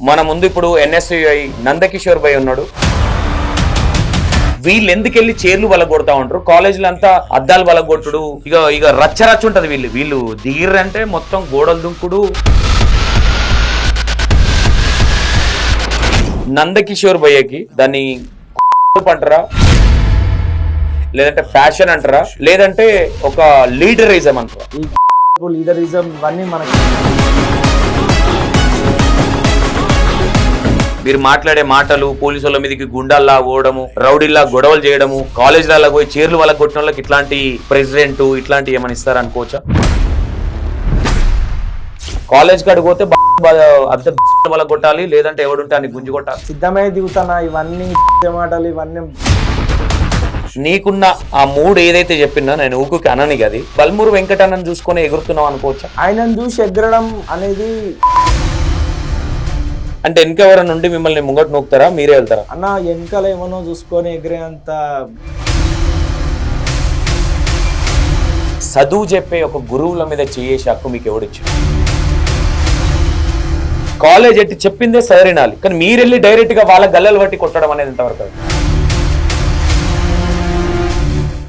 మన ముందు ఇప్పుడు ఎన్ఎస్యుఐ నందకిషోర్ భాయ్ ఉన్నాడు. వీళ్ళు ఎందుకెళ్ళి చైర్లు వలగొడతా ఉంటారు, కాలేజీలు అంతా అద్దాలు వలగొట్టుడు, ఇక రచ్చ ఉంటది. వీళ్ళు దిగిర్రంటే మొత్తం గోడలు దుంకుడు. నందకిషోర్ భయ్యకి దాన్ని అంటారా, లేదంటే ఫ్యాషన్ అంటారా, లేదంటే ఒక లీడరిజం అంటారా? లీడరిజం ఇవన్నీ మనకి మీరు మాట్లాడే మాటలు, పోలీసుల మీదకి గుండాల్లా పోవడము, రౌడీల్లా గొడవలు చేయడము, కాలేజీలలో పోయి చైర్లు వల్ల కొట్టిన వాళ్ళకి ఇట్లాంటి ప్రెసిడెంట్ ఇట్లాంటి ఏమైనా ఇస్తారనుకోవచ్చా? కాలేజ్ కాడికి పోతే అంత వల్ల కొట్టాలి, లేదంటే ఎవడుంటే అని గుంజి కొట్టాలి. సిద్ధమే దిగుతానా ఇవన్నీ మాటలు ఇవన్నీ. నీకున్న ఆ మూడు ఏదైతే చెప్పినా నేను ఊకుకి అనని గది బల్మూరు వెంకటన్నను చూసుకొని ఎగురుతున్నావు అనుకోవచ్చా? ఆయనను చూసి ఎగరడం అనేది అంటే వెనకెవర నుండి మిమ్మల్ని ముంగట నూకుతారా, మీరే వెళ్తారా? అన్న వెనకాల ఏమనో చూసుకొని ఎగిరేంత చదువు చెప్పే ఒక గురువుల మీద చేసే హక్కు మీకు ఎవడిచ్చు? కాలేజ్ ఎట్టి చెప్పిందే సరినాలి, కానీ మీరెళ్ళి డైరెక్ట్ గా వాళ్ళ గల్లలు బట్టి కొట్టడం అనేది ఎంతవరకు?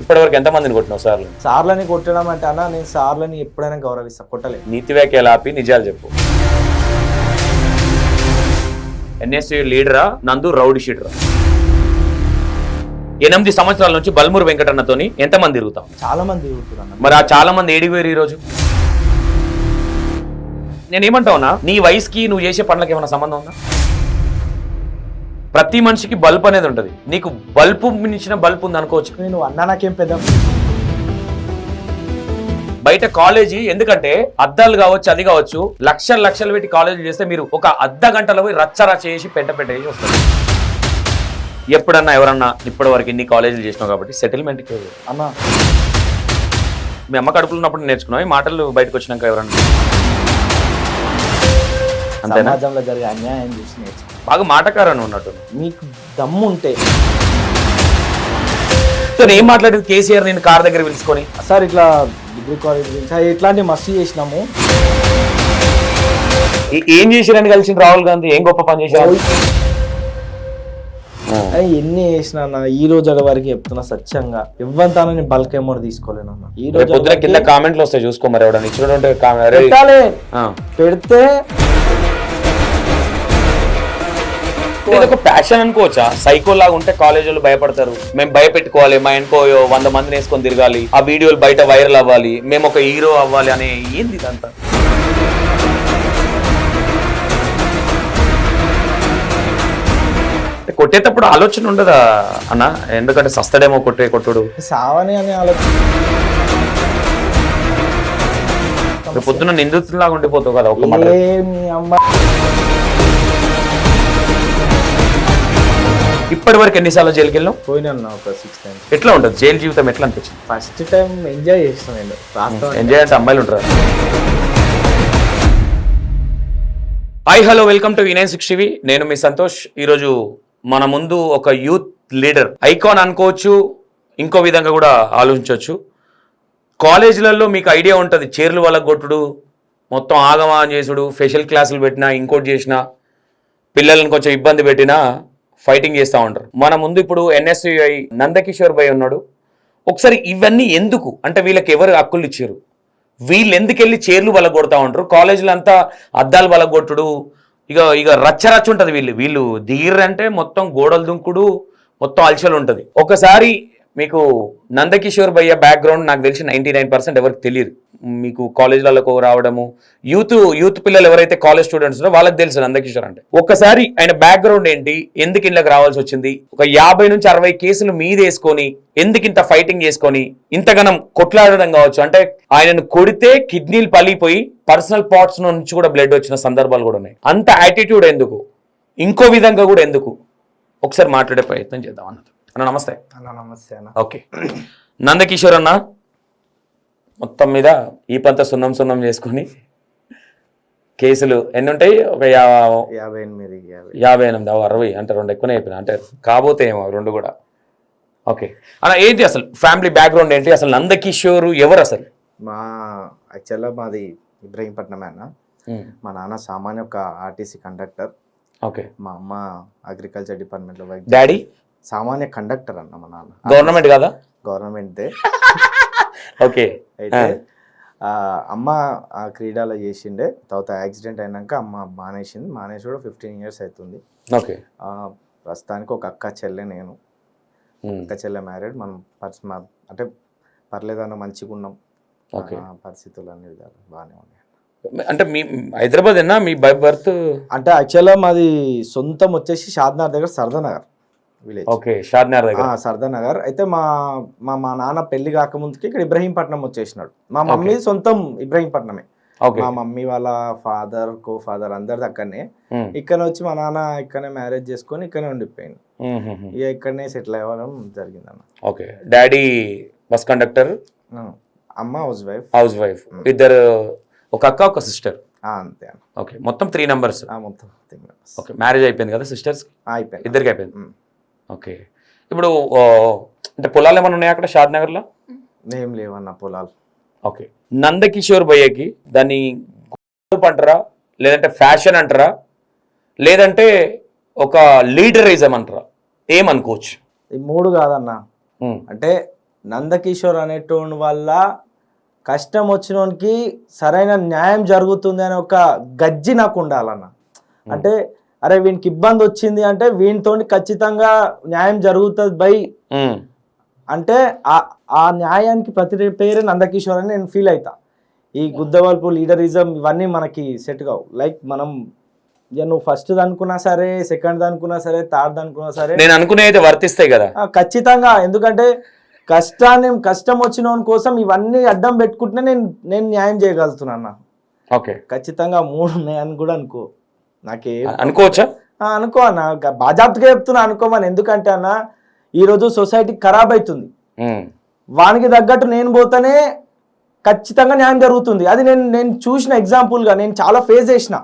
ఇప్పటివరకు ఎంతమందిని కొట్టినావు సార్లు? సార్లని కొట్టడం అంటే అన్న నేను సార్లని ఎప్పుడైనా గౌరవిస్తా, కొట్టలేదు. నీతి వ్యాఖ్యలు ఆపి నిజాలు చెప్పు. ఎన్ఎస్యూ లీడరా, నందు రౌడీ షీటరా? 8 సంవత్సరాల నుంచి బల్మూరు వెంకటన్నతోని ఎంతమంది తిరుగుతాం? చాలా మంది తిరుగుతున్నారు. మరి ఆ చాలా మంది ఏడిపోయారు ఈరోజు. నేనేమంటావునా, నీ వయసుకి నువ్వు చేసే పనులకు ఏమైనా సంబంధం ఉందా? ప్రతి మనిషికి బల్బ్ అనేది ఉంటుంది, నీకు బల్బు మించిన బల్బ్ ఉంది అనుకోవచ్చు. నేను అన్నా నాకేం పెద్ద బయట కాలేజీ ఎందుకంటే అద్దాలు కావచ్చు, అది కావచ్చు, లక్షలు పెట్టి కాలేజీలు చేస్తే మీరు ఒక అర్ధ గంటలో పోయి రచ్చ చేసి పెంట చేసి వస్తారు. ఎప్పుడన్నా ఎవరన్నా ఇప్పటి వరకు ఇన్ని కాలేజీలు చేసినావు కాబట్టి సెటిల్మెంట్కి అన్న మీ అమ్మ కడుపులో ఉన్నప్పుడు నేర్చుకున్నావు ఈ మాటలు, బయటకు వచ్చినాక ఎవరన్నా అంతేనా? సమాజంలో జరిగే అన్యాయం చూసి నేర్చుకో. బాగా మాటకారని ఉన్నట్టు. మీకు దమ్ము ఉంటే ఏం మాట్లాడేది కేసీఆర్ నేను కార్ దగ్గర పిలుచుకొని, సార్ ఇట్లా డిగ్రీ కాలేజ్ గురించి ఇట్లాంటి మస్తు చేసినాము. ఏం చేసిరని కలిసిన రాహుల్ గాంధీ ఏం గొప్ప పని చేశారు? ఎన్ని చేసినా అన్న ఈ రోజు వరకు చెప్తున్నా సత్యంగా ఇవ్వంతానని నేను బల్క్ అమౌంట్ తీసుకోలేను అన్న. ఈ రోజు పొద్దున కింద కామెంట్లు వస్తాయి చూసుకో, మరి ఎవడన్నా ఇచ్చినట్టు పెట్టాలి, పెడితే ఒక ప్యాషన్ అనుకోవచ్చా? సైకో లాగా ఉంటే కాలేజీలు భయపడతారు, మేము భయపెట్టుకోవాలి, మా ఇంకో 100 మందిని వేసుకొని తిరగాలి, ఆ వీడియోలు బయట వైరల్ అవ్వాలి, మేము ఒక హీరో అవ్వాలి అనే ఏంది ఇదంతా? కొట్టేటప్పుడు ఆలోచన ఉండదా అన్న? ఎందుకంటే సస్తడేమో కొట్టుడు, సావని అని ఆలోచన. పొద్దున్న నిందితులాగా ఉండిపోతావు కదా ఒక మాట. ఇప్పటి వరకు ఎన్నిసార్లు జైలుకి వెళ్ళాం? పోయినా ఒక 6 times. ఎట్లా ఉంటుంది జైలు జీవితం, ఎట్లా అనిపించింది? ఫస్ట్ టైం ఎంజాయ్ చేస్తాను నేను. ఎంజాయ్ అంటే అమ్మాయిలు ఉంటారు. Hi hello, welcome to V960 TV. నేను మీ సంతోష్. ఈరోజు మన ముందు ఒక యూత్ లీడర్, ఐకాన్ అనుకోవచ్చు, ఇంకో విధంగా కూడా ఆలోచించవచ్చు. కాలేజీలలో మీకు ఐడియా ఉంటుంది, చైర్లు వల్ల కొట్టుడు, మొత్తం ఆగమాన్ చేసుడు, స్పెషల్ క్లాసులు పెట్టినా, ఇంకోటి చేసినా, పిల్లలను కొంచెం ఇబ్బంది పెట్టినా ఫైటింగ్ చేస్తూ ఉంటారు. మన ముందు ఇప్పుడు ఎన్ఎస్యుఐ నందకిషోర్ భాయ్ ఉన్నాడు. ఒకసారి ఇవన్నీ ఎందుకు అంటే వీళ్ళకి ఎవరు హక్కులు ఇచ్చారు, వీళ్ళు ఎందుకెళ్ళి చైర్లు వలగొడతా ఉంటారు, కాలేజీలు అంతా అద్దాలు వలగొట్టుడు, ఇక రచ్చ ఉంటుంది. వీళ్ళు దిగిర్రంటే మొత్తం గోడలు దుంకుడు, మొత్తం అలచలు ఉంటుంది. ఒకసారి మీకు నందకిషోర్ భయ్య బ్యాక్గ్రౌండ్ నాకు తెలిసి 99% ఎవరికి తెలియదు. మీకు కాలేజీలకు రావడము, యూత్ పిల్లలు ఎవరైతే కాలేజ్ స్టూడెంట్స్ వాళ్ళకి తెలుసు నందకిషోర్ అంటే. ఒక్కసారి ఆయన బ్యాక్గ్రౌండ్ ఏంటి, ఎందుకు ఇళ్ళకి రావాల్సి వచ్చింది, ఒక 50 నుంచి 60 కేసులు మీదేసుకొని ఎందుకు ఇంత ఫైటింగ్ చేసుకొని ఇంతగానం కొట్లాడడం కావచ్చు. అంటే ఆయనను కొడితే కిడ్నీలు పలిపోయి పర్సనల్ పార్ట్స్ నుంచి కూడా బ్లడ్ వచ్చిన సందర్భాలు కూడా ఉన్నాయి. అంత యాటిట్యూడ్ ఎందుకు, ఇంకో విధంగా కూడా ఎందుకు, ఒకసారి మాట్లాడే ప్రయత్నం చేద్దాం అన్నది. అన్న నమస్తే. అన్న నమస్తే అన్న. ఓకే, నందకిషోర్ అన్న మొత్తం మీద ఈ పంత సున్నం చేసుకొని కేసులు ఎన్ని ఉంటాయి? ఒక 58 60 అంటే 2 ఎక్కువనే అయిపోయినా, అంటే కాబోతే ఏమో 2 కూడా. ఓకే అన్న, ఏంటి అసలు ఫ్యామిలీ బ్యాక్గ్రౌండ్ ఏంటి, అసలు నందకిషోర్ ఎవరు అసలు? యాక్చువల్గా మాది ఇబ్రహీంపట్నమే అన్న. మా నాన్న సామాన్య ఒక ఆర్టీసీ కండక్టర్. ఓకే. మా అమ్మ అగ్రికల్చర్ డిపార్ట్మెంట్లో వర్క్. డాడీ సామాన్య కండక్టర్ అన్న మా నాన్న. గవర్నమెంట్ కాదా? గవర్నమెంటే. ఓకే. అయితే అమ్మ ఆ క్రీడలో చేసిండే. తర్వాత యాక్సిడెంట్ అయినాక అమ్మ మానేసి కూడా 15 years అవుతుంది. ఓకే. ప్రస్తుతానికి ఒక అక్క చెల్లె, నేను. అక్క చెల్లె మ్యారీడ్. మనం అంటే పర్లేదన్న మంచిగా ఉన్నాం. పరిస్థితులు అన్ని విధాలు బాగానే ఉన్నాయి. అంటే మీ హైదరాబాద్ ఏనా మీ బర్త్? అంటే యాక్చువల్గా మాది సొంతం వచ్చేసి షాద్నగర్ దగ్గర సర్దానగర్ విలేజ్. ఓకే. షాద్నగర్ దగ్గర సర్దానగర్. అయితే మా మా నాన్న పెళ్లి కాకముందుకి ఇక్కడ ఇబ్రహీంపట్నం వచ్చేసినాడు. మా మమ్మీ సొంతం ఇబ్రహీంపట్నమే. మా మమ్మీ వాళ్ళ ఫాదర్ అందరిది అక్కడనే. ఇక్కడ వచ్చి మా నాన్న ఇక్కడనే మ్యారేజ్ చేసుకొని ఇక్కడనే ఉండిపోయింది. ఇక ఇక్కడనే సెటిల్ అవ్వడం జరిగింది అన్న. ఓకే. డాడీ బస్ కండక్టర్, అమ్మ హౌస్ వైఫ్. ఇద్దరు, ఒక అక్క ఒక సిస్టర్. అంతే అన్న. ఓకే. మొత్తం 3 members. మొత్తం 3 members. ఓకే. మ్యారేజ్ అయిపోయింది కదా సిస్టర్స్? అయిపోయింది. ఇద్దరికి అయిపోయింది. ఓకే. ఇప్పుడు అంటే పొలాలు ఏమైనా ఉన్నాయా అక్కడ షాద్నగర్లో? ఏం లేవన్న పొలాలు. ఓకే. నందకిషోర్ భయ్యకి దాన్ని అంటారా, లేదంటే ఫ్యాషన్ అంటారా, లేదంటే ఒక లీడరిజం అంటారా, ఏమనుకోవచ్చు? ఈ 3 కాదన్న. అంటే నందకిషోర్ అనేటోని వల్ల కష్టం వచ్చినోనికి సరైన న్యాయం జరుగుతుంది అనే ఒక గజ్జి నాకు ఉండాలన్న. అంటే అరే వీనికి ఇబ్బంది వచ్చింది అంటే వీనితో ఖచ్చితంగా న్యాయం జరుగుతుంది బై అంటే ఆ న్యాయానికి ప్రతి పేరే నందకిషోర్ అని నేను ఫీల్ అవుతా. ఈ గుద్దవల్పు లీడరిజం ఇవన్నీ మనకి సెట్ కావు. లైక్ మనం నువ్వు ఫస్ట్ అనుకున్నా సరే, సెకండ్ అనుకున్నా సరే, థర్డ్ అనుకున్నా సరే, నేను అనుకునే అయితే వర్తిస్తాయి కదా ఖచ్చితంగా. ఎందుకంటే కష్టం వచ్చిన కోసం ఇవన్నీ అడ్డం పెట్టుకుంటే నేను న్యాయం చేయగలుగుతున్నా. ఓకే. ఖచ్చితంగా 3 ఉన్నాయని కూడా అనుకో. నాకే అనుకోవచ్చా? అనుకో అన్న, బాజాప్తగా చెప్తున్నా అనుకోమని. ఎందుకంటే అన్న ఈరోజు సొసైటీ ఖరాబ్ అవుతుంది. వానికి తగ్గట్టు నేను పోతేనే ఖచ్చితంగా న్యాయం జరుగుతుంది. అది నేను చూసిన ఎగ్జాంపుల్గా నేను చాలా ఫేస్ చేసిన.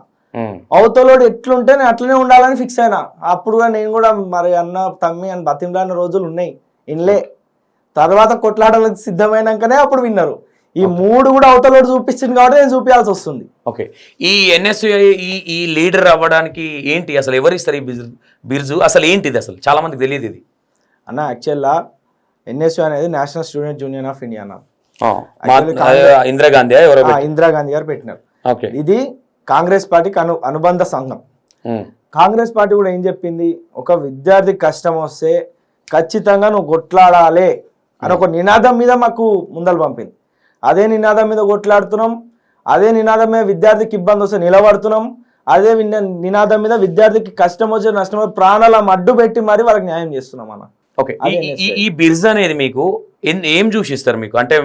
అవతలోడు ఎట్లుంటే నేను అట్లనే ఉండాలని ఫిక్స్ అయినా. అప్పుడు కూడా నేను కూడా మరి అన్న తమ్మి అని బతిమలాడిన రోజులు ఉన్నాయి. ఇన్లే తర్వాత కొట్లాడలకు సిద్ధమైనాకనే అప్పుడు విన్నారు. ఈ 3 కూడా అవతలోడు చూపించింది కాబట్టి నేను చూపించాల్సి వస్తుంది. ఓకే. ఈ ఎన్ఎస్యుఐ ఈ లీడర్ అవ్వడానికి ఏంటి అసలు, ఎవరు ఇస్తారు ఈ బిర్జు? అసలు ఏంటిది అసలు చాలా మందికి తెలియదు ఇది అన్న. యాక్చువల్గా ఎన్ఎస్యు అనేది national student union of India అన్న. ఇందిరాగాంధీ గారు పెట్టినారు. ఇది కాంగ్రెస్ పార్టీకి అనుబంధ సంఘం. కాంగ్రెస్ పార్టీ కూడా ఏం చెప్పింది, ఒక విద్యార్థి కష్టం వస్తే ఖచ్చితంగా నువ్వు కొట్లాడాలి అని ఒక నినాదం మీద మాకు ముందలు పంపింది. అదే నినాదం మీద కొట్లాడుతున్నాం. అదే నినాదం మీద విద్యార్థికి ఇబ్బంది వస్తే నిలబడుతున్నాం. అదే నినాదం మీద విద్యార్థికి కష్టం వచ్చే నష్టం ప్రాణాల అడ్డు పెట్టి మరి వాళ్ళకి న్యాయం చేస్తున్నాం అన్న. ఓకే. ఈ బిర్జ్ అనేది మీకు ఏం చూసిస్తారు మీకు? అంటే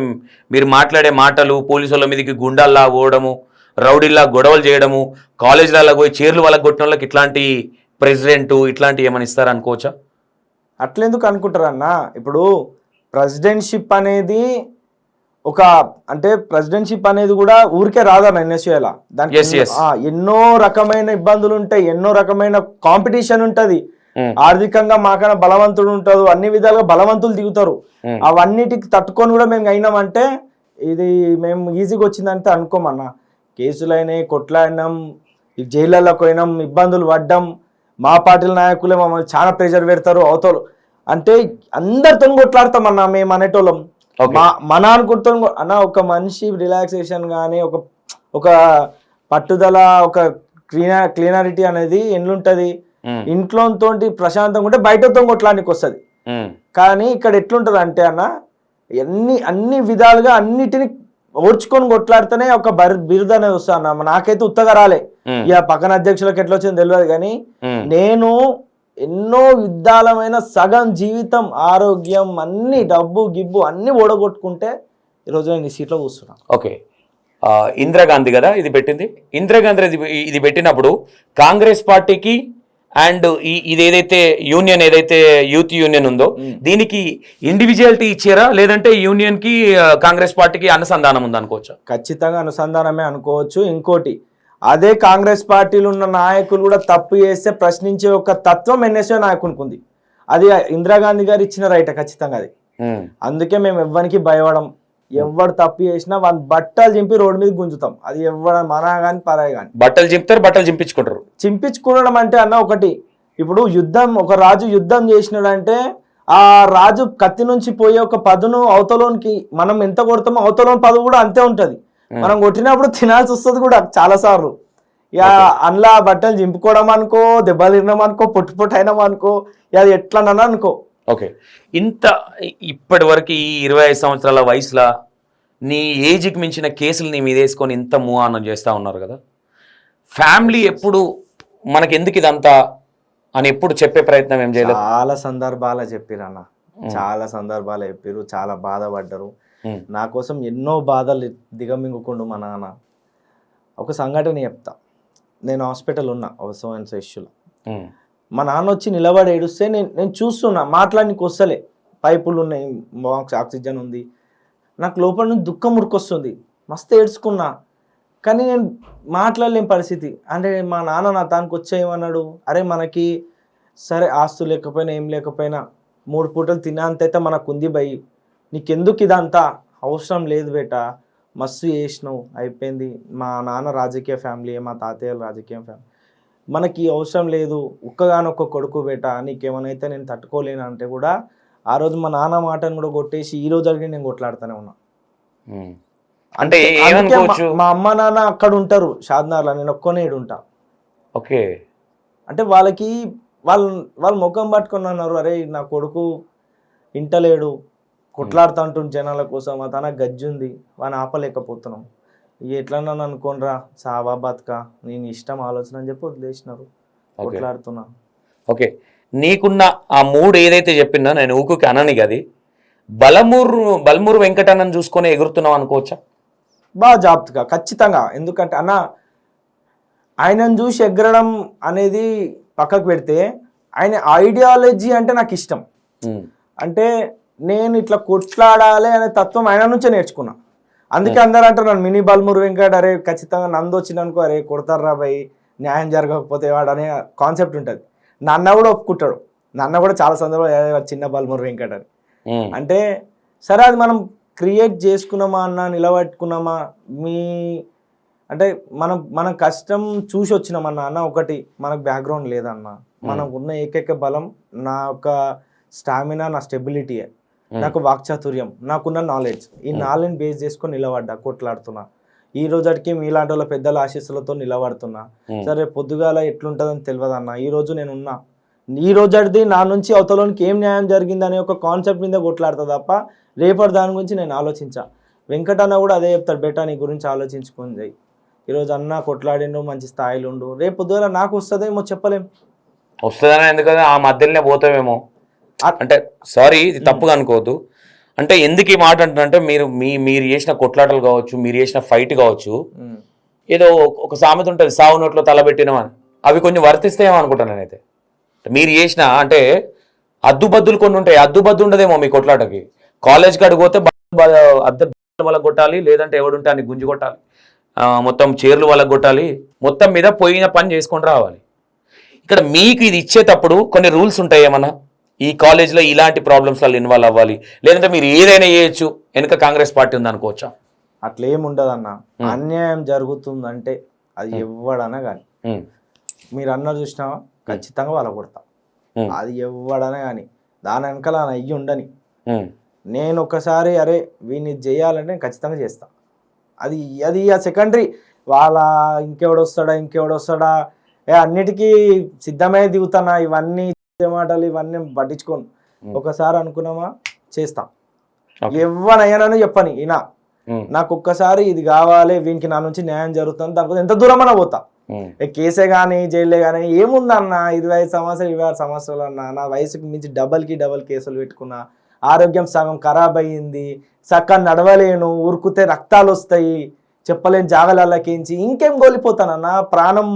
మీరు మాట్లాడే మాటలు, పోలీసుల మీదకి గుండాల్లా పోవడము, రౌడీల్లా గొడవలు చేయడము, కాలేజీలలో పోయి చీరలు వాళ్ళకి కొట్టిన వాళ్ళకి ఇట్లాంటి ప్రెసిడెంట్ ఇట్లాంటి ఏమైనా ఇస్తారు అనుకోవచ్చా? అట్లెందుకు అనుకుంటారు అన్న? ఇప్పుడు ప్రెసిడెంట్షిప్ అనేది ప్రెసిడెంట్షిప్ అనేది కూడా ఊరికే రాదన్న. ఎన్ఎస్యూలా దానికి ఎన్నో రకమైన ఇబ్బందులు ఉంటాయి, ఎన్నో రకమైన కాంపిటీషన్ ఉంటది. ఆర్థికంగా మాకన్నా బలవంతుడు ఉంటాడు, అన్ని విధాలుగా బలవంతులు దిగుతారు. అవన్నిటికి తట్టుకొని కూడా మేము అయినామంటే ఇది మేము ఈజీగా వచ్చిందంటే అనుకోమన్నా. కేసులైనాయి, కొట్లాడినాం, జైళ్ళలోకి పోయినాం, ఇబ్బందులు పడ్డాం. మా పార్టీల నాయకులే మమ్మల్ని చాలా ప్రెషర్ పెడతారు. అవతలు అంటే అందరితో కొట్లాడతామన్నా మేము అనేటోళ్ళం. మన అనుకుంటాం అన్న. ఒక మనిషి రిలాక్సేషన్ కానీ ఒక పట్టుదల, ఒక క్లీనారిటీ అనేది ఎన్నుంటది. ఇంట్లోతో ప్రశాంతంగా ఉంటే బయటతో కొట్లానికి వస్తుంది. కానీ ఇక్కడ ఎట్లుంటది అంటే అన్న, అన్ని విధాలుగా అన్నిటిని ఓడ్చుకొని కొట్లాడితేనే ఒక బిరుదు అనేది వస్తా అన్న. నాకైతే ఉత్తగా రాలే. ఇక పక్కన అధ్యక్షులకు ఎట్లా వచ్చిందో తెలియదు కానీ నేను ఎన్నో విధాలమైన సగం జీవితం, ఆరోగ్యం, అన్ని డబ్బు గిబ్బు అన్ని ఓడగొట్టుకుంటే ఈరోజు నేను ఈ సీట్లో కూర్చున్నాను. ఓకే. ఇందిరాగాంధీ కదా ఇది పెట్టింది. ఇందిరాగాంధీ ఇది పెట్టినప్పుడు కాంగ్రెస్ పార్టీకి అండ్ ఇది ఏదైతే యూనియన్, ఏదైతే యూత్ యూనియన్ ఉందో దీనికి ఇండివిజువాలిటీ ఇచ్చారా, లేదంటే యూనియన్ కి కాంగ్రెస్ పార్టీకి అనుసంధానం ఉంది అనుకోవచ్చా? ఖచ్చితంగా అనుసంధానమే అనుకోవచ్చు. ఇంకోటి, అదే కాంగ్రెస్ పార్టీలో ఉన్న నాయకులు కూడా తప్పు చేస్తే ప్రశ్నించే ఒక తత్వం ఎన్ఎస్యూ నాయకునికి ఉంది. అది ఇందిరాగాంధీ గారు ఇచ్చిన రైట్ ఖచ్చితంగా అది. అందుకే మేము ఎవ్వరికి భయపడం. ఎవడు తప్పు చేసినా వాళ్ళ బట్టలు చింపి రోడ్డు మీద గుంజుతాం. అది ఎవడ మన కానీ పరాయి కానీ బట్టలు చింపుతారు, బట్టలు చింపించుకుంటారు. చింపించుకోవడం అంటే అన్న ఒకటి, ఇప్పుడు యుద్ధం ఒక రాజు యుద్ధం చేసినాడంటే ఆ రాజు కత్తి నుంచి పోయే ఒక పదును అవతలోనికి మనం ఎంత కొడతామో అవతలోని పదు కూడా అంతే ఉంటది. మనం కొట్టినప్పుడు తినాల్సి వస్తుంది కూడా చాలా సార్లు. ఇక అందులో బట్టలు చింపుకోవడం అనుకో, దెబ్బలు తినడం అనుకో, పొట్టు అయినాం అనుకో, అది ఎట్లన్నా అనుకో. ఓకే, ఇంత ఇప్పటి వరకు ఈ 25 సంవత్సరాల వయసులో నీ ఏజ్కి మించిన కేసులు నీ మీద వేసుకొని ఇంత మూవ్ ఆన్ చేస్తూ ఉన్నారు కదా, ఫ్యామిలీ ఎప్పుడు మనకి ఎందుకు ఇదంతా అని ఎప్పుడు చెప్పే ప్రయత్నం ఏం చేయలేదు? చాలా సందర్భాలు చెప్పారు అన్న, చాలా సందర్భాలు చెప్పారు, చాలా బాధపడ్డారు. నా కోసం ఎన్నో బాధలు దిగమింగుకుండు మా నాన్న. ఒక సంఘటన చెప్తా. నేను హాస్పిటల్ ఉన్నా ఒక సోన్స్ ఇష్యూలో. మా నాన్న వచ్చి నిలబడి ఏడుస్తే నేను చూస్తున్నా, మాట్లాడడానికి వస్తలే, పైపులు ఉన్నాయి, ఆక్సిజన్ ఉంది. నాకు లోపల నుంచి దుఃఖం ఉరికొస్తుంది, మస్తు ఏడ్చుకున్నా. కానీ నేను మాట్లాడలేని పరిస్థితి. అంటే మా నాన్న నా తానికి వచ్చేయమన్నాడు, అరే మనకి సరే ఆస్తు లేకపోయినా ఏం లేకపోయినా 3 పూటలు తినేంతైతే మనకు ఉంది భయ్, నీకెందుకు ఇదంతా అవసరం లేదు బేటా, మస్తు చేసినావు అయిపోయింది. మా నాన్న రాజకీయ ఫ్యామిలీ, మా తాతయ్య రాజకీయ ఫ్యామిలీ, మనకి అవసరం లేదు, ఒక్కగానొక్క కొడుకు బేటా, నీకేమైనా నేను తట్టుకోలేను అంటే కూడా ఆ రోజు మా నాన్న మాటను కూడా కొట్టేసి ఈ రోజు అడిగి నేను కొట్లాడుతూనే ఉన్నా. అంటే మా అమ్మ నాన్న అక్కడ ఉంటారు షాద్నగర్లో, నేను ఒక్కనే ఉంటా. ఓకే, అంటే వాళ్ళ ముఖం పట్టుకొని అన్నారు, అరే నా కొడుకు ఇంటలేడు, కొట్లాడుతూ ఉంటుంది జనాల కోసం, తన గజ్జి ఉంది, వాడిని ఆపలేకపోతున్నాం, ఎట్లన్నా అనుకోనరా సావా బతుక, నేను ఇష్టం ఆలోచన అని చెప్పి వదిలేసినారు, కొట్లాడుతున్నా. ఓకే, నీకున్న ఆ 3 ఏదైతే చెప్పినా నేను ఊకుకి అనని అది బలమూరు వెంకటన్నని చూసుకొని ఎగురుతున్నావు అనుకోవచ్చా? బాగా జాగ్రత్తగా ఖచ్చితంగా. ఎందుకంటే అన్న ఆయనను చూసి ఎగరడం అనేది పక్కకు పెడితే, ఆయన ఐడియాలజీ అంటే నాకు ఇష్టం. అంటే నేను ఇట్లా కొట్లాడాలి అనే తత్వం ఆయన నుంచే నేర్చుకున్నా. అందుకే అందరూ అంటారు నన్ను మినీ బల్మూరు వెంకట, అరే ఖచ్చితంగా నందు వచ్చిందనుకో, అరే కొడతారా భయ్, న్యాయం జరగకపోతే వాడు అనే కాన్సెప్ట్ ఉంటుంది. నాన్న కూడా ఒప్పుకుంటాడు, నాన్న కూడా చాలా సందర్భాలు చిన్న బల్మూరు వెంకట అని. అంటే సరే అది మనం క్రియేట్ చేసుకున్నామా అన్న, నిలబెట్టుకున్నామా, అంటే మనం కష్టం చూసి వచ్చినామన్నా అన్న. ఒకటి మనకు బ్యాక్గ్రౌండ్ లేదన్న, మనకు ఉన్న ఏకైక బలం నా యొక్క స్టామినా, నా స్టెబిలిటీయే, నాకు వాక్చాతుర్యం, నాకున్న నాలెడ్జ్. ఈ నాలెడ్జ్ బేస్ చేసుకొని నిలబడ్డా, కొట్లాడుతున్నా. ఈ రోజుకి మీలాంటి వాళ్ళ పెద్దల ఆశీస్సులతో నిలబడుతున్నా. సరే పొద్దుగాల ఎట్లుంటుందని తెలియదు అన్న, ఈ రోజు నేను ఉన్నా. ఈ రోజుది నా నుంచి అవతలోనికి ఏం న్యాయం జరిగింది అనే ఒక కాన్సెప్ట్ మీద కొట్లాడతా తప్ప రేపటి దాని గురించి నేను ఆలోచించా. వెంకటన్న కూడా అదే చెప్తాడు, బేటా నీ గురించి ఆలోచించుకుంది. ఈరోజు అన్న కొట్లాడిండు, మంచి స్థాయిలో ఉండు, రేపు పొద్దుగాల నాకు వస్తుందేమో చెప్పలేం. వస్తుందని ఎందుకంటే ఆ మధ్యలోనే పోతామేమో. అంటే సారీ, ఇది తప్పుగా అనుకోవద్దు. అంటే ఎందుకు ఈ మాట అంటున్నంటే, మీరు చేసిన కొట్లాటలు కావచ్చు, మీరు చేసిన ఫైట్ కావచ్చు, ఏదో ఒక సామెత ఉంటుంది, సావు నోట్లో తలబెట్టినమని, అవి కొంచెం వర్తిస్తాయేమో అనుకుంటాను నేనైతే. మీరు చేసిన అంటే అద్దుబద్దులు కొన్ని ఉంటాయి, అద్దుబద్దు ఉండదేమో మీ కొట్లాటకి. కాలేజ్ కాడికి పోతే అద్దె వాళ్ళకి కొట్టాలి, లేదంటే ఎవడుంటే అని గుంజి కొట్టాలి, మొత్తం చీరలు వాళ్ళకి కొట్టాలి, మొత్తం మీద పోయిన పని చేసుకొని రావాలి. ఇక్కడ మీకు ఇది ఇచ్చేటప్పుడు కొన్ని రూల్స్ ఉంటాయి ఏమన్నా, ఈ కాలేజ్లో ఇలాంటి ప్రాబ్లమ్స్లలో ఇన్వాల్వ్ అవ్వాలి, లేదంటే మీరు ఏదైనా చేయొచ్చు, వెనక కాంగ్రెస్ పార్టీ ఉంది అనుకోవచ్చా? అట్లా ఏముండదు అన్న. అన్యాయం జరుగుతుందంటే అది ఎవడనా కానీ, మీరు అన్న చూసినావా ఖచ్చితంగా వాళ్ళ కొడతా, అది ఎవడనా కానీ, దాని వెనకాల అయ్యి ఉండని. నేను ఒకసారి అరే వీడిని చేయాలంటే నేను ఖచ్చితంగా చేస్తా. అది ఆ సెకండరీ, వాళ్ళ ఇంకెవడొస్తాడా అన్నిటికీ సిద్ధమై దిగుతానా, ఇవన్నీ మాటలు ఇవన్నీ పట్టించుకోను. ఒకసారి అనుకున్నామా చేస్తా, ఎవనయ్యానని చెప్పని ఈయన నాకు ఒక్కసారి ఇది కావాలి, వీనికి నా నుంచి న్యాయం జరుగుతుంది, దానికోసం ఎంత దూరం అన్నా పోతా. కేసే కానీ జైలే కానీ ఏముందన్న, 25 సంవత్సరాలు 26 సంవత్సరాలు అన్న, నా వయసుకి మించి డబల్ కేసులు పెట్టుకున్నా, ఆరోగ్యం సగం ఖరాబ్ అయ్యింది, చక్కగా నడవలేను, ఉరుకుతే రక్తాలు వస్తాయి, చెప్పలేని జాగలకేంచి ఇంకేం కోల్పోతానన్న ప్రాణం.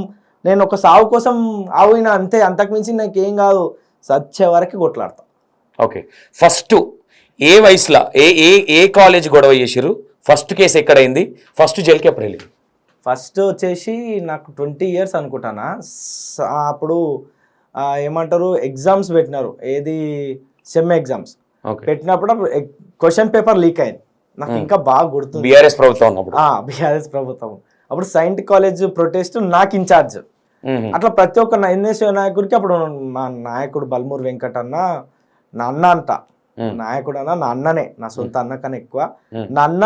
నేను ఒక సావు కోసం ఆవుయినా అంతే, అంతకుమించి నాకేం కాదు, సచ్చే వరకు కొట్లాడతా. ఓకే, ఫస్ట్ ఏ వయసులో ఏ కాలేజ్ గొడవ చేసిరు? First case ఎక్కడైంది? ఫస్ట్ జైలుకి ఎప్పుడు వెళ్ళింది? ఫస్ట్ వచ్చేసి నాకు 20 years అనుకుంటానా. అప్పుడు ఏమంటారు ఎగ్జామ్స్ పెట్టినారు, ఏది సెమ్ ఎగ్జామ్స్ పెట్టినప్పుడు క్వశ్చన్ పేపర్ లీక్ అయింది. నాకు ఇంకా బాగా గుర్తుంది. బీఆర్ఎస్ ప్రభుత్వం ఉన్నప్పుడు బీఆర్ఎస్ ప్రభుత్వం అప్పుడు సైంట్ కాలేజ్ ప్రొటెస్ట్ నాకు ఇన్ఛార్జ్. అట్లా ప్రతి ఒక్క ఎన్ఎస్యూ నాయకుడికి అప్పుడు మా నాయకుడు బల్మూరు వెంకట్ అన్న నా అన్న అంట, నాయకుడు అన్న నా అన్ననే, నా సొంత అన్న కన్నా ఎక్కువ. నా అన్న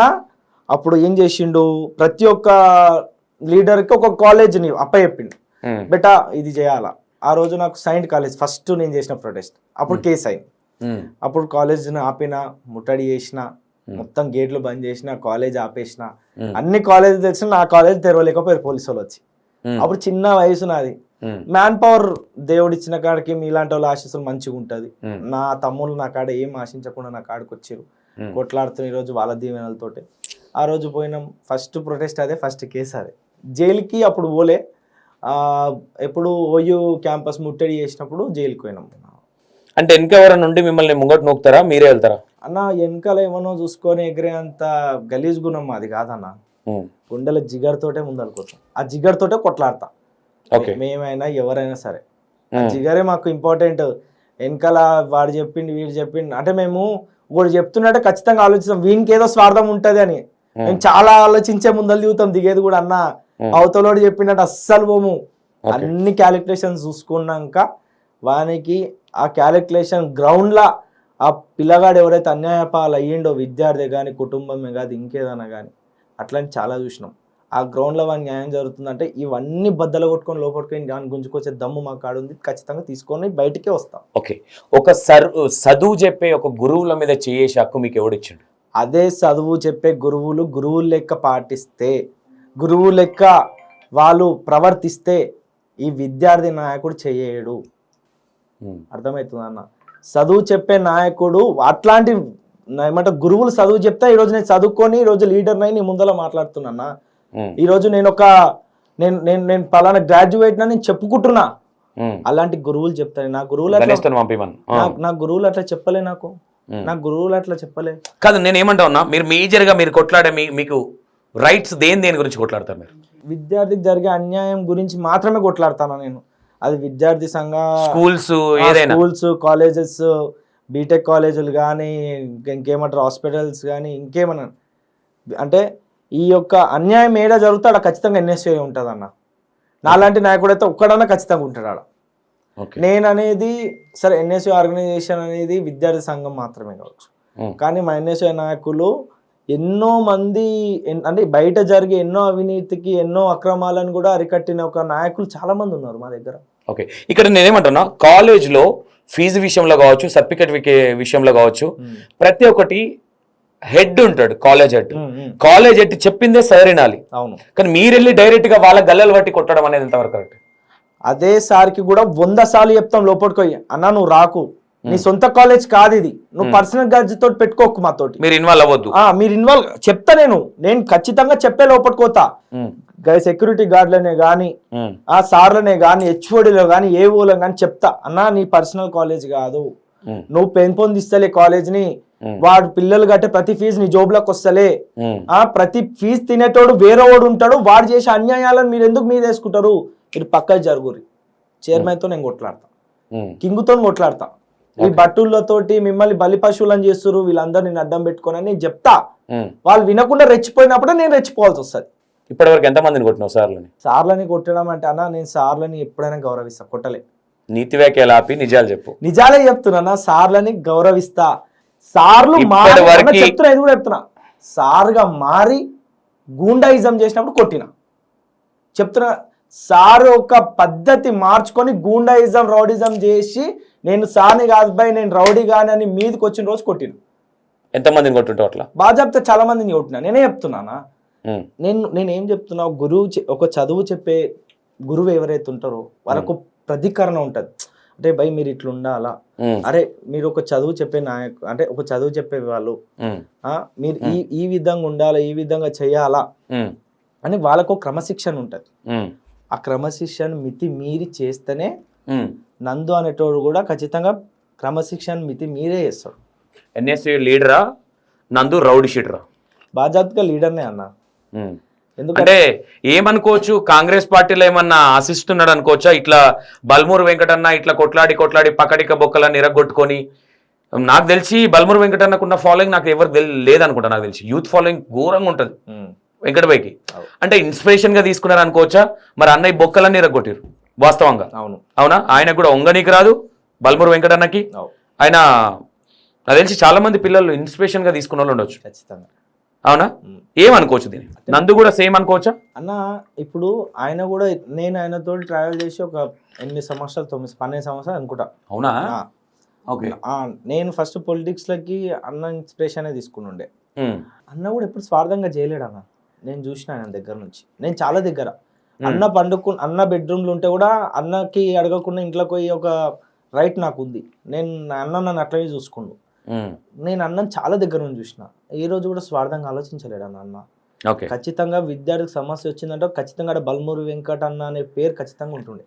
అప్పుడు ఏం చేసిండు, ప్రతి ఒక్క లీడర్కి ఒక కాలేజ్ని అప్పచెప్పిండు, బెటా ఇది చేయాలా. ఆ రోజు నాకు సైంట్ కాలేజ్ ఫస్ట్ నేను చేసిన ప్రొటెస్ట్, అప్పుడు కేసు అయింది. అప్పుడు కాలేజ్ని ఆపిన, ముట్టడి చేసిన, మొత్తం గేట్లు బంద్ చేసిన, కాలేజ్ ఆపేసిన, అన్ని కాలేజ్ తెలిసిన నా కాలేజ్ తెరవలేకపోయారు పోలీసు వాళ్ళు వచ్చి. అప్పుడు చిన్న వయసు నాది, మ్యాన్ పవర్ దేవుడు ఇచ్చిన కాడికి మీలాంటి వాళ్ళ ఆశీస్సులు మంచిగా ఉంటుంది. నా తమ్ముళ్ళు నా కాడ ఏం ఆశించకుండా నా కాడికి వచ్చారు, కొట్లాడుతున్న ఈరోజు వాళ్ళ దీవెనలతోటి. ఆ రోజు పోయినాం, ఫస్ట్ ప్రొటెస్ట్ అదే, ఫస్ట్ కేసు అదే. జైలుకి అప్పుడు పోలే, ఎప్పుడు ఓయూ క్యాంపస్ ముట్టడి చేసినప్పుడు జైలుకి పోయినాం. అంటే వెనక ఎవరైనా నుండి మిమ్మల్ని ముంగట నూకుతారా, మీరే వెళ్తారా? అన్న వెనకాల ఏమన్నా చూసుకొని ఎగిరే అంత గలీజ్ గుణం అది కాదన్న, గుండెల జిగర్తోటే ముందనుకోతాం, ఆ జిగర్తోటే కొట్లాడతా. మేమైనా ఎవరైనా సరే జిగరే మాకు ఇంపార్టెంట్. వెనకాల వాడు చెప్పిండు వీడు చెప్పిండు అంటే మేము ఒకటి చెప్తున్నట్టే ఖచ్చితంగా ఆలోచిస్తాం, వీనికి ఏదో స్వార్థం ఉంటది అని. మేము చాలా ఆలోచించే ముందలు దిగుతాం, దిగేది కూడా అన్న అవతలోడు చెప్పినట్టు అస్సలు పోము. అన్ని క్యాలిక్యులేషన్స్ చూసుకున్నాక వానికి ఆ క్యాలిక్యులేషన్ గ్రౌండ్లా ఆ పిల్లగాడు ఎవరైతే అన్యాయపాలు అయ్యిండో, విద్యార్థి కానీ కుటుంబమే కాదు ఇంకేదైనా కానీ, అట్లాంటి చాలా చూసినాం. ఆ గ్రౌండ్లో వాడికి న్యాయం జరుగుతుందంటే ఇవన్నీ బద్దలు కొట్టుకొని లోపలికి దాన్ని గుంజుకొచ్చే దమ్ము మా కాడ ఉంది, ఖచ్చితంగా తీసుకొని బయటికే వస్తాం. ఓకే, ఒక చదువు చెప్పే ఒక గురువుల మీద చేసే హక్కు మీకు ఎవడిచ్చిండు? అదే చదువు చెప్పే గురువులు లెక్క పాటిస్తే, గురువు లెక్క వాళ్ళు ప్రవర్తిస్తే ఈ విద్యార్థి నాయకుడు చేయడు. అర్థమవుతుంది అన్న, చదువు చెప్పే నాయకుడు అట్లాంటి ఏమంటారు గురువులు చదువు చెప్తా ఈరోజు నేను చదువుకొని ఈరోజు లీడర్ నై నీ ముందర మాట్లాడుతున్నా. ఈరోజు నేను నేను పలానా గ్రాడ్యుయేట్ నేను చెప్పుకుంటున్నా, అలాంటి గురువులు చెప్తాను. నా గురువులు అట్లా చెప్పలే, నా గురువులు అట్లా చెప్పలే. కాదు, నేను ఏమంటా ఉన్నా, మీరు మేజర్గా మీరు కొట్లాడే మీకు రైట్స్ దేని గురించి కొట్లాడతారు? మీరు విద్యార్థికి జరిగే అన్యాయం గురించి మాత్రమే కొట్లాడతాను నేను. అది విద్యార్థి సంఘ స్కూల్స్, కాలేజెస్, బీటెక్ కాలేజీలు కానీ ఇంకేమంటారు హాస్పిటల్స్ కానీ ఇంకేమన్నా అంటే ఈ యొక్క అన్యాయం ఏడా జరుగుతా అక్కడ ఖచ్చితంగా ఎన్ఎస్ఏ ఉంటుంది అన్న. నాలాంటి నాయకుడు అయితే ఒక్కడన్నా ఖచ్చితంగా ఉంటాడు ఆడ. నేను అనేది సరే ఎన్ఎస్ఏ ఆర్గనైజేషన్ అనేది విద్యార్థి సంఘం మాత్రమే కావచ్చు, కానీ మా ఎన్ఎస్ఏ నాయకులు ఎన్నో మంది అంటే బయట జరిగే ఎన్నో అవినీతికి ఎన్నో అక్రమాలను కూడా అరికట్టిన ఒక నాయకులు చాలా మంది ఉన్నారు మా దగ్గర. ఓకే, ఇక్కడ నేనేమంటున్నా, కాలేజ్లో ఫీజు విషయంలో కావచ్చు, సర్టిఫికేట్ విషయంలో కావచ్చు, ప్రతి ఒక్కటి హెడ్ ఉంటాడు, కాలేజ్ హెడ్ చెప్పిందే సరినాలి. అవును, కానీ మీరు వెళ్ళి డైరెక్ట్ గా వాళ్ళ గల్లలు బట్టి కొట్టడం అనేది ఎంతవరకు కరెక్ట్? అదే సార్కి కూడా 100 సార్లు చెప్తాం లోపలికి పోయి, అన్నా నువ్వు రాకు, నీ సొంత కాలేజ్ కాదు ఇది, నువ్వు పర్సనల్ గడ్జ్ తోటి పెట్టుకోకు, మాతోటి మీరు ఇన్వాల్వ్ అవ్వద్దు. మీరు ఇన్వాల్వ్ చెప్తా, నేను ఖచ్చితంగా చెప్పే లోపలికి పోతా. సెక్యూరిటీ గార్డులనే గానీ, ఆ సార్లనే గానీ, హెచ్ఓడిలో గానీ, ఏఓలో గానీ చెప్తా, అన్నా నీ పర్సనల్ కాలేజ్ కాదు, నువ్వు పెంపొందిస్తలే కాలేజ్ ని, వాడు పిల్లలు కట్టే ప్రతి ఫీజు నీ జోబులోకి వస్తలే, ప్రతి ఫీజు తినేటోడు వేరే వాడు ఉంటాడు, వాడు చేసే అన్యాయాలను మీరు ఎందుకు మీద వేసుకుంటారు, మీరు పక్క జరుగురి. చైర్మన్ తో నేను కొట్లాడతా, కింగుతో కొట్లాడతా, ఈ బట్టులతోటి మిమ్మల్ని బలి పశువులను చేస్తున్నారు వీళ్ళందరినీ అడ్డం పెట్టుకొని నేను చెప్తా. వాళ్ళు వినకుండా రెచ్చిపోయినప్పుడే నేను రెచ్చిపోవాల్సి వస్తుంది. ఇప్పటివరకు ఎంతమందిని కొట్టినావు సార్లని కొట్టడం అంటే అన్న నేను సార్లని ఎప్పుడైనా గౌరవిస్తా, కొట్టలే. నీతి వ్యాఖ్యలు ఆపి నిజాలు చెప్పు. నిజాలే చెప్తున్నా, సార్లని గౌరవిస్తా. సార్లు చెప్తున్నా, ఇది కూడా చెప్తున్నా, సార్గా మారి గూండాయిజం చేసినప్పుడు కొట్టిన చెప్తున్నా. సార్ ఒక పద్ధతి మార్చుకొని గూండాయిజం రౌడిజం చేసి నేను సార్ని కాదు బాయ్ నేను రౌడీ గాని అని మీదకి వచ్చిన రోజు కొట్టిన. ఎంతమందిని కొట్టుంటావు అట్లా? బాగా చెప్తే చాలా మందిని కొట్టినా. నేనే చెప్తున్నానా, నేనేం చెప్తున్నా, ఒక చదువు చెప్పే గురువు ఎవరైతే ఉంటారో వాళ్ళకు ప్రతీకరణ ఉంటది. అంటే భయ్ మీరు ఇట్లా ఉండాలా, అరే మీరు ఒక చదువు చెప్పే నాయకు అంటే ఒక చదువు చెప్పే వాళ్ళు మీరు ఈ విధంగా ఉండాలా, ఈ విధంగా చెయ్యాలా అని వాళ్ళకు క్రమశిక్షణ ఉంటది. ఆ క్రమశిక్షణ మితి మీరి చేస్తేనే నందు అనేటోడు కూడా ఖచ్చితంగా క్రమశిక్షణ మితి మీరే చేస్తాడు. ఎన్ఎస్ఏ లీడరా నందు రౌడీ షీటరా? బాధ్యతగా లీడర్నే అన్న. ఎందుకంటే ఏమనుకోవచ్చు, కాంగ్రెస్ పార్టీలో ఏమన్నా ఆశిస్తున్నాడు అనుకోవచ్చా? ఇట్లా బల్మూరు వెంకటన్న ఇట్లా కొట్లాడి పకడిక బొక్కలను ఎరగొట్టుకొని నాకు తెలిసి బల్మూరు వెంకటన్నకున్న ఫాలోయింగ్ నాకు ఎవరు లేదనుకుంటా. నాకు తెలిసి యూత్ ఫాలోయింగ్ ఘోరంగా ఉంటుంది వెంకటబాయికి. అంటే ఇన్స్పిరేషన్ గా తీసుకున్నారు అనుకోవచ్చా? మరి అన్నయ్య బొక్కలన్నీ రగ్గొట్టారు వాస్తవంగా. అవునా? ఆయన కూడా ఒంగనీకి రాదు బల్మూరు వెంకటన్నకి. ఆయన నాకు తెలిసి చాలా మంది పిల్లలు ఇన్స్పిరేషన్ గా తీసుకున్న వాళ్ళు ఉండొచ్చు ఖచ్చితంగా. అవునా? ఏమనుకోవచ్చు దీన్ని? నందు కూడా సేమ్ అనుకోవచ్చా అన్న? ఇప్పుడు ఆయన కూడా నేను ఆయనతో ట్రావెల్ చేసి ఒక 8 సంవత్సరాలు 12 సంవత్సరాలు అనుకుంటా. అవునా? ఓకే. నేను ఫస్ట్ పొలిటిక్స్లకి అన్న ఇన్స్పిరేషన్ తీసుకుని ఉండే. అన్న కూడా ఎప్పుడు స్వార్థంగా చేయలేడు అన్న. నేను చూసిన ఆయన దగ్గర నుంచి, నేను చాలా దగ్గర అన్న అన్న బెడ్రూమ్లో ఉంటే కూడా అన్నకి అడగకుండా ఇంట్లోకి పోయి ఒక రైట్ నాకు ఉంది. నేను అన్న నన్ను అట్లనే చూసుకుండు. నేను అన్నని చాలా దగ్గర నుంచి చూసిన. ఈ రోజు కూడా స్వార్థంగా ఆలోచించలేడు అన్న. ఖచ్చితంగా విద్యార్థికి సమస్య వచ్చిందంటే ఖచ్చితంగా బల్మూరు వెంకట అన్న అనే పేరు ఖచ్చితంగా ఉంటుండే.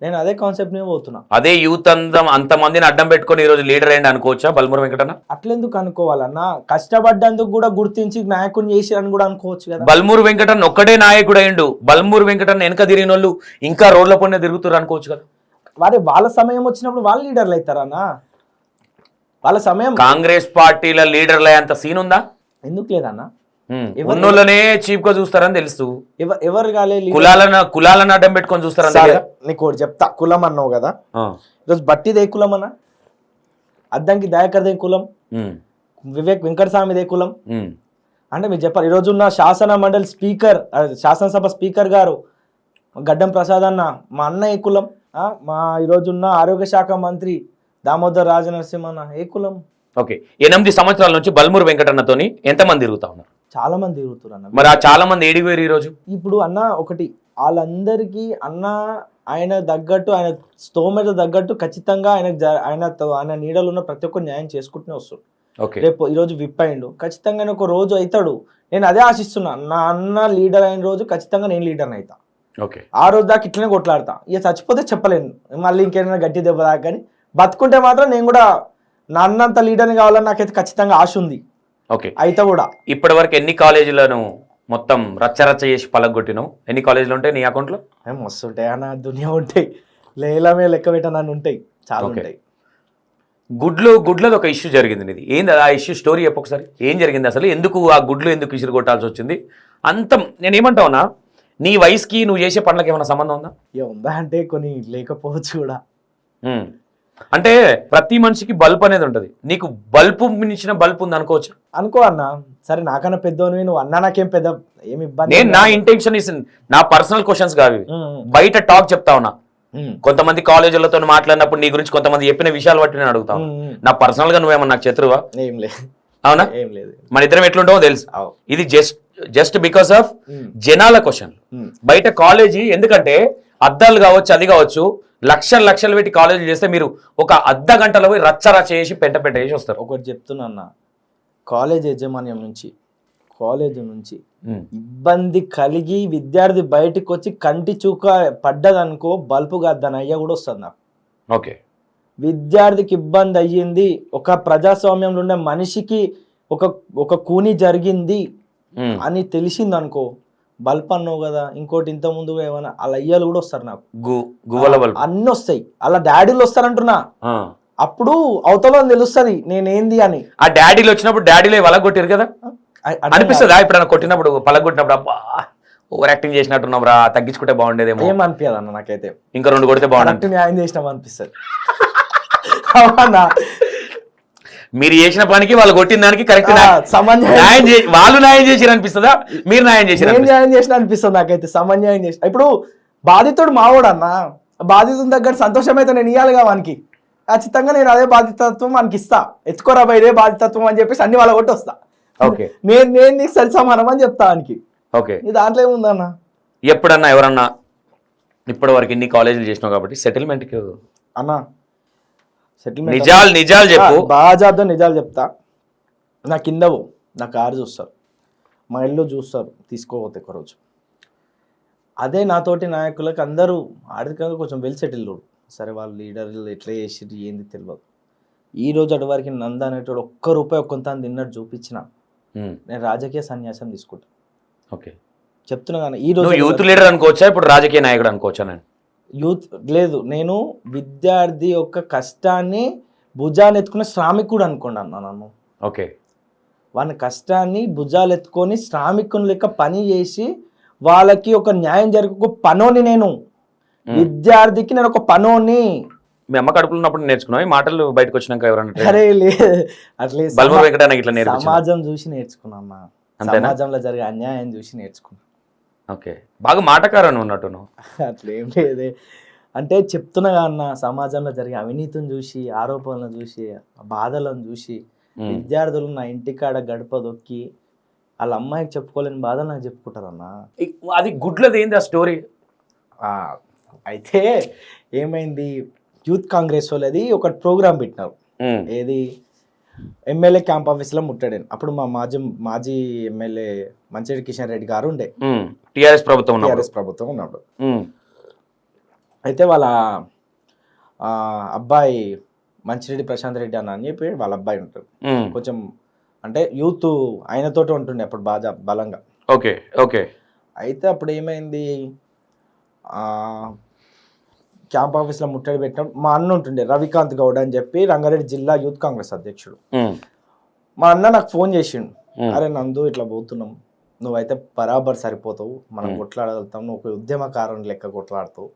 నేను అదే కాన్సెప్ట్ నే పోతున్నా. అదే యూత్ అంతమందిని అడ్డం పెట్టుకొని ఈ రోజు లీడర్ అయ్యండి అనుకోవచ్చా బల్మూరు వెంకటన్న? అట్లెందుకు అనుకోవాలన్నా? కష్టపడ్డందుకు కూడా గుర్తించి నాయకుడిని చేసిరని కూడా అనుకోవచ్చు కదా. బల్మూరు వెంకటన్న ఒక్కడే నాయకుడు అయ్యిండు. బల్మూరు వెంకటన్న వెనక తిరిగిన వాళ్ళు ఇంకా రోడ్ల పైన తిరుగుతారు అనుకోవచ్చు కదా. వాళ్ళ సమయం వచ్చినప్పుడు వాళ్ళు లీడర్లు అవుతారన్నా. వాళ్ళ సమయం కాంగ్రెస్ పార్టీల లీడర్లు అయ్యేంత సీన్ ఉందా? ఎందుకు లేదన్నా? ఉన్నోళ్ళనే చీప్ గా చూస్తారని తెలుసు. ఎవరు కాలేదు, కులాలను అడ్డం పెట్టుకొని చూస్తారని. నీకు ఒకటి చెప్తా. కులం అన్నావు కదా, ఈరోజు బట్టిదే కులం అన్న, అద్దంకి దయాకర్దే కులం, వివేక్ వెంకటస్వామిదే కులం అంటే మీరు చెప్పారు. ఈరోజు ఉన్న శాసన మండలి స్పీకర్, శాసనసభ స్పీకర్ గారు గడ్డం ప్రసాద్ అన్న మా అన్న ఏ కులం? మా ఈరోజున్న ఆరోగ్య శాఖ మంత్రి దామోదర్ రాజనరసింహన్న ఏ కులం? ఓకే. 8 సంవత్సరాల నుంచి బల్మూరు వెంకటన్నతోని ఎంతమంది తిరుగుతా ఉన్నారు? చాలా మంది తిరుగుతారు అన్న. మరి ఆ చాలా మంది ఏడికి పోయారు ఈ రోజు? ఇప్పుడు అన్న ఒకటి, వాళ్ళందరికీ అన్న ఆయన తగ్గట్టు, ఆయన స్తోమత తగ్గట్టు ఖచ్చితంగా ఆయన నీడలు ఉన్న ప్రతి ఒక్కరు న్యాయం చేసుకుంటూనే వస్తాడు. రేపు ఈరోజు విప్ అయిండు, ఖచ్చితంగా ఒక రోజు అవుతాడు. నేను అదే ఆశిస్తున్నా. నా అన్న లీడర్ అయిన రోజు ఖచ్చితంగా నేను లీడర్ని అవుతా. ఆ రోజు దాకా ఇట్లనే కొట్లాడతా. ఇక చచ్చిపోతే చెప్పలేను మళ్ళీ ఇంకేమైనా గట్టి దెబ్బ దాకా, కానీ బతుకుంటే మాత్రం నేను కూడా నా అన్నంత లీడర్ని కావాలని నాకైతే ఖచ్చితంగా ఆశ ఉంది. ఓకే. అయితే కూడా ఇప్పటి వరకు ఎన్ని కాలేజీలను మొత్తం రచ్చరచ్చ చేసి పలగొట్టినావు? ఎన్ని కాలేజీలు ఉంటాయి నీ అకౌంట్లో? మస్తు ఉంటాయి అన్న, దునియా ఉంటాయి. లేలమే లెక్క పెట్టనని ఉంటాయి, చాలా ఉంటాయి. గుడ్లది ఒక ఇష్యూ జరిగింది నీది. ఏంది ఆ ఇష్యూ? స్టోరీ చెప్పు ఒకసారి. ఏం జరిగింది అసలు? ఎందుకు ఆ గుడ్లు ఎందుకు ఇసురు కొట్టాల్సి వచ్చింది? అంతం నేనేమంటావునా, నీ వయసుకి నువ్వు చేసే పనులకు ఏమైనా సంబంధం ఉందా? ఉందా అంటే కొన్ని లేకపోవచ్చు కూడా. అంటే ప్రతి మనిషికి బల్బ్ అనేది ఉంటది. నీకు బల్బు మించిన బల్బ్ ఉంది అనుకోవచ్చు. అనుకో అన్న. సరే నాకన్నా పెద్దోనివి నువ్వు, అన్న నాకేం పెద్ద ఏమి ఇబ్బంది. నేను నా ఇంటెన్షన్ ఇస్ నా పర్సనల్ క్వశ్చన్స్ కావి, బయట టాక్ చెప్తా ఉన్నా. కొంతమంది కాలేజీలతో మాట్లాడినప్పుడు నీ గురించి కొంతమంది చెప్పిన విషయాలు బట్టి నేను అడుగుతాను. నా పర్సనల్ గా నువ్వేమన్నా నాకు శత్రువా? ఏం లేదు. అవునా? ఏం లేదు. మన ఇద్దరం ఎట్లుంటావో తెలుసు. ఇది జస్ట్ బికాస్ ఆఫ్ జనాల క్వశ్చన్. బయట కాలేజీ ఎందుకంటే అద్దాలు కావచ్చు, అది కావచ్చు, లక్షలు పెట్టి కాలేజీలు చేస్తే మీరు ఒక అర్ధ గంటలో పోయి రచ్చ చేసి పెంట చేసి వస్తారు. ఒకటి చెప్తున్నా, కాలేజ్ యాజమాన్యం నుంచి, కాలేజ్ నుంచి ఇబ్బంది కలిగి విద్యార్థి బయటకు వచ్చి కంటి చూక పడ్డదనుకో, బల్బు కాదని అయ్యా కూడా వస్తుంది నాకు. ఓకే. విద్యార్థికి ఇబ్బంది అయ్యింది, ఒక ప్రజాస్వామ్యంలో ఉండే మనిషికి ఒక కూని జరిగింది అని తెలిసింది అనుకో, బల్బ్ అన్నావు కదా, ఇంకోటి ఇంత ముందు ఏమైనా అలా అయ్యాలు కూడా వస్తారు నాకు. అన్ని వస్తాయి. అలా డాడీలు వస్తారంటున్నా. అప్పుడు అవతల తెలుస్తుంది నేనేంది అని. ఆ డాడీలు వచ్చినప్పుడు డాడీలే వలగొట్టారు కదా అనిపిస్తుందా? ఇప్పుడు కొట్టినప్పుడు పలగొట్టినప్పుడు అబ్బా ఓవర్ యాక్టింగ్ చేసినట్టున్నాం రా, తగ్గించుకుంటే బాగుండేదేమో. ఏం అనిపించదు అన్న నాకైతే. ఇంకా 2 కొడితే బాగుంటుంది. న్యాయం చేసినాం అనిపిస్తుంది. అవునా? మీరు చేసిన పనికి వాళ్ళు కొట్టిన దానికి కరెక్ట్ వాళ్ళు న్యాయం చేసి అనిపిస్తుందా? మీరు న్యాయం చేసిన అనిపిస్తుంది నాకైతే. సమన్యాయం చేసిన. ఇప్పుడు బాధితుడు మావోడు అన్న, బాధితుని దగ్గర సంతోషం అయితే నేను ఇవ్వాలిగా వానికి. ఖచ్చితంగా నేను అదే బాధితత్వం వానికి ఇస్తా. ఎత్తుకోరా ఇదే బాధితత్వం అని చెప్పేసి అన్ని వాళ్ళ కొట్టి వస్తా. నేను నీకు సరి సమానం అని చెప్తా వానికి. నీ దాంట్లో ఏముందన్న? ఎప్పుడన్నా ఎవరన్నా ఇప్పటి వరకు ఇన్ని కాలేజీలు చేసినావు కాబట్టి సెటిల్మెంట్ అన్న, నిజాలు చెప్పు. బాగా నిజాలు చెప్తా. నా కిందవు నా కారు చూస్తారు, మా ఇల్లు చూస్తారు, తీసుకోపోతే ఒకరోజు. అదే నాతోటి నాయకులకు అందరూ ఆర్థికంగా కొంచెం వెల్ సెటిల్డ్. సరే వాళ్ళు లీడర్లు ఎట్లా చేసి ఏంది తెలియదు. ఈ రోజు అటు వరకు నంద అనేటోడు ₹1 కొంత తిన్నట్టు చూపించిన నేను రాజకీయ సన్యాసం తీసుకుంటా. ఓకే. చెప్తున్నా కానీ ఈ రోజు యూత్ లీడర్ అనుకోవచ్చా, ఇప్పుడు రాజకీయ నాయకుడు అనుకోవచ్చా? నేను యూత్ లేదు, నేను విద్యార్థి యొక్క కష్టాన్ని భుజాన్ని ఎత్తుకునే శ్రామికుడు అనుకోండి అన్న నన్ను. ఓకే. వాని కష్టాన్ని భుజాలు ఎత్తుకొని శ్రామికుని లెక్క పని చేసి వాళ్ళకి ఒక న్యాయం జరిగే ఒక పనోని నేను, విద్యార్థికి నేను ఒక పనోని. మీ అమ్మ కడుపులో ఉన్నప్పుడు నేర్చుకున్నావు ఈ మాటలు, బయటకు వచ్చినాక ఎవరన్నా అరే లేదు అట్లే బల్బు వెంకటానికి ఇట్లా నేర్పించారు? సమాజం చూసి నేర్చుకున్నా, సమాజంలో జరిగే అన్యాయం చూసి నేర్చుకున్నా. ఓకే, బాగా మాటకారని ఉన్నట్టు నువ్వు. అట్లేం లేదే, అంటే చెప్తున్నా అన్న, సమాజంలో జరిగే అవినీతిని చూసి, ఆరోపణలను చూసి, బాధలను చూసి, విద్యార్థులు నా ఇంటికాడ గడప దొక్కి వాళ్ళ అమ్మాయికి చెప్పుకోలేని బాధలు నాకు చెప్పుకుంటారన్న. అది గుడ్లది ఏంది ఆ స్టోరీ? అయితే ఏమైంది, యూత్ కాంగ్రెస్ వాళ్ళది ఒక ప్రోగ్రామ్ పెట్టినారు. ఏది, ఎమ్మెల్యే క్యాంప్ ఆఫీస్లో ముట్టాడాను. అప్పుడు మా మాజీ ఎమ్మెల్యే మంచిరెడ్డి కిషన్ రెడ్డి గారు ఉండే, టీఆర్ఎస్ ప్రభుత్వం ఉన్నప్పుడు. అయితే వాళ్ళ అబ్బాయి మంచిరెడ్డి ప్రశాంత్ రెడ్డి అని చెప్పి వాళ్ళ అబ్బాయి ఉంటాడు, కొంచెం అంటే యూత్ ఆయనతోటి ఉంటుండే అప్పుడు బాగా బలంగా. Okay okay. అయితే అప్పుడు ఏమైంది, క్యాంప్ ఆఫీస్లో ముట్టడి పెట్టినప్పుడు మా అన్న ఉంటుండే రవికాంత్ గౌడ్ అని చెప్పి, రంగారెడ్డి జిల్లా యూత్ కాంగ్రెస్ అధ్యక్షుడు. మా అన్న నాకు ఫోన్ చేసిండు, అరే నందు ఇట్లా పోతున్నాం, నువ్వైతే బరాబర్ సరిపోతావు, మనం కొట్లాడగలుగుతాం, నువ్వు ఒక ఉద్యమకారుని లెక్క కొట్లాడుతావు,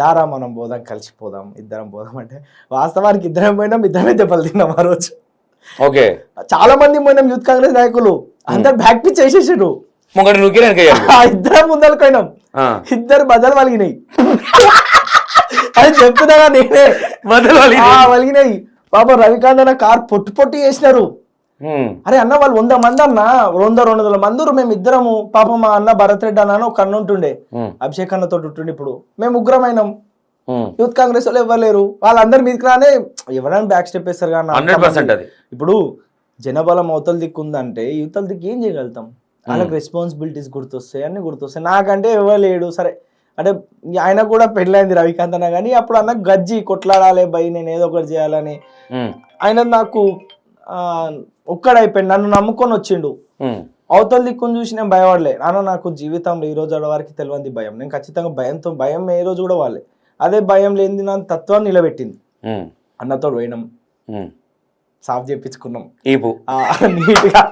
దారా మనం పోదాం, కలిసిపోదాం, ఇద్దరం పోదాం. అంటే వాస్తవానికి ఇద్దరం పోయినాం, ఇద్దరమే దెబ్బలు తిన్నాం ఆ రోజు. ఓకే, చాలా మంది పోయినాం యూత్ కాంగ్రెస్ నాయకులు, అందరు బ్యాక్ పిచ్ వేసేసారు, ఇద్దరం ముందలకైనాం, ఇద్దరు బదలు వలిగినాయి. అది చెప్తున్నా నేనే, వలిగినాయి. పాపం రవికాంత్ అన్న కార్ పొట్టు చేసినారు. అరే అన్న వాళ్ళు 100 మంది అన్న, 100-200 మంది, మేము ఇద్దరము. పాపం మా అన్న భరత్ రెడ్డి అన్న ఒక అన్న ఉంటుండే, అభిషేక్ అన్నతో ఉంటుండే. ఇప్పుడు మేము ముగ్గురమైనాం, యూత్ కాంగ్రెస్ వాళ్ళు ఇవ్వలేరు, వాళ్ళందరి మీదకి రానే ఎవరైనా బ్యాక్ స్టెప్ వేస్తారు కానీ. ఇప్పుడు జనబలం అవతల దిక్కు ఉందంటే యువతల దిక్కు ఏం చేయగలుగుతాం, వాళ్ళకి రెస్పాన్సిబిలిటీస్ గుర్తొస్తాయి, అన్ని గుర్తొస్తాయి. నాకంటే ఇవ్వలేడు, సరే అంటే ఆయన కూడా పెళ్ళైంది రవికాంత్ అన్న, కానీ అప్పుడు అన్న గజ్జి కొట్లాడాలి బై, నేను ఏదో ఒకటి చేయాలని. ఆయన నాకు ఒక్కడైపోయింది, నన్ను నమ్ముకొని వచ్చిండు. అవతల దిక్కుని చూసి నేను భయపడలే నాన్న, నాకు జీవితంలో ఈ రోజు వారికి తెలియంది భయం. నేను ఖచ్చితంగా భయం ఏ రోజు కూడా వాళ్ళే, అదే భయం లేని నా తత్వాన్ని నిలబెట్టింది. అన్నతో పోయినాం, సాఫ్ చేయించుకున్నాం నీట్గా.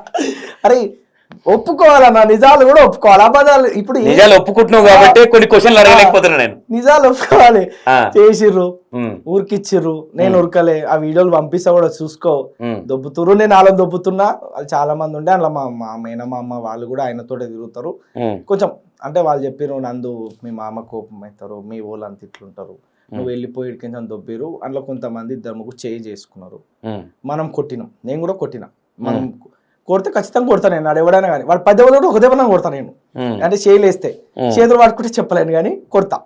అరే ఒప్పుకోవాలన్నా, నిజాలు కూడా ఒప్పుకోవాలి, అబద్ధాలు ఇప్పుడు నిజాలు ఒప్పుకుంటున్నావు కాబట్టి కొన్ని క్వశ్చన్లు అడగలేకపోతున్నా నేను. నిజాలు ఒప్పుకోవాలి, చేసిర్రు, ఊరికిచ్చిర్రు, నేను ఉరకలే. ఆ వీడియోలు పంపిస్తా కూడా చూసుకో, దొబ్బుతురు, నేను వాళ్ళని దొబ్బుతున్నా. వాళ్ళు చాలా మంది ఉండే, అందులో మా మేనమామ వాళ్ళు కూడా ఆయనతోటే తిరుగుతారు. కొంచెం అంటే వాళ్ళు చెప్పిర్రు, నందు మీ మామ కోపం అవుతారు, మీ వాళ్ళు అంత ఇట్లుంటారు, నువ్వు వెళ్ళిపోయి కొంచెం దొబ్బిరు. అందులో కొంతమంది 2-3 చేయి చేసుకున్నారు. మనం కొట్టినాం, నేను కూడా కొట్టినా. మనం కొడితే ఖచ్చితంగా కొడతాను నేను, ఆడు ఎవడైనా కానీ. వాడు 10 దెబ్బలు ఒక దెబ్బ కొడతాను నేను, అంటే చేయలేస్తే చేతులు పట్టుకుంటే చెప్పలేను కానీ కొడతా.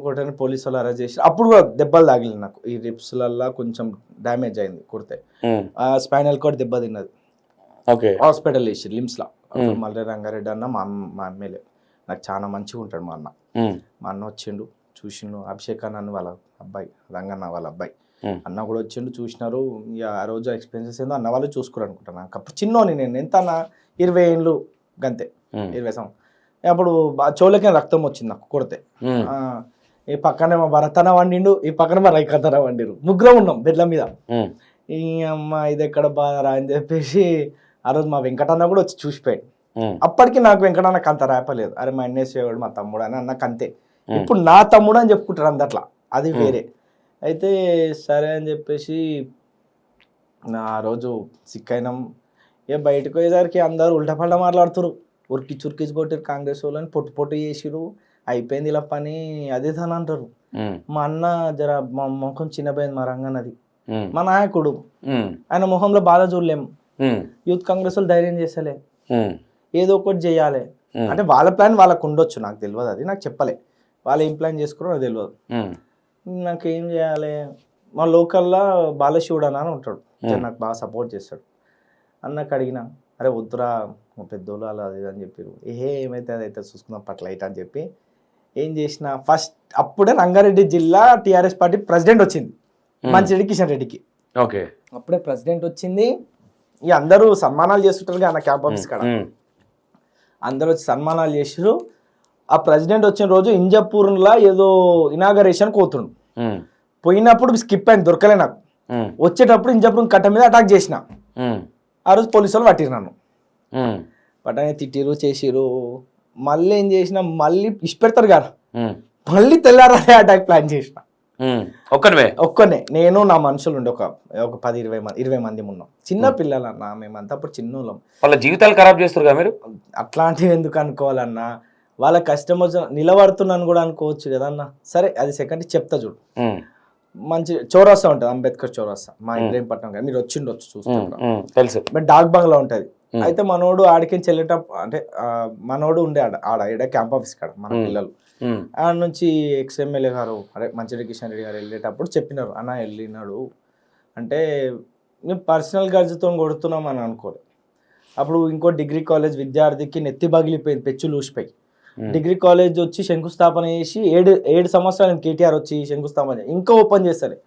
కొట్టని పోలీసు వాళ్ళు అరెస్ట్ చేసి, అప్పుడు కూడా దెబ్బలు తాగిలి నాకు. ఈ రిప్స్లల్లా కొంచెం డ్యామేజ్ అయింది కొడితే, స్పైనల్ కార్డ్ దెబ్బ తిన్నది. హాస్పిటల్ వేసి లిమ్స్లో. మళ్ళీ రంగారెడ్డి అన్న మా ఎమ్మెల్యే నాకు చాలా మంచిగా ఉంటాడు మా అన్న. మా అన్న వచ్చిండు, చూసిండు. అభిషేక్ అన్న వాళ్ళ అబ్బాయి, రంగన్న వాళ్ళ అబ్బాయి అన్న కూడా వచ్చిండు, చూసినారు. ఇక ఆ రోజు ఎక్స్పెన్సెస్ ఏందో అన్న వాళ్ళు చూసుకోరు అనుకుంటాను. నాకు అప్పుడు చిన్నోని నేను, ఎంత అన్న 20 ఏళ్ళు గంతే, 20 సంవత్సరం. అప్పుడు చోలకే రక్తం వచ్చింది నాకు కొడితే. ఈ పక్కనే మా భరతన వండిండు, ఈ పక్కన మా రైకంతన వండిరు, ముగ్గురం ఉన్నాం బెడ్ల మీద. ఈ అమ్మ ఇది ఎక్కడ బాధరా అని చెప్పేసి ఆ రోజు మా వెంకటన్న కూడా వచ్చి చూసిపోయాడు. అప్పటికి నాకు వెంకటన్నకు అంత రేపలేదు, అరే మా ఎన్ఎస్ఏవాడు మా తమ్ముడు అని అన్నకు అంతే. ఇప్పుడు నా తమ్ముడు అని చెప్పుకుంటారు అందట్లా, అది వేరే. అయితే సరే అని చెప్పేసి ఆ రోజు సిక్ అయినాం. ఇక బయటకు పోయేసరికి అందరూ ఉల్టపల్ట మాట్లాడుతారు, ఉరికిచ్చి కొట్టారు కాంగ్రెస్ వాళ్ళని, పొట్టు చేసిరు, అయిపోయింది ఇలా పని, అదే తను అంటారు. మా అన్న జర మా ముఖం చిన్నపోయింది, మా రంగన్నది, మా నాయకుడు, ఆయన మొహంలో బాధ చూడలేము. యూత్ కాంగ్రెస్ వాళ్ళు ధైర్యం చేస్తలే, ఏదో ఒకటి చేయాలి అంటే వాళ్ళ ప్లాన్ వాళ్ళకు ఉండొచ్చు, నాకు తెలియదు, అది నాకు చెప్పలే. వాళ్ళు ఏం ప్లాన్ చేసుకున్నారో నాకు తెలియదు. నాకేం చేయాలి, మా లోకల్లో బాలశివుడు అని ఉంటాడు, నాకు బాగా సపోర్ట్ చేస్తాడు. అన్నకు అడిగిన, అరే వద్దురా మా పెద్దోళ్ళు అలా అది అని చెప్పారు. ఏమైతే అదైతే చూసుకుందాం పట్ల అయితే అని చెప్పి ఏం చేసిన, ఫస్ట్ అప్పుడే రంగారెడ్డి జిల్లా టీఆర్ఎస్ పార్టీ ప్రెసిడెంట్ వచ్చింది, మంచిరెడ్డి కిషన్ రెడ్డికి. ఓకే, అప్పుడే ప్రెసిడెంట్ వచ్చింది. ఇక అందరూ సన్మానాలు చేస్తుంటారు అన్న క్యాంప్ ఆఫీస్ కాడ, అందరూ వచ్చి సన్మానాలు చేసారు. ఆ ప్రెసిడెంట్ వచ్చిన రోజు ఇంజపూర్లో ఏదో ఇనాగరేషన్ పోతుండు, పోయినప్పుడు స్కిప్ అయింది, దొరకలే నాకు. వచ్చేటప్పుడు ఇంజప్పుడు కట్ట మీద అటాక్ చేసిన. ఆ రోజు పోలీసు వాళ్ళు పట్టిరు నన్ను. పట్టని తిట్టిరు చేసిరు. మళ్ళీ ఏం చేసిన, మళ్ళీ ఇష్ట పెడతారు కదా, మళ్ళీ తెల్లారే అటాక్ ప్లాన్ చేసిన. ఒక్కనే నేను నా మనుషులు ఉండే ఒక 10-20 మంది ఉన్నాం. చిన్న పిల్లలన్నా మేమంతా అప్పుడు చిన్నోళ్ళం. వాళ్ళ జీవితాలు ఖరాబ్ చేస్తారు కదా మీరు. అట్లాంటివి ఎందుకు అనుకోవాలన్నా, వాళ్ళ కష్టం వచ్చి నిలబడుతున్నాను కూడా అనుకోవచ్చు కదన్నా. సరే అది సెకండ్ చెప్తా చూడు. మంచి చౌరస్తా ఉంటుంది, అంబేద్కర్ చౌరస్తా, మా ఇబ్రహీంపట్నం కదా, మీరు వచ్చిండొచ్చు చూస్తున్నారు, తెలుసు. డాక్ బంగ్లా ఉంటుంది. అయితే మనోడు ఆడికి చెల్లేటప్పుడు అంటే మనోడు ఉండే ఆడ క్యాంప్ ఆఫీస్ కాడ మన పిల్లలు ఆడ నుంచి ఎక్స్ఎమ్మెల్యే గారు అదే మంచిరెడ్డి కిషన్ రెడ్డి గారు వెళ్ళేటప్పుడు చెప్పినారు, అన్న వెళ్ళినాడు అంటే మేము పర్సనల్ గర్జుతో కొడుతున్నాం అని అనుకోలేదు. అప్పుడు ఇంకో డిగ్రీ కాలేజ్ విద్యార్థికి నెత్తి పగిలిపోయింది, పెచ్చులు ఊసిపోయి. డిగ్రీ కాలేజ్ వచ్చి శంకుస్థాపన చేసి 7 సంవత్సరాలు కేటీఆర్ వచ్చి శంకుస్థాపన ఇంకా ఓపెన్ చేస్తారు.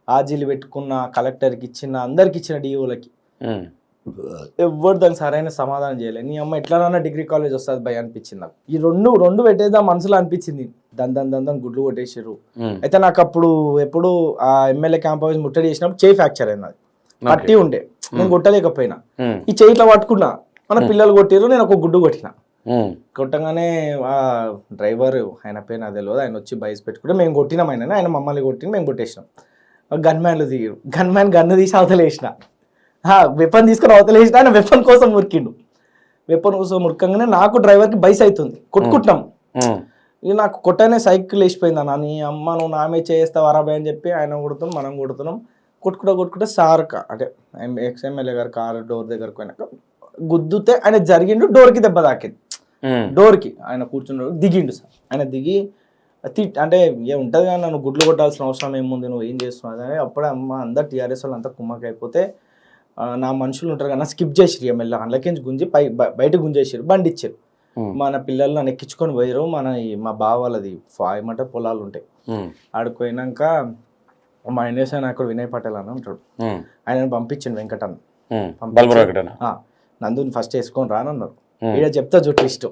ఆర్జీలు పెట్టుకున్న, కలెక్టర్కి ఇచ్చిన, అందరికి ఇచ్చిన, డిఓలకి ఎవరు దానికి సరైన సమాధానం చేయలేదు. నీ అమ్మ ఎట్లనన్నా డిగ్రీ కాలేజ్ వస్తుంది భయ అనిపించింది నాకు. ఈ రెండు పెట్టేదా మనసులో అనిపించింది. దాని గుడ్లు కొట్టేసారు. అయితే నాకు అప్పుడు ఎప్పుడు ఆ ఎమ్మెల్యే క్యాంప్ ఆఫీస్ ముట్టడి చేసినప్పుడు చేయి ఫ్రాక్చర్ అయింది, అది పట్టి ఉండే, నేను కొట్టలేకపోయినా. ఈ చేయి ఇట్లా పట్టుకున్నా, మన పిల్లలు కొట్టిరు, నేను ఒక గుడ్డు కొట్టిన. కొట్టగానే ఆ డ్రైవర్, ఆయన పేరు నాకు తెలియదు, ఆయన వచ్చి బైస్ పెట్టుకుంటే మేము కొట్టినాం, ఆయన మమ్మల్ని కొట్టిన, మేము కొట్టేసినాం. గన్ మ్యాన్లు దిగారు, గన్ను తీసి అవతలేసిన, వెపన్ తీసుకుని అవతలేసిన. ఆయన వెపన్ కోసం ఉరికిండు. వెపన్ కోసం ఉరకంగానే నాకు డ్రైవర్కి బైస్ అవుతుంది, కొట్టుకుంటున్నాం. ఇక నాకు కొట్టనే సైకిల్ వేసిపోయింది అన్న. నీ అమ్మ నువ్వు నామే చేస్తావు అరాబాయ్ అని చెప్పి ఆయన కొడుతున్నాం, మనం కొడుతున్నాం. కొట్టుకుంటే సార్ అంటే ఎక్స్ఎమ్మెల్యే గారు కారు డోర్ దగ్గరకు పోయినాక గుద్దుతే ఆయన జరిగిండు, డోర్కి దెబ్బ తాకింది. డోర్కి ఆయన కూర్చున్నాడు, దిగిండు సార్. ఆయన దిగి అంటే ఏ ఉంటుంది కానీ నన్ను గుడ్లు కొట్టాల్సిన అవసరం ఏముంది, నువ్వు ఏం చేస్తున్నావు అని. అప్పుడే అమ్మ అందరు టీఆర్ఎస్ వాళ్ళు అంతా కుమ్మకి అయిపోతే నా మనుషులు ఉంటారు కదా, స్కిప్ చేసిరు, ఎమ్మెల్యే అందులోకించి గుంజి బయట గుంజేసారు, బండి ఇచ్చారు. మన పిల్లలు నన్ను ఎక్కించుకొని పోయారు. మా బావ వాళ్ళది ఏమంటారు పొలాలు ఉంటాయి, ఆడిపోయినాక మా ఎన్ఎస్ఐ నాయకుడు వినయ్ పటేల్ అని ఉంటాడు, ఆయన పంపించండి వెంకటన్న, నందుని ఫస్ట్ వేసుకొని రానన్నారు. ఈడ చెప్తా జుట్టు ఇష్టం.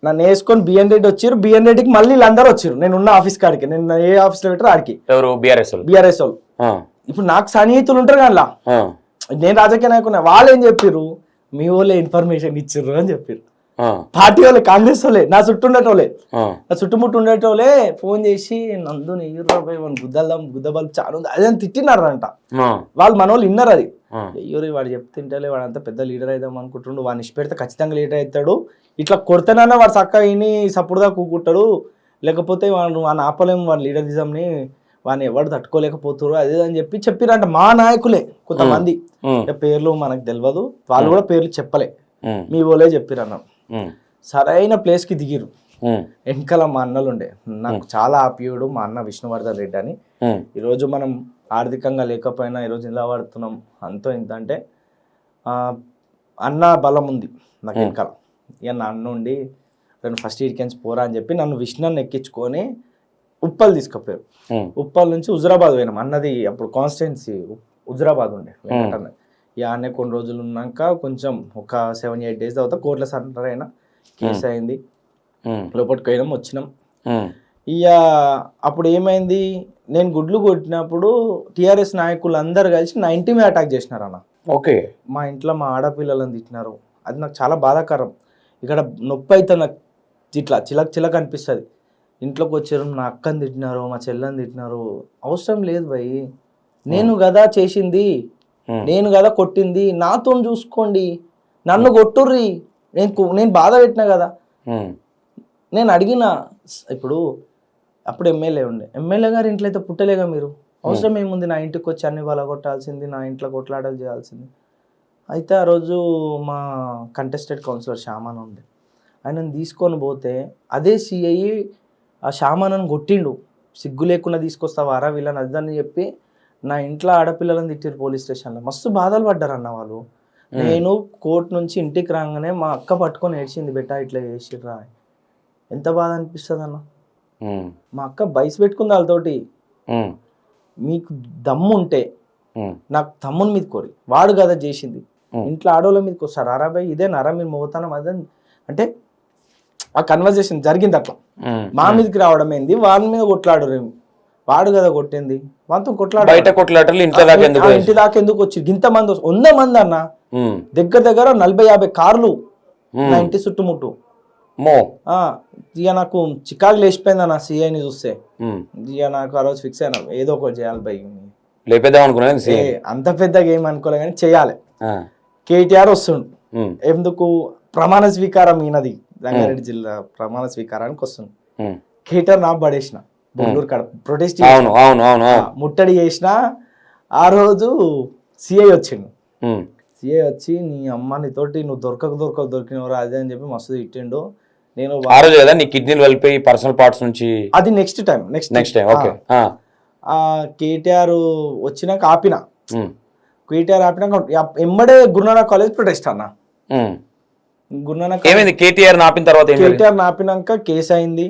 నన్ను వేసుకొని బిఎన్ రెడ్డి వచ్చారు, బిఎన్ రెడ్డికి మళ్ళీ వీళ్ళందరూ వచ్చారు. నేను ఉన్న ఆఫీస్ కాడికి, నేను ఏ ఆఫీస్లో పెట్టారు ఆడికి, బీఆర్ఎస్ వాళ్ళు. ఇప్పుడు నాకు సన్నిహితులు ఉంటారు కానీ నేను రాజకీయ నాయకున్నా. వాళ్ళు ఏం చెప్పారు, మీ వాళ్ళే ఇన్ఫర్మేషన్ ఇచ్చిర్రు అని చెప్పారు. పార్టీ వాళ్ళే, కాంగ్రెస్ వాళ్ళే, నా చుట్టూ ఉండేటోళ్ళే, నా చుట్టుముట్టు ఉండేటోళ్ళే ఫోన్ చేసి నందుని గుద్దబల్ చాలా ఉంది అదే తిట్టినారు అంట. వాళ్ళు మన వాళ్ళు విన్నారు అది. అయ్యో వాడు చెప్తుంటే వాడంతా పెద్ద లీడర్ అవుదాం అనుకుంటుండు, వాడిని ఇష్టపెడితే ఖచ్చితంగా లీడర్ అవుతాడు, ఇట్లా కొడితేనన్నా వాడు చక్కగా విని సప్పుడుగా కూకుంటాడు, లేకపోతే వాడు ఆపలేము వాడి లీడరిజంని, వాడిని ఎవరు తట్టుకోలేకపోతారు అదే అని చెప్పిరంట మా నాయకులే కొంతమంది. పేర్లు మనకు తెలియదు, వాళ్ళు కూడా పేర్లు చెప్పలే, మీ వాళ్ళే చెప్పిరన్న. సరైన ప్లేస్కి దిగిరు. వెనకాల మా అన్నలు ఉండే, నాకు చాలా ఆప్యాయుడు మా అన్న విష్ణువర్ధన్ రెడ్డి అని. ఈరోజు మనం ఆర్థికంగా లేకపోయినా ఈరోజు నిలబడుతున్నాం. అంతో ఇంత అంటే అన్న బలం ఉంది నాకు వెనకాల. ఇక నా అన్న ఉండి నేను ఫస్ట్ ఇయర్కి పోరా అని చెప్పి నన్ను విష్ణుని ఎక్కించుకొని ఉప్పల్ తీసుకుపోయారు. ఉప్పల్ నుంచి హుజురాబాద్ పోయినాం. అన్నది అప్పుడు కాన్స్టిట్యున్సీ హుజురాబాద్ ఉండే వెంకటన్న. ఇక అన్నీ కొన్ని రోజులు ఉన్నాక కొంచెం ఒక 7-8 డేస్ తర్వాత కోర్టులో సరెండర్ అయినా, కేసు అయింది, లోపలికి పోయినాం, వచ్చినాం. ఇక అప్పుడు ఏమైంది, నేను గుడ్లు కొట్టినప్పుడు టీఆర్ఎస్ నాయకులు అందరు కలిసి నా ఇంటి మీద అటాక్ చేసినారు అన్న. ఓకే, మా ఇంట్లో మా ఆడపిల్లలను తిట్టినారు. అది నాకు చాలా బాధాకరం. ఇక్కడ నొప్పి అయితే నాకు ఇట్లా చిలక అనిపిస్తుంది. ఇంట్లోకి వచ్చారు, నా అక్కని తిట్టినారు, మా చెల్లెని తిట్టినారు. అవసరం లేదు భయ్, నేను కదా చేసింది, నేను కదా కొట్టింది, నాతో చూసుకోండి, నన్ను కొట్టుర్రి, నేను బాధ పెట్టినా కదా. నేను అడిగిన ఇప్పుడు అప్పుడు ఎమ్మెల్యే ఉండే, ఎమ్మెల్యే గారు ఇంట్లో అయితే పుట్టలేగా మీరు, అవసరం ఏముంది నా ఇంటికి వచ్చి అన్ని వాళ్ళ కొట్టాల్సింది, నా ఇంట్లో కొట్లాటలు చేయాల్సింది. అయితే ఆ రోజు మా కంటెస్టెడ్ కౌన్సిలర్ శ్యామాన్ ఉండే, ఆయనను తీసుకొని పోతే అదే సిఐ ఆ శ్యామానని కొట్టిండు. సిగ్గు లేకుండా తీసుకొస్తావారా వీళ్ళని అదని చెప్పి నా ఇంట్లో ఆడపిల్లలను తిట్టిరు పోలీస్ స్టేషన్లో. మస్తు బాధలు పడ్డారు అన్న వాళ్ళు. నేను కోర్టు నుంచి ఇంటికి రాగానే మా అక్క పట్టుకొని ఏడ్చింది, బెట్టా ఇట్లా చేసిర్రా. ఎంత బాధ అనిపిస్తుంది అన్న. మా అక్క బైస్ పెట్టుకుంది వాళ్ళతోటి. మీకు దమ్ము ఉంటే నాకు తమ్ముని మీద కోరి, వాడు కదా చేసింది, ఇంట్లో ఆడోళ్ళ మీదకి వస్తారు అరాబాయ్, ఇదే నరా మీరు మోతానం అదే అంటే ఆ కన్వర్జేషన్ జరిగింది. అట్లా మా మీదకి రావడం ఏంది, వాళ్ళ మీద కొట్లాడరు. వాడు కదా కొట్టింది, వాంతో కొట్లాడ బయట కొట్లాటలు ఇంట్లో దాకా ఎందుకు ఇంటి దాకా ఎందుకు వచ్చి ఇంత మంది 100 మంది అన్న, దగ్గర 40-50 కార్లు నా ఇంటి చుట్టుముట్టు. ఇక నాకు చికాకు లేచిపోయింది అన్న సిఐని చూస్తే. ఇక నాకు ఆ రోజు ఫిక్స్ అయినా ఏదో ఒకటి చేయాలి బై, లేపేద్దాం అనుకున్నా. అంత పెద్దగా ఏం అనుకోలే కానీ చెయ్యాలి. కేటీఆర్ వస్తుండు, ఎందుకు ప్రమాణ స్వీకారం ఈయనది, రంగారెడ్డి జిల్లా ప్రమాణ స్వీకారానికి వస్తుంది. కేటీఆర్ నా పడేసిన బొంగళూరు కాడ ప్రొటెస్ట్ ముట్టడి చేసిన. ఆ రోజు సిఐ వచ్చిండు, సిఐ వచ్చి నీ అమ్మ నీతోటి నువ్వు దొరికినవరా అదే అని చెప్పి మస్తు తిట్టిండు. నేను ఆ రోజు కదా నీ కిడ్నీలు వెళ్ళిపోయి పర్సనల్ పార్ట్స్ నుంచి, అది నెక్స్ట్ టైం. ఓకే. కేటీఆర్ వచ్చినాక ఆపిన, కేటీఆర్ ఆపినాక ఎంబడే గురునానక్ కాలేజ్ ప్రొటెస్ట్ అన్న. గురునానక్ కేటీఆర్ నాపిన తర్వాత కేటీఆర్ నాపినాక కేసు అయింది,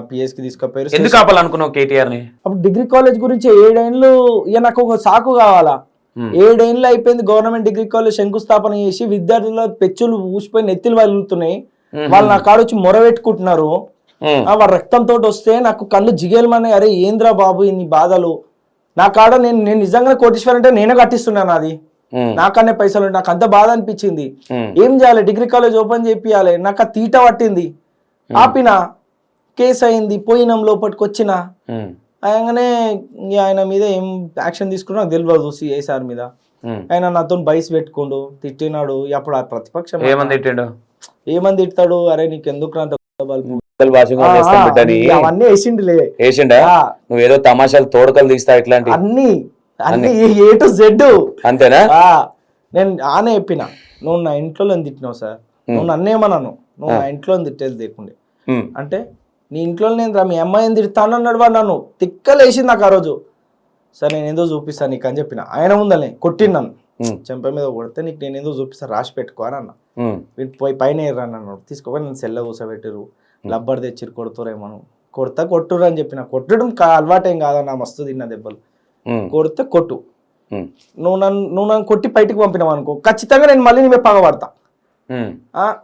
పిఎస్ కి తీసుకుపోయారు. ఎందుకు ఆపాలనుకున్నావు కేటీఆర్ ని? అప్పుడు డిగ్రీ కాలేజ్ గురించి 7 ఏళ్ళు ఇక నాకు ఒక సాకు కావాలా. 7 ఏళ్ళు అయిపోయింది గవర్నమెంట్ డిగ్రీ కాలేజ్ శంకుస్థాపన చేసి, విద్యార్థుల పెచ్చులు ఊసిపోయి నెత్తిలు వదులుతున్నాయి. వాళ్ళు నా కాడ వచ్చి మొరబెట్టుకుంటున్నారు. వాళ్ళ రక్తంతో వస్తే నాకు కళ్ళు జిగేలమని, అరే ఏంద్రా బాబు ఇన్ని బాధలు నా కాడ, నేను నిజంగా కోటీశ్వర్ అంటే నేనే కట్టిస్తున్నాను, అది నాకనే పైసలు. నాకు అంత బాధ అనిపించింది. ఏం చేయాలి, డిగ్రీ కాలేజ్ ఓపెన్ చేపియాలి. నాకు ఆ తీట పట్టింది, ఆపిన. కేసు అయింది, పోయినాం, లోపలికి వచ్చిన. అనగానే ఆయన మీద ఏం యాక్షన్ తీసుకున్నా నాకు తెలియదు. సిఐ సార్ మీద ఆయన నాతో బైస్ పెట్టుకోండు, తిట్టినాడు. అప్పుడు ఆ ప్రతిపక్షం ఏమని తిట్టాడు, అరే నీకు ఎందుకు అవన్నీ వేసిండులే. నువ్వు ఏదో తమాషాలు తోడకలు తీస్తా ఇట్లాంటి అన్ని A to Z. అంతేనా? నేను ఆనే చెప్పిన, నువ్వు నా ఇంట్లో తిట్టినావు సార్, నువ్వు నన్నేమన్నాను, నువ్వు నా ఇంట్లో తిట్టేది లేకుండే అంటే నీ ఇంట్లో నేను మీ అమ్మాయిని తిడతాను అన్నాడు వాడు. నన్ను తిక్కలేసింది నాకు ఆ రోజు. సార్ నేను ఏదో చూపిస్తాను నీకు అని చెప్పిన. ఆయన ఉందని కొట్టిన్నాను, చెంప మీద కొడితే నీకు నేను ఏదో చూపిస్తాను రాసి పెట్టుకో అని అన్న. పోయి పైన ఎర్రని అన్నాడు, తీసుకోపోయి నన్ను సెల్ల కూసబెట్టిరు, లబ్బర్ తెచ్చిరు, కొడుతురేమను. కొట్టురు అని చెప్పిన. కొట్టడం అలవాటేం కాదన్నా, మస్తు తిన్న దెబ్బలు. కొడితే కొట్టు, నువ్వు నన్ను కొట్టి బయటికి పంపినావు అనుకో, ఖచ్చితంగా నేను మళ్ళీ నీ మీద పగబడతా.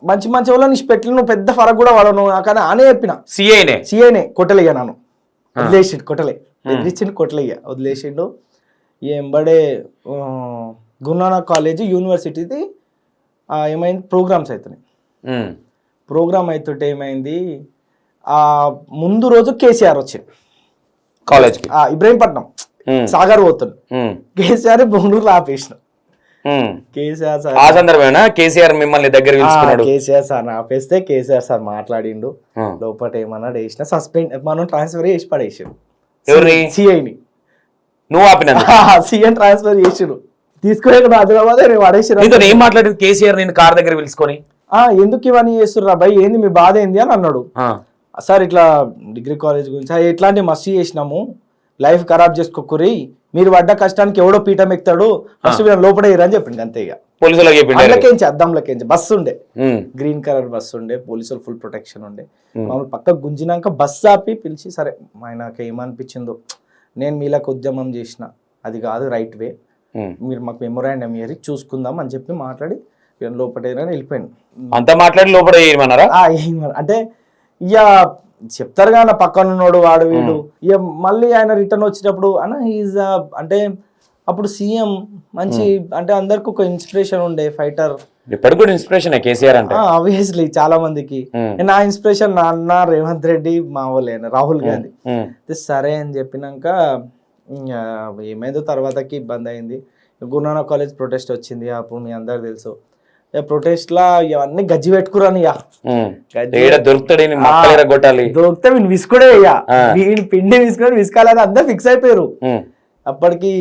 మంచి వాళ్ళు నీ పెట్టిన నువ్వు పెద్ద ఫరక్ కూడా వాడను. కానీ ఆనే చెప్పిన, సిఐనే కొట్టలేయ్యా, నన్ను వదిలేసిండు, కొట్టలేయ్యా వదిలేసిండు. ఎంబడే గురునానక్ కాలేజ్ యూనివర్సిటీది ఏమైంది, ప్రోగ్రామ్స్ అవుతున్నాయి. ప్రోగ్రామ్ అవుతుంటే ఏమైంది, ముందు రోజు కేసీఆర్ వచ్చింది కాలేజ్కి, ఇబ్రహీంపట్నం సాగర్ పోతుంది. కేసీఆర్ బొంగళూరులో ఆపేసిన. ఆ సందర్భమేనా కేసీఆర్ మిమ్మల్ని దగ్గర పిలుచుకున్నాడు? కేసీఆర్ సార్ ఆపేస్తే కేసీఆర్ సార్ మాట్లాడిండు, లోపల ఏమన్నా వేసిన సస్పెండ్, మనం ట్రాన్స్ఫర్ చేసి పడేసాడు. సిఐని నువ్వు ఆపినా? సిఐ ట్రాన్స్ఫర్ చేసాడు, తీసుకునే హైదరాబాద్ పడేసాడు. ఏం మాట్లాడింది కేసీఆర్ నేను కార్ దగ్గర పిలుచుకొని? ఎందుకు ఇవన్నీ చేస్తుర్రా భయ్, ఏంది మీ బాధ ఏంది అని అన్నాడు. సార్ ఇట్లా డిగ్రీ కాలేజ్ గురించి ఎట్లాంటి మస్తు చేసినాము, లైఫ్ ఖరాబ్ చేసుకోకురి, మీరు పడ్డ కష్టానికి ఎవడో పీఠం ఎక్కుతాడు, ఫస్ట్ లోపల అని చెప్పింది. అంతే. ఇక పోలీసులకేంచి అద్దంలకేంచి బస్సు ఉండే, గ్రీన్ కలర్ బస్సు ఉండే, పోలీసులు ఫుల్ ప్రొటెక్షన్ ఉండే. మామూలు పక్క గుంజినాక బస్సు ఆపి పిలిచి, సరే ఆయనకి ఏమనిపించిందో, నేను మీలకు ఉద్యమం చేసిన, అది కాదు రైట్ వే, మీరు మాకు మెమొరాండం ఇయర్ చూసుకుందాం అని చెప్పి మాట్లాడి లోపల వెళ్ళిపోయాను. అంతా మాట్లాడి లోపల అంటే ఇక చెప్తారు కానీ పక్కన ఉన్నాడు వాడు వీడు. ఇక మళ్ళీ ఆయన రిటర్న్ వచ్చేటప్పుడు అన్న ఈజ్ అంటే అప్పుడు సీఎం మంచి, అంటే అందరికి ఒక ఇన్స్పిరేషన్ ఉండే ఫైటర్. ఇప్పటికి కూడా ఇన్స్పిరేషన్ కేసీఆర్ అంటే ఆబ్వియస్లీ చాలా మందికి. నా ఇన్స్పిరేషన్ నా అన్న రేవంత్ రెడ్డి, మా వాళ్ళే రాహుల్ గాంధీ. సరే అని చెప్పినాక ఏమైందో తర్వాతకి ఇబ్బంది అయింది. గురునానక్ కాలేజ్ ప్రొటెస్ట్ వచ్చింది, అప్పుడు మీ అందరికి తెలుసు. ప్రొటెస్ట్ లా ఇవన్నీ గజ్జి పెట్టుకురాను, దొరికితే వీళ్ళు విసుకుడే, వీళ్ళు పిండి విసుకుని విసుకాలని అందరు ఫిక్స్ అయిపోయారు. అప్పటికి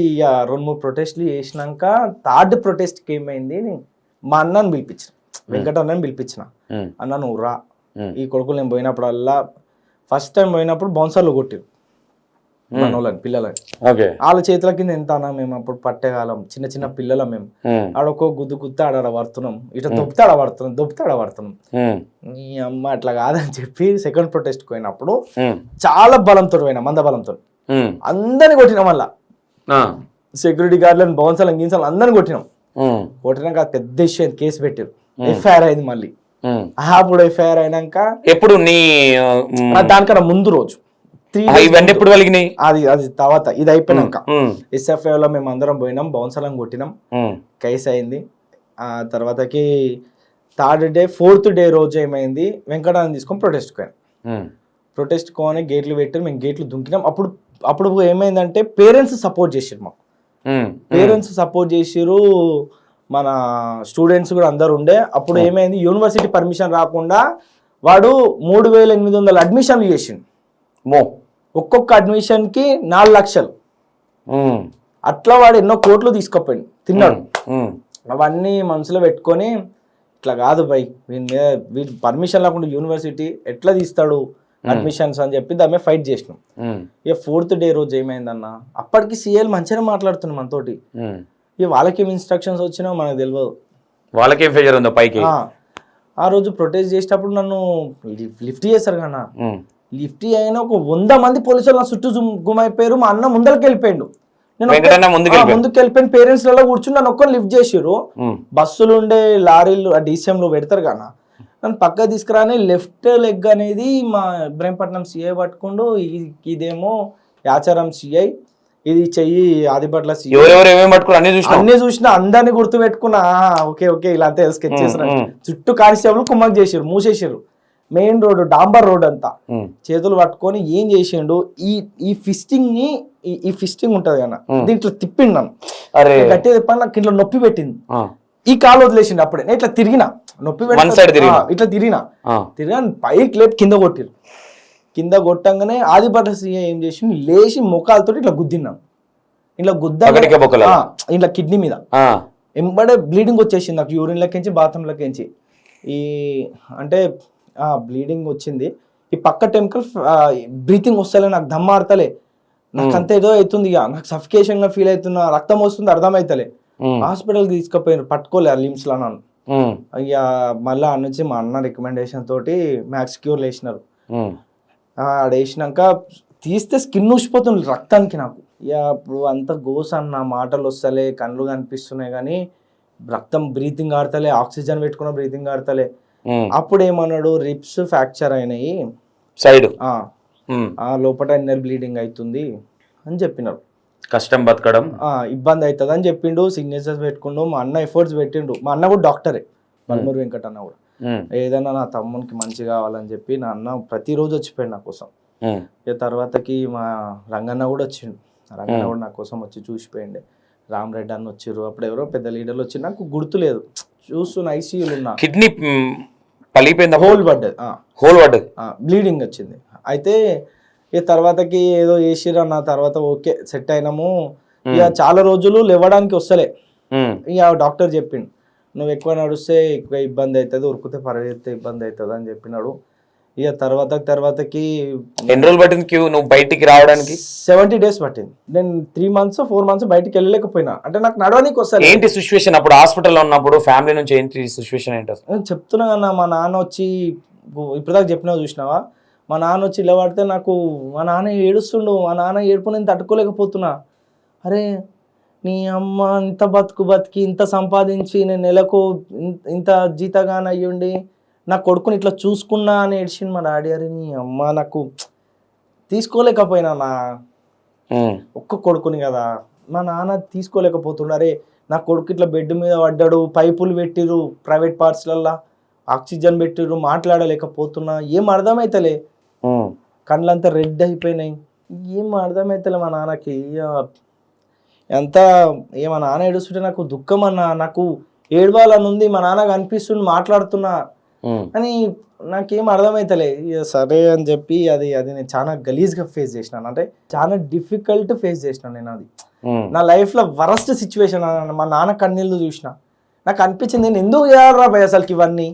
2-3 ప్రొటెస్ట్లు చేసినాక 3rd ప్రొటెస్ట్కి ఏమైంది, మా అన్నను పిలిపించిన, వెంకట అన్నని పిలిపించిన. అన్న నువ్వు రా, ఈ కొడుకులు నేను పోయినప్పుడల్లా, ఫస్ట్ టైం పోయినప్పుడు బౌన్సర్లు కొట్టిరు మనోళ్ళని, పిల్లలని. వాళ్ళ చేతుల కింద ఎంత అన్నా, మేము అప్పుడు పట్టేగాలం, చిన్న చిన్న పిల్లల మేము. ఆడొక గుద్దు గుత్త ఆడ పడుతున్నాం, ఇట్లా దొబ్బుతాడ పడుతున్నాం. నీ అమ్మ అట్లా కాదని చెప్పి సెకండ్ ప్రొటెస్ట్ పోయినప్పుడు చాలా బలంతో పోయినా, మంద బలంతో అందరిని కొట్టినాం. మళ్ళా సెక్యూరిటీ గార్డులను, బౌన్సర్లను, గిన్సర్లను అందరిని కొట్టినాక పెద్ద ఇష్యూ కేసు పెట్టారు, ఎఫ్ఐఆర్ అయింది మళ్ళీ. అప్పుడు ఎఫ్ఐఆర్ అయినాక ఎప్పుడు నీ దానికన్నా ముందు రోజు ఇవన్నీ ఎప్పుడు కలిగినాయి? అది తర్వాత ఇది అయిపోయినాక SFI లో మేము అందరం పోయినాం, బౌన్సర్లను కొట్టినాం, కేసు అయింది. ఆ తర్వాతకి ఫోర్త్ డే రోజు ఏమైంది, వెంకటాన్ని తీసుకొని ప్రొటెస్ట్ పోయాను. ప్రొటెస్ట్ కోని గేట్లు పెట్టారు, మేము గేట్లు దుంకినాం. అప్పుడు ఏమైందంటే పేరెంట్స్ సపోర్ట్ చేసారు మాకు, పేరెంట్స్ సపోర్ట్ చేసిరు, మన స్టూడెంట్స్ కూడా అందరు ఉండే. అప్పుడు ఏమైంది, యూనివర్సిటీ పర్మిషన్ రాకుండా వాడు 3,800 అడ్మిషన్లు చేసిండు. ఒక్కొక్క అడ్మిషన్ కి 4 లక్షలు. అట్లా వాడు ఎన్నో కోట్లు తీసుకుపోయింది, తిన్నాడు. అవన్నీ మనసులో పెట్టుకొని ఇట్లా కాదు బై, వీడి పర్మిషన్ లేకుండా యూనివర్సిటీ ఎట్లా తీస్తాడు అడ్మిషన్స్ అని చెప్పి దాని మీద ఫైట్ చేసినాం. ఇక ఫోర్త్ డే రోజు ఏమైందన్న, అప్పటికి సీఏలు మంచిగానే మాట్లాడుతున్నాం మనతోటి. ఇక వాళ్ళకేం ఇన్స్ట్రక్షన్స్ వచ్చినా మనకు తెలియదు, వాళ్ళకేం ఫెజర్ ఉందో పైకి. ఆ రోజు ప్రొటెస్ట్ చేసేటప్పుడు నన్ను లిఫ్ట్ చేశారు కన్నా, లిఫ్ట్ అయినా ఒక 100 మంది పోలీసులు నా చుట్టూ గుమైపోయారు. మా అన్న ముందరికి వెళ్ళిపోయాడు, నేను ముందుకు వెళ్ళిపోయిన పేరెంట్స్ లలో కూర్చుని నన్ను ఒక్కరు లిఫ్ట్ చేసారు. బస్సులు ఉండే లారీలు DCM లో పెడతారు కన్నా, నన్ను పక్క తీసుకురాని లెఫ్ట్ లెగ్ అనేది మా ఇబ్రాహీంపట్నం సిఐ పట్టుకుండు, ఇదేమో యాచారం సిఐ, ఇది చెయ్యి ఆదిపట్ల సిఐ. అన్ని చూసిన, అందరినీ గుర్తు పెట్టుకున్నా. ఓకే ఓకే ఇలా అంతే స్కెచ్ చేసిన. చుట్టూ కానిస్టేబుల్ కుమ్మక్ చేసారు, మూసేసారు. మెయిన్ రోడ్ డాంబర్ రోడ్ అంతా చేతులు పట్టుకొని ఏం చేసిండు, ఈ ఫిస్టింగ్ ని, ఈ ఫిస్టింగ్ ఉంటది కదా దీంట్లో తిప్పిండు నన్ను. గట్టిగా తిప్పని నాకు ఇట్లా నొప్పి పెట్టింది. ఈ కాలు వదిలేసిండు. అప్పుడే నేను ఇట్లా తిరిగిన, నొప్పి ఇట్లా తిరిగిన పైకి లేపి కింద కొట్టిరు. కింద కొట్టంగానే ఆదిపట్ల సీఏ ఏం చేసిండు, లేచి ముఖాలతో ఇట్లా గుద్దిన్నాను. ఇట్లా ఇట్లా కిడ్నీ మీద ఎంబడే బ్లీడింగ్ వచ్చేసింది నాకు, యూరిన్ లెక్కించి బాత్రూమ్ లెక్కించి. అంటే బ్లీడింగ్ వచ్చింది. ఈ పక్క టెంకల్ బ్రీతింగ్ వస్తలే, నాకు దమ్ ఆడతలే, నాకు అంత ఏదో అవుతుంది. ఇక నాకు సఫికేషన్ గా ఫీల్ అవుతున్నా, రక్తం వస్తుంది అర్థమైతలే. హాస్పిటల్ తీసుకుపోయారు, పట్టుకోలే లిమ్స్ లో నన్ను. ఇక మళ్ళీ ఆ నుంచి మా అన్న రికమెండేషన్ తోటి మ్యాక్స్ క్యూర్ వేసినారు. ఆడేసినాక తీస్తే స్కిన్ ఊసిపోతుంది రక్తానికి నాకు. ఇక అప్పుడు అంత గోస్ అన్న, మాటలు వస్తలే, కళ్ళు కనిపిస్తున్నాయి కానీ రక్తం బ్రీతింగ్ ఆడతలే, ఆక్సిజన్ పెట్టుకున్న బ్రీతింగ్ ఆడతలే. అప్పుడు ఏమన్నాడు, రిప్స్ ఫ్రాక్చర్ అయినాయి సైడ్, లోపల ఇన్నర్ బ్లీడింగ్ అవుతుంది అని చెప్పినారు. కష్టం బతకడం, ఇబ్బంది అవుతుంది అని చెప్పిండు. సిగ్నేచర్స్ పెట్టుకుండు, మా అన్న ఎఫర్ట్స్ పెట్టిండు. మా అన్న కూడా డాక్టరే, మల్మూరు వెంకట అన్న కూడా. ఏదైనా నా తమ్మునికి మంచి కావాలని చెప్పి నా అన్న ప్రతిరోజు వచ్చిపోయాడు నా కోసం. ఇక తర్వాతకి మా రంగన్న కూడా వచ్చిండు, రంగన్న కూడా నా కోసం వచ్చి చూసిపోయిండే. రామరెడ్డి అన్న వచ్చిర్రు, అప్పుడు ఎవరో పెద్ద లీడర్లు వచ్చి, నాకు గుర్తులేదు. చూస్తున్న ఐసీయూలు ఉన్నా, కిడ్నీ పలిపోయింది, హోల్ పడ్డది, బ్లీడింగ్ వచ్చింది. అయితే ఇక తర్వాతకి ఏదో చేసిర్రు అన్న, తర్వాత ఓకే సెట్ అయినాము. ఇక చాలా రోజులు లేవడానికి వస్తలే. ఇక డాక్టర్ చెప్పిండు, నువ్వు ఎక్కువ నడుస్తే ఎక్కువ ఇబ్బంది అవుతుంది, ఉరుకుతే పరిగెత్తే ఇబ్బంది అవుతుంది అని చెప్పినాడు. ఇక తర్వాతకి ఎన్ని రోజులు పట్టింది క్యూ నువ్వు బయటికి రావడానికి? 70 days పట్టింది. నేను 3 months 4 months బయటికి వెళ్ళలేకపోయినా, అంటే నాకు నడవడానికి వస్తుంది. ఏంటి సిచ్యువేషన్ అప్పుడు హాస్పిటల్లో ఉన్నప్పుడు, ఫ్యామిలీ నుంచి ఏంటి సిచ్యువేషన్ ఏంటి? నేను చెప్తున్నా కన్నా, మా నాన్న వచ్చి ఇప్పటిదాకా చెప్పినా చూసినావా, మా నాన్న వచ్చి ఇలా పడితే నాకు, మా నాన్న ఏడుస్తుండు, మా నాన్న ఏడుపు నేను తట్టుకోలేకపోతున్నా. అరే నీ అమ్మ ఇంత బతికి ఇంత సంపాదించి నేను నెలకు ఇంత జీతగాన అయ్యుండి నా కొడుకుని ఇట్లా చూసుకున్నా అని ఏడ్చింది మా డాడీ. అరే నీ అమ్మ నాకు తీసుకోలేకపోయినా, నా ఒక్క కొడుకుని కదా, మా నాన్న తీసుకోలేకపోతున్నా. అరే నా కొడుకు ఇట్లా బెడ్ మీద పడ్డాడు, పైపులు పెట్టిరు ప్రైవేట్ పార్ట్స్లల్లా, ఆక్సిజన్ పెట్టిరు, మాట్లాడలేకపోతున్నా, ఏం అర్థమైతలే, కళ్ళంతా రెడ్ అయిపోయినాయి, ఏం అర్థమైతలే మా నాన్నకి. అంతా మా నాన్న ఏడుస్తుంటే నాకు దుఃఖం అన్న, నాకు ఏడవాలని ఉంది, మా నాన్న కనిపిస్తుంది మాట్లాడుతున్నా అని నాకేం అర్థమైతలే. సరే అని చెప్పి అది నేను చాలా గలీజ్గా ఫేస్ చేసినాను, అంటే చాలా డిఫికల్ట్ ఫేస్ చేసినాను నేను. అది నా లైఫ్లో వరస్ట్ సిచ్యువేషన్. మా నాన్న కన్నీళ్ళు చూసిన నాకు అనిపించింది, నేను ఎందుకు చేయాలరా భయ అసలుకి ఇవన్నీ.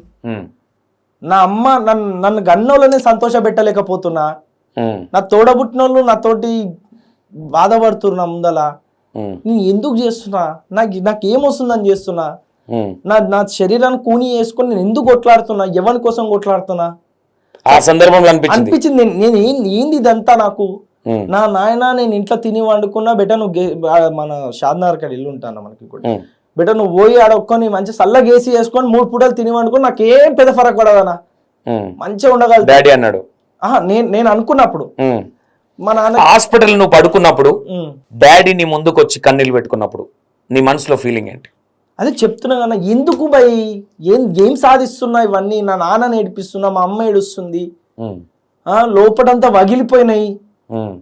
నా అమ్మ నన్ను గన్నోళ్ళని సంతోష పెట్టలేకపోతున్నా, నా తోడబుట్టినోళ్ళు నాతోటి బాధపడుతున్నా ముందల. నేను ఎందుకు చేస్తున్నా, నాకేమొస్తుందని చేస్తున్నా, నా శరీరాన్ని కూని వేసుకొని నేను ఎందుకు కొట్లాడుతున్నా, ఎవరి కోసం కొట్లాడుతున్నా. ఆ సందర్భంలో అనిపించింది నేను ఏంది ఇదంతా నాకు. నా నాయన నేను ఇంట్లో తిని వండుకున్నా, బెట నువ్వు మన షాద్నగర్ కాడ ఇల్లు ఉంటాను మనకి కూడా, బెట నువ్వు పోయి ఆడ ఒక్కొని మంచి సల్ల గేసి వేసుకొని 3 పూటలు తిని వండుకొని నాకేం పెద్ద ఫరక్ పడదనా, మంచిగా ఉండగలదు డాడీ అన్నాడు. నేను అనుకున్నప్పుడు మా నాన్న హాస్పిటల్ నువ్వు పడుకున్నప్పుడు ఉమ్. డాడీ నీ ముందుకు వచ్చి కన్నీళ్ళు పెట్టుకున్నప్పుడు నీ మనసులో ఫీలింగ్ ఏంటి? అదే చెప్తున్నా కదా, ఎందుకు భయ్, ఏం సాధిస్తున్నా ఇవన్నీ, నా నాన్న ఏడిపిస్తున్నా, మా అమ్మ ఏడుస్తుంది, ఉమ్, లోపటంతా వగిలిపోయినాయి. ఉమ్,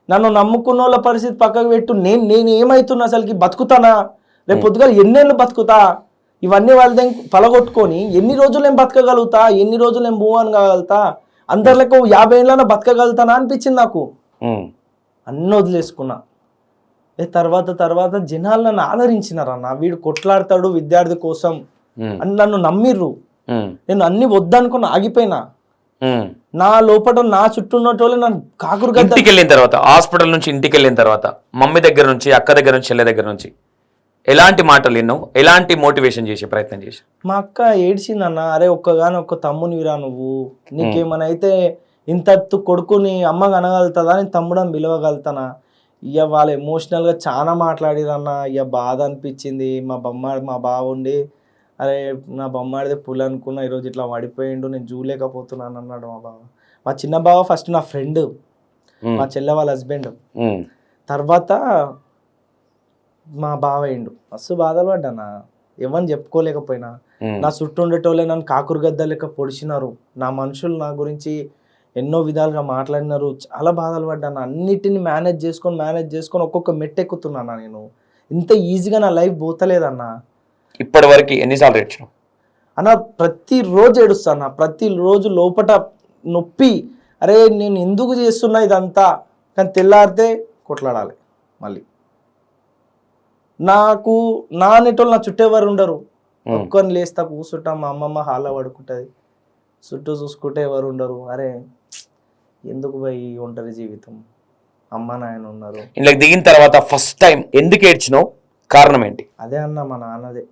నన్ను నమ్ముకున్న వాళ్ళ పరిస్థితి పక్కకు పెట్టు, నేను ఏమైతున్నా అసలుకి, బతుకుతానా రేపు పొద్దుగాల ఎన్నేళ్ళు బతుకుతా, ఇవన్నీ వాళ్ళ పలగొట్టుకొని ఎన్ని రోజులు నేను బతకగలుగుతా, ఎన్ని రోజులు నేను మూవ్ ఆన్ కాగలుగుతా, అందరిలో 50 ఏళ్ళన బతకగలుగుతానా అనిపించింది నాకు. ఉమ్, అన్నీ వదిలేసుకున్నా. తర్వాత జనాలు నన్ను ఆదరించినారన్న, వీడు కొట్లాడతాడు విద్యార్థి కోసం అని నన్ను నమ్మిర్రు. ఉమ్, నేను అన్ని వద్దనుకుని ఆగిపోయినా. ఉమ్. నా లోపల నా చుట్టూ ఉన్నటోళ్ళు నన్ను కాకురు గద్ద. ఇంటికి వెళ్ళిన తర్వాత, హాస్పిటల్ నుంచి ఇంటికి వెళ్ళిన తర్వాత మమ్మీ దగ్గర నుంచి, అక్క దగ్గర నుంచి, చెల్లె దగ్గర నుంచి ఎలాంటి మాటలు విన్నావు? ఎలాంటి మోటివేషన్ చేసే ప్రయత్నం చేసి? మా అక్క ఏడ్చిందన్న, అరే ఒక్క తమ్మునివిరా నువ్వు, నీకేమైనా అయితే ఇంత కొడుకుని అమ్మ అనగలుగుతుందా, నేను తమ్ముడని పిలవగలుగుతానా? ఇక వాళ్ళు ఎమోషనల్గా చాలా మాట్లాడిరన్న. ఇక బాధ అనిపించింది. మా బావ ఉండి, అరే నా బొమ్మాడిదే పుల్ అనుకున్నా, ఈరోజు ఇట్లా పడిపోయిండు, నేను చూడలేకపోతున్నాను అన్నాడు మా బావ. మా చిన్న బావ ఫస్ట్ నా ఫ్రెండ్, మా చెల్లె వాళ్ళ హస్బెండ్, తర్వాత మా బావ అయిండు. మస్తు బాధలు పడ్డానా, ఎవరిని చెప్పుకోలేకపోయినా. నా చుట్టూ ఉండేటోళ్ళే నన్ను కాకురు గద్ద లెక్క పొడిచినారు. నా మనుషులు నా గురించి ఎన్నో విధాలుగా మాట్లాడినారు. చాలా బాధలు పడ్డాను. అన్నిటిని మేనేజ్ చేసుకొని ఒక్కొక్క మెట్టు ఎక్కుతున్నాను నేను. ఇంత ఈజీగా నా లైఫ్ పోతలేదన్నా. ఇప్పటి వరకు ఎన్నిసార్లు ఏడ్చినావు అన్న? ప్రతిరోజు ఏడుస్తాను, ప్రతిరోజు లోపట నొప్పి. అరే నేను ఎందుకు చేస్తున్నా ఇదంతా, కానీ తెల్లారితే కొట్లాడాలి మళ్ళీ. నాకు నా నెటోళ్ళు నా చుట్టూ ఎవరు ఉండరు. ఒక్కరిని లేస్తా కూర్చుంటా, మా అమ్మమ్మ హాల్లో పడుకుంటుంది, చుట్టూ చూసుకుంటే ఎవరు ఉండరు. అరే ఎందుకు పోయి ఒంటరి జీవితం, అమ్మ నాయన ఉన్నారు. ఇలా దిగిన తర్వాత ఫస్ట్ టైం ఎందుకు ఏడ్చినావు? కారణం ఏంటి? అదే అన్న, మా నాన్నదే.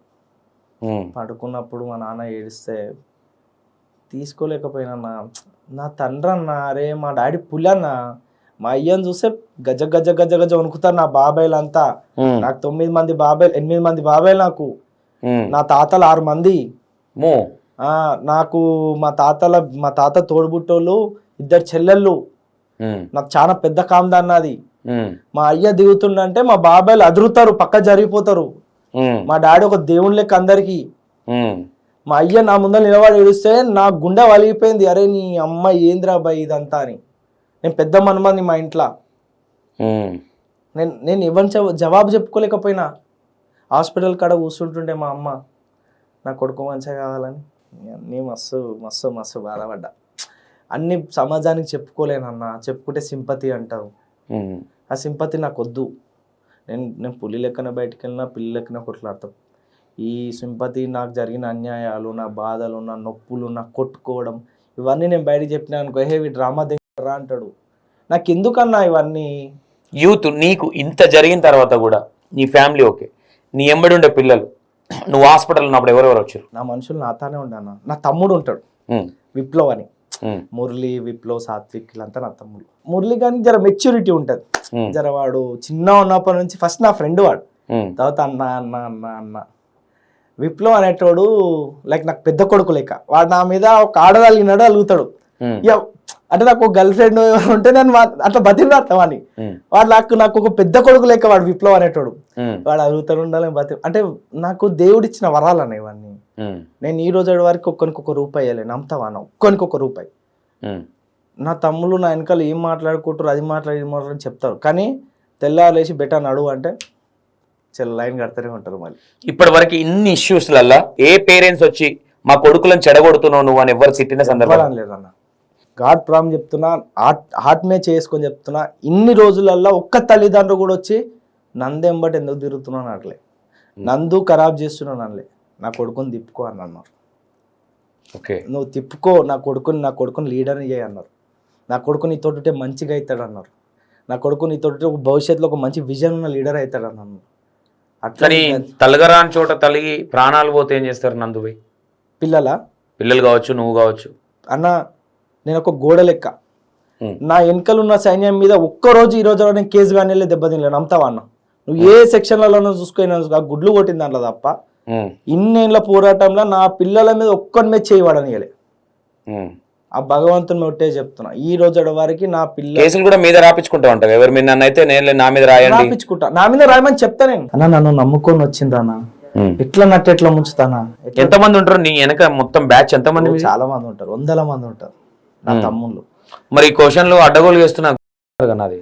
పడుకున్నప్పుడు మా నాన్న ఏడిస్తే తీసుకోలేకపోయినా. నా తండ్రి అన్న, అరే మా డాడీ పులి అన్న. మా అయ్యని చూస్తే గజ గజ గజ గజ వణుకుతారు నా బాబాయిలంతా. నాకు 8 మంది బాబాయిలు నాకు. నా తాతలు 6 మంది. నాకు మా తాత తోడుబుట్టోళ్ళు 2 చెల్లెళ్ళు. నాకు చాలా పెద్ద కాందాన్నది. మా అయ్య దిగుతుండంటే మా బాబాయిలు అదురుతారు, పక్క జరిగిపోతారు. మా డాడీ ఒక దేవుని లెక్క అందరికి. మా అయ్య నా ముందర నిలబడి ఏడుస్తే నా గుండె వలిగిపోయింది. అరే నీ అమ్మ ఏంద్రా బాయ్ ఇదంతా అని. నేను పెద్ద మనమని మా ఇంట్లో. నేను ఎవరిని జవాబు చెప్పుకోలేకపోయినా. హాస్పిటల్ కాడ కూర్చుంటుంటే మా అమ్మ, నా కొడుకు మంచిగా కావాలని. అన్నీ మస్తు మస్తు మస్తు బాధపడ్డా. అన్ని సమాజానికి చెప్పుకోలేనన్నా, చెప్పుకుంటే సింపతి అంటారు. ఆ సింపతి నాకు వద్దు. నేను పులి లెక్కన బయటికి వెళ్ళినా, పిల్లి లెక్కన కొట్లాడతాం. ఈ సింపతి, నాకు జరిగిన అన్యాయాలు, నా బాధలు, నా నొప్పులు, నా కొట్టుకోవడం, ఇవన్నీ నేను బయటకు చెప్పినా అనుకో, హే డ్రామా దగ్గర అంటాడు. నాకు ఎందుకన్నా ఇవన్నీ? యూత్ నీకు ఇంత జరిగిన తర్వాత కూడా నీ ఫ్యామిలీ ఓకే, నీ ఎంబడి ఉండే పిల్లలు, నువ్వు హాస్పిటల్ ఉన్నప్పుడు ఎవరెవరు వచ్చారు? నా మనుషులు నాతోనే ఉండన్నా. నా తమ్ముడు ఉంటాడు విప్లవ్ అని, మురళి, విప్లవ్, సాత్విక్, వీళ్ళంతా నా తమ్ముడు. మురళి కానీ జర మెచ్యూరిటీ ఉంటుంది. జర వాడు చిన్న ఉన్నప్పటి నుంచి ఫస్ట్ నా ఫ్రెండ్ వాడు, తర్వాత అన్న అన్న అన్న అన్న. విప్లవ్ అనేటోడు లైక్ నాకు పెద్ద కొడుకు లెక్క. వాడు నా మీద ఒక ఆడగలిగినాడు అలుగుతాడు. అంటే నాకు ఒక గర్ల్ ఫ్రెండ్ ఉంటే నేను అట్లా బతిలాడతాం అని. వాడు నాకు ఒక పెద్ద కొడుకు లెక్క వాడు విప్లవ్ అనేటోడు. వాడు అలుగుతాడు ఉండాలి అంటే నాకు దేవుడిచ్చిన వరాలు అన్న ఇవన్నీ. నేను ఈ రోజు వరకు ఒక్కరికి ₹1 వేయలే, నమ్ముతావా? ఒక్కరికి ₹1. నా తమ్ముళ్ళు నా వెనకాల ఏం మాట్లాడుకుంటారు, అది మాట్లాడి చెప్తారు. కానీ తెల్లారేసి బెటర్ నడువు అంటే లైన్ కడతానే ఉంటారు. మళ్ళీ ఇప్పటి వరకు ఇన్ని ఇష్యూస్లల్లా ఏ పేరెంట్స్ వచ్చి మా కొడుకులను చెడగొడుతున్నావు నువ్వు అని ఎవరు తిట్టిన సందర్భం లేదన్న. గాడ్ ప్రామ్ చెప్తున్నా, హార్ట్ మే చేసుకొని చెప్తున్నా, ఇన్ని రోజులల్లో ఒక్క తల్లిదండ్రులు కూడా వచ్చి నందెంబటి ఎందుకు తిరుగుతున్నాను అట్లే, నందు ఖరాబ్ చేస్తున్నాను అనలే. నా కొడుకుని తిప్పుకో అని అన్నారు. ఓకే, నువ్వు తిప్పుకో, నా కొడుకుని లీడర్ని చేయి అన్నారు. నా కొడుకు నీతోటి మంచిగా అవుతాడు అన్నారు. నా కొడుకు నీతోటి ఒక భవిష్యత్తులో ఒక మంచి విజన్ ఉన్న లీడర్ అవుతాడు అన్నారు. అట్లా తలగరాని చోట తలిగి ప్రాణాలు పోతే ఏం చేస్తారు నందుబై? పిల్లలు కావచ్చు, నువ్వు కావచ్చు అన్న. నేను ఒక గోడ లెక్క. నా వెనకలున్న సైన్యం మీద ఒక్కరోజు ఈ రోజు నేను కేసు కానీ దెబ్బతినలే, నమ్ముతావా అన్న? నువ్వు ఏ సెక్షన్లలో చూసుకుని గుడ్లు కొట్టింది దాంట్లో తప్ప ఇన్నేళ్ల పోరాటంలో నా పిల్లల మీద ఒక్కరి మీద చేయవాడనియలే. ఆ భగవంతుని ఒట్టే చెప్తున్నా. ఈ రోజు వరకు నా పిల్ల కేసులు కూడా మీద రాపించుకుంటా ఉంటారు. ఎవరి మీద నన్ను అయితే నేను నా మీద రాయండి రాపించుకుంటా, నా మీద రాయమని చెప్తా నేను. అన్న నన్ను నమ్ముకొని వచ్చిండ్రన్నా, ఎట్లా నట్టు ఎట్లా ముంచుతానా. ఎంతమంది ఉంటారు నీ వెనక మొత్తం బ్యాచ్? ఎంతమంది? చాలా మంది ఉంటారు, వందల మంది ఉంటారు నా తమ్ముళ్ళు. మరి క్వశ్చన్లు అడ్డగోలు చేస్తున్నారు నాది.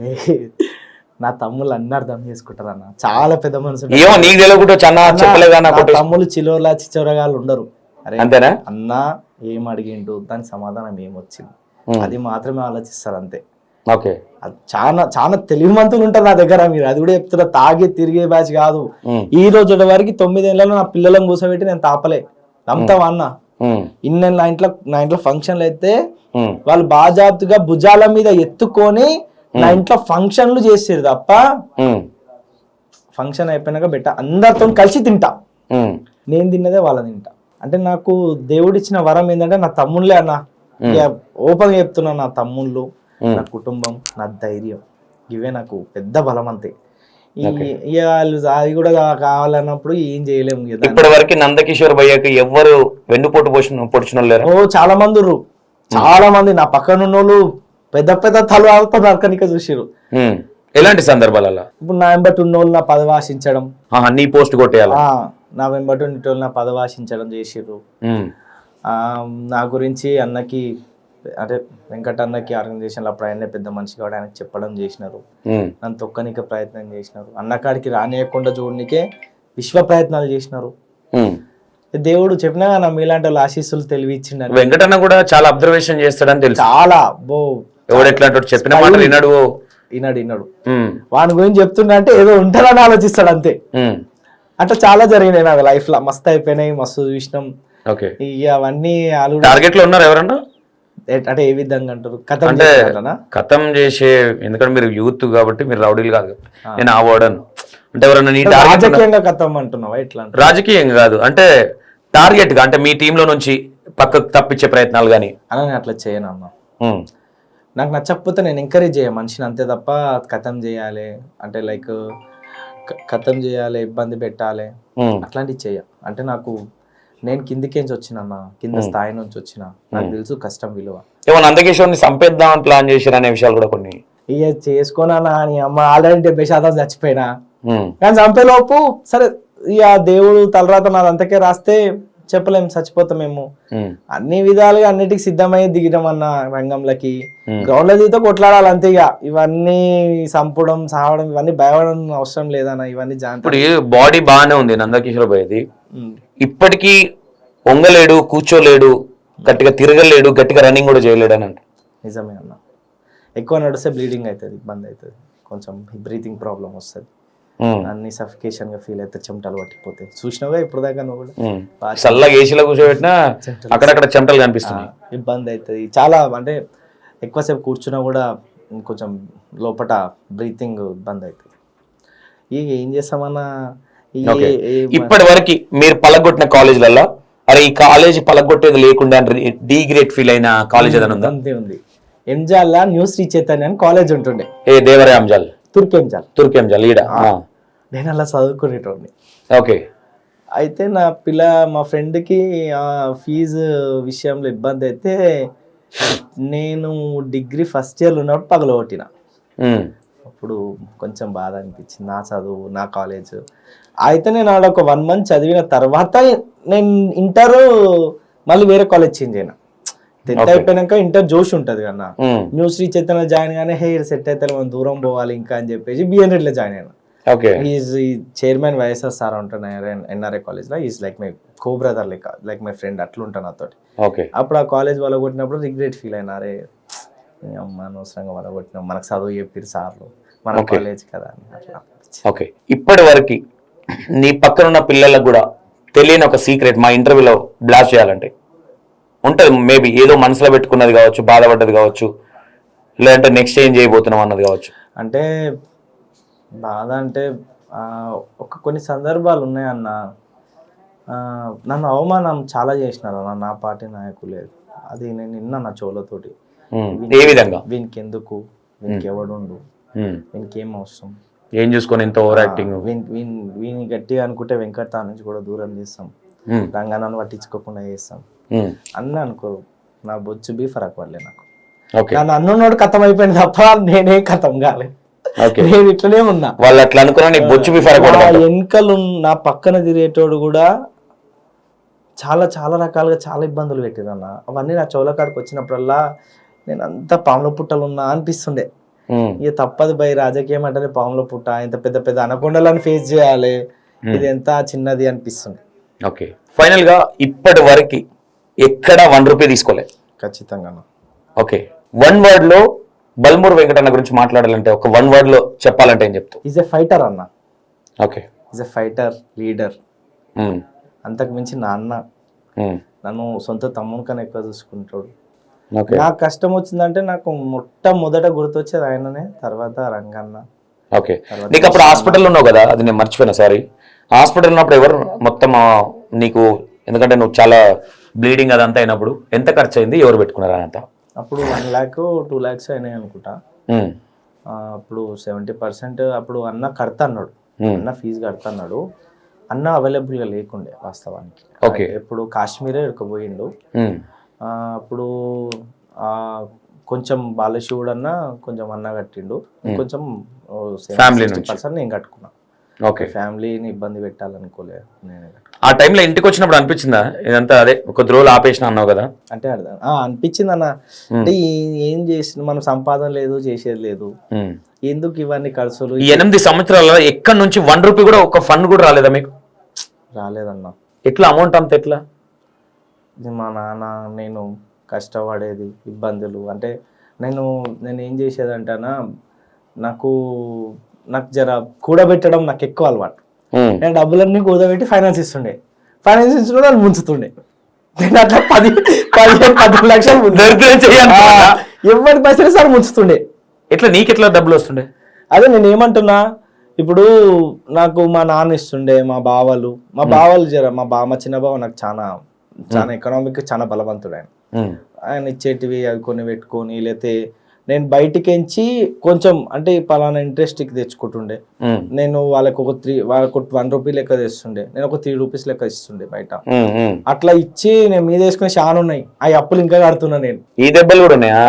నా తమ్ముళ్ళు అన్ని అర్థం చేసుకుంటారు అన్న, చాలా పెద్ద మనసు. ఏమో నీకు తెలియకుండా చెప్పలేదా? తమ్ముళ్ళు చిలోలా చిచ్చోరగాళ్ళు ఉండరు. అరే అంతేనా అన్నా ఏం అడిగిండు దానికి సమాధానం ఏమొచ్చింది అది మాత్రమే ఆలోచిస్తారు అంతే. ఓకే, అది చాలా చాలా తెలివిమంతులు ఉంటారు నా దగ్గర. మీరు అది కూడా చెప్తున్నా, తాగి తిరిగే బ్యాచ్ కాదు. ఈ రోజు వరకు 9 ఏళ్ళలో నా పిల్లలను కూర్చోబెట్టి నేను తాపలే నమ్ముతావా అన్న. ఇన్న నా ఇంట్లో ఫంక్షన్లు అయితే వాళ్ళు బాజాబ్తుగా భుజాల మీద ఎత్తుకొని నా ఇంట్లో ఫంక్షన్లు చేసేది తప్ప, ఫంక్షన్ అయిపోయినాక బెట్ట అందరితో కలిసి తింటా. నేను తిన్నదే వాళ్ళ తింటా. అంటే నాకు దేవుడిచ్చిన వరం ఏంటంటే నా తమ్ముళ్ళే అన్న. ఓపెన్ చెప్తున్నా, నా తమ్ముళ్ళు, నా కుటుంబం, నా ధైర్యం, ఇవే నాకు పెద్ద బలం అంతే. వాళ్ళు అది కూడా కావాలన్నప్పుడు ఏం చేయలేము. ఇప్పటి వరకు నందకిషోర్ భయ్యకి ఎవరు వెన్నుపోటు పొడిచిన లేరు? ఓ చాలా మంది, చాలా మంది నా పక్కన ఉన్నోళ్ళు పెద్ద పెద్ద తలు నరకనిక చూసిరు. ఎలాంటి సందర్భాలలో? ఇప్పుడు నా వెంబటి ఉన్నోళ్ళు నా పదవి ఆశించడం, నీ పోస్ట్ కొట్టేయాలి, నా వెంబటి ఉండేటోళ్ళు నా పదవి ఆశించడం చేసిర్రు. నా గురించి అన్నకి, అంటే వెంకట అన్నకి ఆర్గనైజేషన్లో అప్పుడు ఆయనే పెద్ద మనిషి కాబట్టి ఆయనకి చెప్పడం చేసినారు. నన్ను తొక్కనికే ప్రయత్నం చేసినారు. అన్నకాడికి రానియకుండా చూడనికే విశ్వ ప్రయత్నాలు చేసినారు. దేవుడు చెప్పినా నా మీలాంటి వాళ్ళు ఆశీస్సులు తెలివి ఇచ్చిండ. వెంకటన్న కూడా చాలా అబ్జర్వేషన్ చేస్తాడని తెలుసు. చాలా చెప్పిన మాట విన్నాడు, విన్నాడు. వాని గురించి చెప్తున్నా అంటే ఏదో ఉంటారని ఆలోచిస్తాడు అంతే. అట్లా చాలా జరిగినాయి నాకు లైఫ్ లో, మస్తు అయిపోయినాయి, మస్తు చూసినాం. ఇక అవన్నీ టార్గెట్ లో ఉన్నారు ఎవరన్నా? అంటే ఏ విధంగా అంటారు? కథం చేసే, ఎందుకంటే మీరు యూత్ కాబట్టి మీరు రౌడీలు కాదు, నేను ఆ వాడను. అంటే ఎవరన్నా రాజకీయంగా కథం అంటున్నావా? ఎట్లా? రాజకీయంగా కాదు, అంటే టార్గెట్ గా, అంటే మీ టీంలో నుంచి పక్కకు తప్పించే ప్రయత్నాలు కానీ. అని అట్లా చేయను అన్న. నాకు నచ్చకపోతే నేను ఎంకరేజ్ చేయ మనిషిని అంతే తప్ప కథం చేయాలి అంటే లైక్ కథం చేయాలి, ఇబ్బంది పెట్టాలి అట్లాంటివి చెయ్య. అంటే నాకు, నేను కిందికేంచి వచ్చిన, కింద స్థాయి నుంచి వచ్చిన, నాకు తెలుసు కష్టం విలువ. ఏమన్నా నందకిషోర్ని చంపేద్దామని ప్లాన్ చేశారు అనే విషయాలు కూడా కొన్ని. ఇక చేసుకోనా అని అమ్మ, ఆల్రెడీ 70% చచ్చిపోయినా. కానీ చంపేలోపు సరే, ఇక దేవుడు తలరాత నాదంతకే రాస్తే చెప్పలేము, చచ్చిపోతామేమో. అన్ని విధాలుగా అన్నిటికి సిద్ధమై దిగినామన్న రంగంలోకి. గ్రౌండ్ లో దిగితే కొట్లాడాలి అంతే. ఇక ఇవన్నీ చంపడం, సావడం, ఇవన్నీ భయపడడం అవసరం లేదన్న. ఇవన్నీ ఇప్పుడు బాడీ బాగానే ఉంది నందకిషోర్ భయ్యది, ఇప్పటికీ వంగలేడు, కూర్చోలేడు, గట్టిగా తిరగలేడు, గట్టిగా రన్నింగ్ కూడా చేయలేడు అని అంటే నిజమే అన్న. ఎక్కువ నడిస్తే బ్లీడింగ్ అవుతుంది, ఇబ్బంది అవుతుంది, కొంచెం బ్రీతింగ్ ప్రాబ్లం వస్తుంది, అన్ని సఫికేషన్ గా ఫీల్ అయితే, చెమటలు పట్టిపోతాయి. చూసినావుగా ఇప్పుడు దాకా నువ్వు కూడా, చల్లగా ఏసీలో కూర్చోబెట్టినా అక్కడక్కడ చెమటలు కనిపిస్తున్నాయి, ఇబ్బంది అవుతుంది చాలా. అంటే ఎక్కువసేపు కూర్చున్నా కూడా కొంచెం లోపల బ్రీతింగ్ ఇబ్బంది అవుతుంది. ఇక ఏం చేస్తామన్నా. ఇప్పటి వరకు మీరు పలగొట్టిన కాలేజీలలో, అరే ఈ కాలేజ్ పలగొట్టేది లేకుండా డి గ్రేడ్ ఫీల్ అయిన కాలేజ్ ఏదైనా ఉందా? అంతే ఉంది. ఎంజాల్ న్యూ శ్రీ చైతన్య అని కాలేజ్ ఉంటుండే. దేవరాయ అంజాల్, తుర్కెంజాల్ ఈడ. నేను అలా చదువుకునేటోడిని. ఓకే. అయితే మా ఫ్రెండ్కి ఫీజు విషయంలో ఇబ్బంది అయితే, నేను డిగ్రీ ఫస్ట్ ఇయర్లో ఉన్నప్పుడు పగలగొట్టిన. అప్పుడు కొంచెం బాధ అనిపించింది, నా చదువు, నా కాలేజ్. అయితే నేను ఆడ ఒక 1 month చదివిన తర్వాత నేను ఇంటర్ మళ్ళీ వేరే కాలేజ్ చేంజ్ అయినా. 10th అయిపోయినాక ఇంటర్ జోష్ ఉంటుంది కన్నా. న్యూ శ్రీ చైతన్య జాయిన్ గానే హెయిర్ సెట్ అయితే మనం దూరం పోవాలి ఇంకా అని చెప్పేసి బిఎన్ రెడ్డిలో జాయిన్ అయినా. చైర్మన్ వైఎస్ఆర్ సార్ ఉంటున్నారు ఎన్ఆర్ఐ కాలేజ్ లో. Is like my co brother లెక్క, లైక్ మై ఫ్రెండ్ అట్లుంటాను నాతోటి. అప్పుడు ఆ కాలేజ్ వాళ్ళ కొట్టినప్పుడు రిగ్రెట్ ఫీల్ అయినారే, అమ్మ అనవసరంగా వాళ్ళ కొట్టినాం, మనకు చదువు చెప్పారు సార్లు, మన కాలేజ్ కదా అని అట్లా. ఓకే. ఇప్పటి వరకు నీ పక్కన ఉన్న పిల్లలకు కూడా తెలియని ఒక సీక్రెట్ మా ఇంటర్వ్యూలో బ్లాస్ట్ చేయాలంటే ఉంటుంది. మేబీ ఏదో మనసులో పెట్టుకున్నది కావచ్చు, బాధపడ్డది కావచ్చు, లేదంటే నెక్స్ట్ ఏం చేయబోతున్నాం అన్నది కావచ్చు. అంటే బాధ అంటే కొన్ని సందర్భాలు ఉన్నాయన్న. నన్ను అవమానం చాలా చేసినారు నా పార్టీ నాయకులే. అది నేను నిన్న నా చెవులతోటి. ఏ విధంగా? వీనికి ఎందుకు, వీనికి ఎవడుండు, వీనికి ఏం అవసరం, ఏం చూసుకొని ఇంత ఓవర్ యాక్టింగ్, వీని గట్టిగా అనుకుంటే వెంకట నుంచి కూడా దూరం చేస్తాం, రంగాన్ని పట్టించుకోకుండా చేస్తాం అన్నీ అనుకోరు. నా బొచ్చు బి ఫరక్ పడలే నాకు. ఓకే నన్ను అన్నున్నోడు కథం అయిపోయింది తప్ప నేనే కథం కాలే. నేను ఇట్లనే ఉన్నా. వాళ్ళు అట్లా అనుకున్నా నీకు బొచ్చు బి ఫరక్ పడదు. వెనకలు నా పక్కన తిరిగేటోడు కూడా చాలా చాలా రకాలుగా చాలా ఇబ్బందులు పెట్టిరన్న. అవన్నీ నా చెవుల కాడికి వచ్చినప్పుడల్లా నేను అంతా పాముల పుట్టలు ఉన్నా అనిపిస్తుండే. ఇక తప్పదు భయ్, రాజకీయం అంటే పాముల పుట్ట, ఇంత పెద్ద పెద్ద అనకొండలను ఫేస్ చేయాలి, ఇది ఎంత చిన్నది అనిపిస్తుంది. ఓకే, ఫైనల్ గా ఇప్పటి వరకు ఎక్కడ 1 రూపీ తీసుకోలే? ఖచ్చితంగా. ఓకే, 1 వర్డ్ లో బల్మూరు వెంకటన్న గురించి మాట్లాడాలంటే, ఒక 1 వర్డ్ లో చెప్పాలంటే ఏం చెప్తావు? ఈజ్ ఎ ఫైటర్ అన్న. Okay, is a fighter, leader. అంతకు మించి నా అన్న నన్ను సొంత తమ్ముని కన్నా ఎక్కువ చూసుకుంటాడు. నాకు కష్టం వచ్చిందంటే నాకు మొట్టమొదట గుర్తొచ్చేది ఆయననే, తర్వాత రంగన్న. ఓకే, నీకు అప్పుడు హాస్పిటల్లో ఉన్నావు కదా, అది నేను మర్చిపోయినా, సారీ. హాస్పిటల్ ఉన్నప్పుడు ఎవరు మొత్తం నీకు, ఎందుకంటే నువ్వు చాలా బ్లీడింగ్ అదంతా అయినప్పుడు ఎంత ఖర్చు అయింది, ఎవరు పెట్టుకున్నారు అదంతా? అప్పుడు 1 lakh 2 lakhs అయినాయి అనుకుంటా. అప్పుడు 70% అప్పుడు అన్న కడతా అన్నాడు, అన్న ఫీజు కడతా అన్నాడు. అన్న అవైలబుల్గా లేకుండే వాస్తవానికి. ఓకే, ఎప్పుడు కాశ్మీరే ఇరుకుపోయిండు. అప్పుడు కొంచెం బాలశివుడు అన్న కొంచెం అన్న కట్టిండు, కొంచెం 60% నేను కట్టుకున్నా. ఓకే, ఫ్యామిలీని ఇబ్బంది పెట్టాలనుకోలే నేను. ఆ టైంలో ఇంటికి వచ్చినప్పుడు అనిపించిందా ఇదంతా, అదే కొద్ది రోజులు ఆపేసిన అన్నావు కదా? అంటే అనిపించింది అన్న. అంటే ఏం చేసిన, మనం సంపాదన లేదు, చేసేది లేదు, ఎందుకు ఇవన్నీ ఖర్చులు. ఈ 8 సంవత్సరాలలో ఎక్కడి నుంచి 1 రూపీ కూడా, ఒక ఫండ్ కూడా రాలేదా మీకు? రాలేదన్న. ఎట్లా అమౌంట్ అంత ఎట్లా? మా నాన్న నేను కష్టపడేది, ఇబ్బందులు అంటే నేను ఏం చేసేదంటేనా, నాకు జర కూడబెట్టడం నాకు ఎక్కువ అలవాటు. నేను డబ్బులన్నీ కూడబెట్టి ఫైనాన్స్ ఇస్తుండే వాళ్ళు ముంచుతుండే. నేను అట్లా 10 లక్షలు ఎవరి పైసలు సార్ ముంచుతుండే. ఎట్లా నీకెట్లా డబ్బులు వస్తుండే? అదే నేను ఏమంటున్నా, ఇప్పుడు నాకు మా నాన్న ఇస్తుండే, మా బావలు మా చిన్న బావ నాకు చాలా ఎకనామిక్ చాలా బలవంతుడు. ఆయన ఇచ్చేటివి అవి కొన్ని పెట్టుకొని, లేకపోతే నేను బయటికించి కొంచెం అంటే పలానా ఇంట్రెస్ట్కి తెచ్చుకుంటుండే. నేను వాళ్ళకు 1 రూపీ లెక్క తెస్తుండే, నేను ఒక 3 రూపీస్ లెక్క ఇస్తుండే బయట. అట్లా ఇచ్చి నేను మీద వేసుకునే చాలా ఉన్నాయి. ఆ అప్పులు ఇంకా కడుతున్నా నేను. ఈ దెబ్బలు కూడా ఉన్నాయా?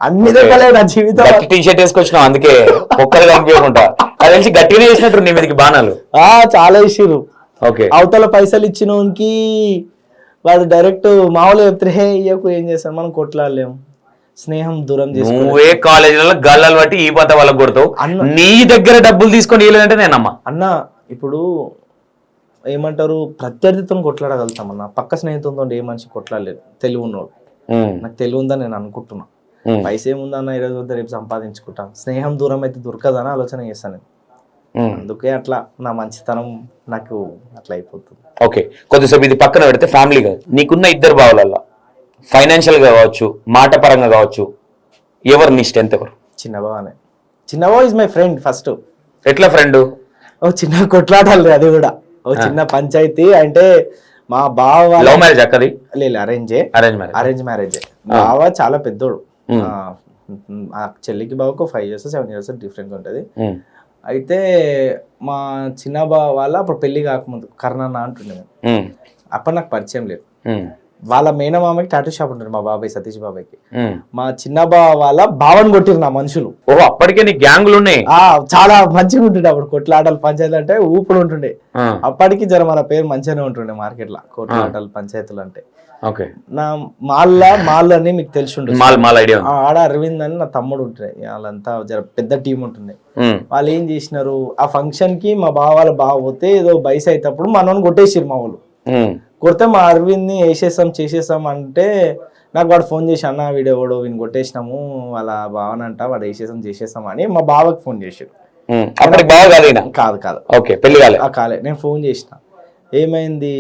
అన్ని దెబ్బలే నా జీవితం. టీ షర్ట్ వేసుకొచ్చినావు, అందుకే ఒక్కరు కనిపించకుండా తెలిసి గట్టిగా వేసినట్టు నీ మీదకి బాణాలు చాలా వేసిర్రు. ఓకే, అవతల పైసలు ఇచ్చినోనికి వాడు డైరెక్ట్ మామూలు చెప్తారు, హే ఇయ్యకు ఏం చేస్తాను, మనం కొట్లాడలేము, స్నేహం దూరం చేసుకో. నువ్వే కాలేజీలలో గల్లాలు బట్టి ఈ పత వాళ్ళకి కొడతావు, నీ దగ్గర డబ్బులు తీసుకొని ఇవ్వలేదంటే నేనమ్మా. అన్న ఇప్పుడు ఏమంటారు, ప్రత్యర్థితో కొట్లాడగలుగుతామన్నా, పక్క స్నేహితులతో ఏ మనిషి కొట్లాడలేదు. తెలివి ఉన్నోడు, నాకు తెలివి ఉందని నేను అనుకుంటున్నా. పైసా ఏముందన్న, ఈరోజు వద్ద రేపు సంపాదించుకుంటాం, స్నేహం దూరం అయితే దొరకదని ఆలోచన చేస్తాను నేను. అందుకే అట్లా నా మంచితనం నాకు అట్లా అయిపోతుంది. ఓకే, కొద్దిసేపు ఇది పక్కన పెడితే, ఫ్యామిలీగా నీకున్న 2 బావులల్లో ఫైనాన్షియల్ గా కావచ్చు, మాట పరంగా కావచ్చు, ఎవరు నీ స్ట్రెంత్? ఎవరు? చిన్నబావనే. చిన్నబావ ఇస్ మై ఫ్రెండ్ ఫస్ట్. ఎట్లా ఫ్రెండ్? చిన్న కొట్లాడాలి, అది కూడా చిన్న పంచాయతీ. అంటే మా బావ లవ్ మ్యారేజ్ అక్కది? లేదు, అరేంజ్ మ్యారేజ్. బావ చాలా పెద్దోడు. ఆ చెల్లికి బావకు 5 years 7 years డిఫరెన్స్ ఉంటుంది. అయితే మా చిన్న బావ వాళ్ళ అప్పుడు పెళ్లి కాకముందు కర్ణన్న అంటుండే. అప్పుడు నాకు పరిచయం లేదు. వాళ్ళ మేనమామకి టాటూ షాప్ ఉంటుంది మా బాబాయ్, సతీష్ బాబాయ్కి. మా చిన్న బావ వాళ్ళ బావని కొట్టిరు నా మనుషులు. ఓహో, అప్పటికే నీ గ్యాంగులు ఉన్నాయి. చాలా మంచిగా ఉంటుండే అప్పుడు. కొట్లాటలు పంచాయతీలు అంటే ఊపుడు ఉంటుండే. అప్పటికి జర మన పేరు మంచిగానే ఉంటుండే మార్కెట్ లో, కొట్లాటలు పంచాయతీలు అంటే. నా మాల్ అని మీకు తెలిసి ఉంటుంది. ఆడ అరవింద్ అని నా తమ్ముడు ఉంటుండే. వాళ్ళంతా జర పెద్ద టీం ఉంటుండే. వాళ్ళు ఏం చేసినారు, ఆ ఫంక్షన్ కి మా బావ వాళ్ళ బావ పోతే ఏదో బైస్ అయినప్పుడు మనోని కొట్టేసిరు మా వాళ్ళు. కొడితే మా అరవింద్ ని చేసేసాం అంటే నాకు వాడు ఫోన్ చేసి, అన్న వీడియో వీడిని కొట్టేసినాము, వాళ్ళ బావనంట, వాడు చేసేసాం అని మా బావకి ఫోన్ చేసారు. కాలే, నేను ఫోన్ చేసిన, ఏమైంది,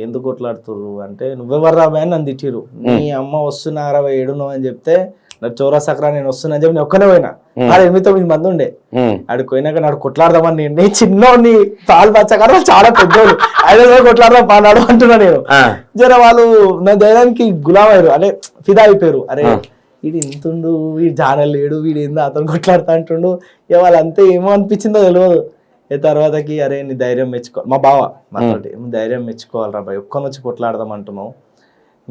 ఎందుకు కొట్లాడుతుర్రు అంటే, నువ్వెవరు రాబోయే అని నన్ను తిట్టిరు. నీ అమ్మ వస్తున్నా 67 అని చెప్తే, నాకు చౌరా సక్రా నేను వస్తున్నా అని చెప్పి నేను ఒక్కనే పోయినా. 8-9 మంది ఉండే. ఆడికి పోయినాక నాడు కొట్లాడదామని నేను చిన్నోడిని పాలు పచ్చగా చాలా పెద్దోళ్ళు ఆయన కొట్లాడదాం పానాడు అంటున్నా నేను. జర వాళ్ళు నా ధైర్యానికి గులామయ్యారు, అంటే ఫిదా అయిపోయారు. అరే వీడు ఇంతుండు, వీడు జానలేడు, వీడు ఏందో అతను కొట్లాడుతా అంటుండు. ఇక వాళ్ళంతా ఏమో అనిపించిందో తెలియదు. తర్వాతకి అరే నీ ధైర్యం మెచ్చుకో, మా బావ నాతోటి ధైర్యం మెచ్చుకోవాలరా బాయ్, ఒక్కనొచ్చి కొట్లాడదాం అంటున్నావు,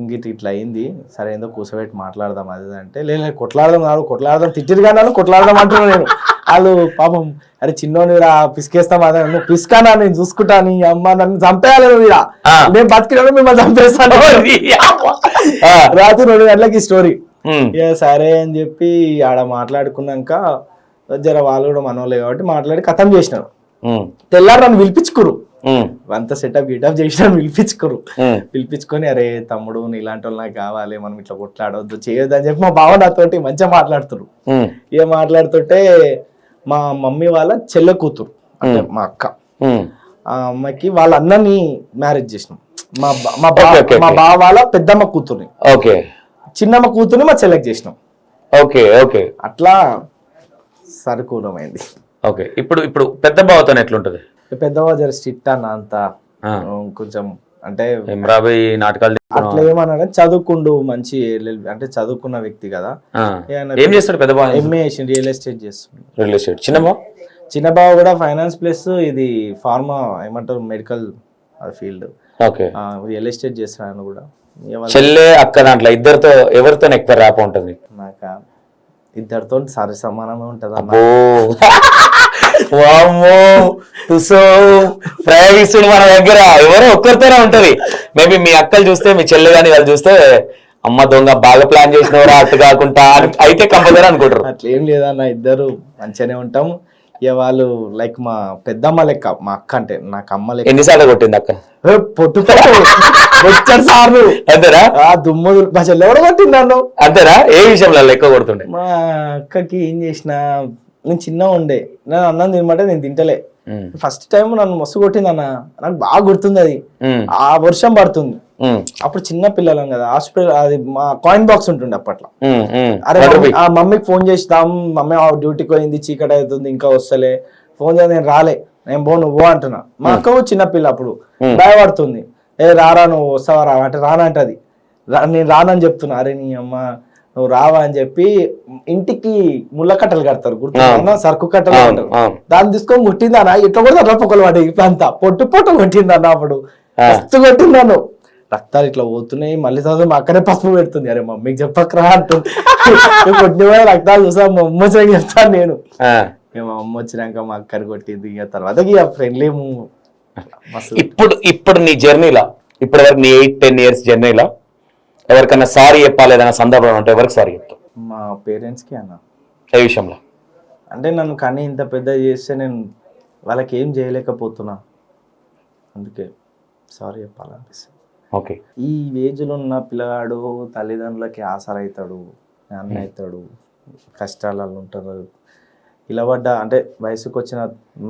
ఇంగిట్ ఇట్లా అయింది, సరే ఏందో కూర్చోబెట్టి మాట్లాడదాం అది అంటే, లేదు కొట్లాడదాం తిట్టిరు కానీ కొట్లాడదాం అంటున్నాను నేను. వాళ్ళు పాపం అరే చిన్నోని పిసికేస్తాం అదే, నువ్వు పిసుకానా నేను చూసుకుంటా, నీ అమ్మ నన్ను చంపేయాలి నువ్వు ఇలా, నేను బతికినా మిమ్మల్ని చంపేస్తాను. రాత్రి 2 గంటలకి స్టోరీ. ఇక సరే అని చెప్పి ఆడ మాట్లాడుకున్నాక జర వాళ్ళు కూడా మనోళ్ళే కాబట్టి మాట్లాడి కథం చేసినారు. తెల్లారు నన్ను పిలిపించుకురు, అంత సెటప్ గిటప్ చేసిన పిలిపించుకొని అరే తమ్ముడు ఇలాంటి వాళ్ళు నాకు కావాలి, మనం ఇట్లా కొట్లాడవద్దు చేయొద్దు అని చెప్పి మా బావ నాతోటి మంచిగా మాట్లాడుతురు. ఇక మాట్లాడుతుంటే మా మమ్మీ వాళ్ళ చెల్లె కూతురు అంటే మా అక్క, ఆ అమ్మాయికి వాళ్ళ అన్నని మ్యారేజ్ చేసినాం. మా బావ వాళ్ళ పెద్దమ్మ కూతుర్ని, చిన్నమ్మ కూతుర్ని మా చెల్లెకి చేసినాం. అట్లా సరుకూలమైంది. ఓకే, ఇప్పుడు పెద్ద బావతో ఎట్లుంటది? పెద్ద బావ జర స్ట్రిక్ట్ అన్న, అంత కొంచెం అంటే నాటకాలు అట్లా ఏమన్నా చదువుకుండు మంచి అంటే చదువుకున్న వ్యక్తి కదా. ఏం చేస్తాడు పెద్ద బావ? ఎంఏ చేసి రియల్ ఎస్టేట్ చేస్తుంది. Real estate. చిన్న బావ కూడా ఫైనాన్స్ ప్లస్ ఇది ఫార్మా ఏమంటారు మెడికల్ ఫీల్డ్. రియల్ ఎస్టేట్ చేస్తాను కూడా. చెల్లె అక్క దాంట్లో ఇద్దరితో ఎవరితో ఎక్కువ ర్యాప్ ఉంటుంది? నాకు ఇద్దరితో సరి సమానమే ఉంటది. ప్రయాగిస్తుడు మన దగ్గర ఎవరో ఒక్కరితోనే ఉంటది. మేబీ మీ అక్కలు చూస్తే, మీ చెల్లె గాని వాళ్ళు చూస్తే అమ్మ దొంగ బాగా ప్లాన్ చేసినవరా అట్టు కాకుండా అయితే కంపల్సరీ అనుకుంటారు. అట్లేం లేదన్న, ఇద్దరు మంచిగానే ఉంటాం. ఇక వాళ్ళు లైక్ మా పెద్దమ్మ లెక్క, మా అక్క అంటే నాకు అమ్మ లెక్క. ఎన్నిసార్లు కొట్టింది అక్క? పొట్టు సార్లు అంతేనా? దుమ్ము మా చెల్లె ఎవరు కొట్టింది నన్ను. అంతేనా? ఏ విషయంలో లెక్క కొడుతుండే? మా అక్కకి ఏం చేసిన, నేను చిన్న ఉండే, నేను అన్నం తినమంటే నేను తింటలే. ఫస్ట్ టైం నన్ను మస్తు కొట్టింది అన్న, నాకు బాగా గుర్తుంది. అది ఆ వర్షం పడుతుంది, అప్పుడు చిన్న పిల్లలం కదా. హాస్పిటల్ అది మా కాయిన్ బాక్స్ ఉంటుండే అప్పట్లో. అరే ఆ మమ్మీకి ఫోన్ చేస్తాం, మమ్మీ డ్యూటీకి పోయింది చీకటి అవుతుంది ఇంకా వస్తలే, ఫోన్ చేసి నేను రాలే, నేను నువ్వు అంటున్నా. మా అక్క చిన్నపిల్ల అప్పుడు భయపడుతుంది, రారా నువ్వు వస్తావా రా అంటే రానంటది. నేను రానని చెప్తున్నా, అరే నీ అమ్మ నువ్వు రావా అని చెప్పి ఇంటికి ముళ్ళ కట్టలు కడతారు గుర్తు, సరుకు కట్టలు అంటారు, దాన్ని తీసుకొని కొట్టింది అన్న. ఇట్లా కూడా రప్పకొలు వాడి ఇప్పుడంతా పొట్టు కొట్టింది అన్న. అప్పుడు మస్తు కొట్టిందాను, రక్తాలు ఇట్లా పోతున్నాయి. మళ్ళీ చదువు మా అక్కడే పసుపు పెడుతుంది, అరే మమ్మీకి చెప్పకరా అంటుంది. కొట్టిన రక్తాలు చూసా మా అమ్మ వచ్చాక చెప్తాను నేను. మా అమ్మ వచ్చినాక మా అక్కని కొట్టింది. ఇక తర్వాత ఫ్రెండ్లీ. ఇప్పుడు నీ జర్నీలో, ఇప్పటి వరకు నీ 8-10 years జర్నీలో ఎవరికైనా సారీ చెప్పాలి ఏదైనా సందర్భం అంటే ఎవరికి సారీ చెప్తావు? మా పేరెంట్స్కి అన్న. ఏ విషయంలో? అంటే నన్ను కానీ ఇంత పెద్ద చేస్తే నేను వాళ్ళకి ఏం చేయలేకపోతున్నా, అందుకే సారీ చెప్పాలనిపిస్తుంది. ఓకే, ఈ ఏజ్లో ఉన్న పిల్లగాడు తల్లిదండ్రులకి ఆసర అవుతాడు, అన్న అవుతాడు, కష్టాలలో ఉంటారు. ఇలా అంటే వయసుకు వచ్చిన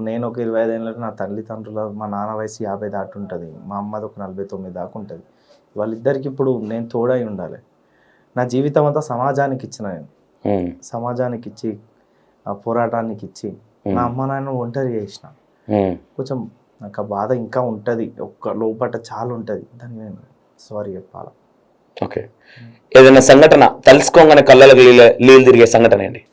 నేను ఒక 25 ఏళ్ళకి, నా తల్లిదండ్రుల మా నాన్న వయసు 50 దాటి ఉంటుంది, మా అమ్మది ఒక 49 దాకా ఉంటుంది. వాళ్ళిద్దరికి ఇప్పుడు నేను తోడై ఉండాలి. నా జీవితం అంతా సమాజానికి ఇచ్చిన, నేను సమాజానికి ఇచ్చి ఆ పోరాటానికి ఇచ్చి నా అమ్మ నాన్న ఒంటరి చేసిన. కొంచెం నాకు ఆ బాధ ఇంకా ఉంటుంది, ఒక్క లోపట చాలా ఉంటుంది, దాన్ని నేను సారీ చెప్పాలి. ఓకే, ఏదైనా సంఘటన తలుసుకోగానే కళ్ళకి నీళ్ళు తిరిగే సంఘటన ఏంటి?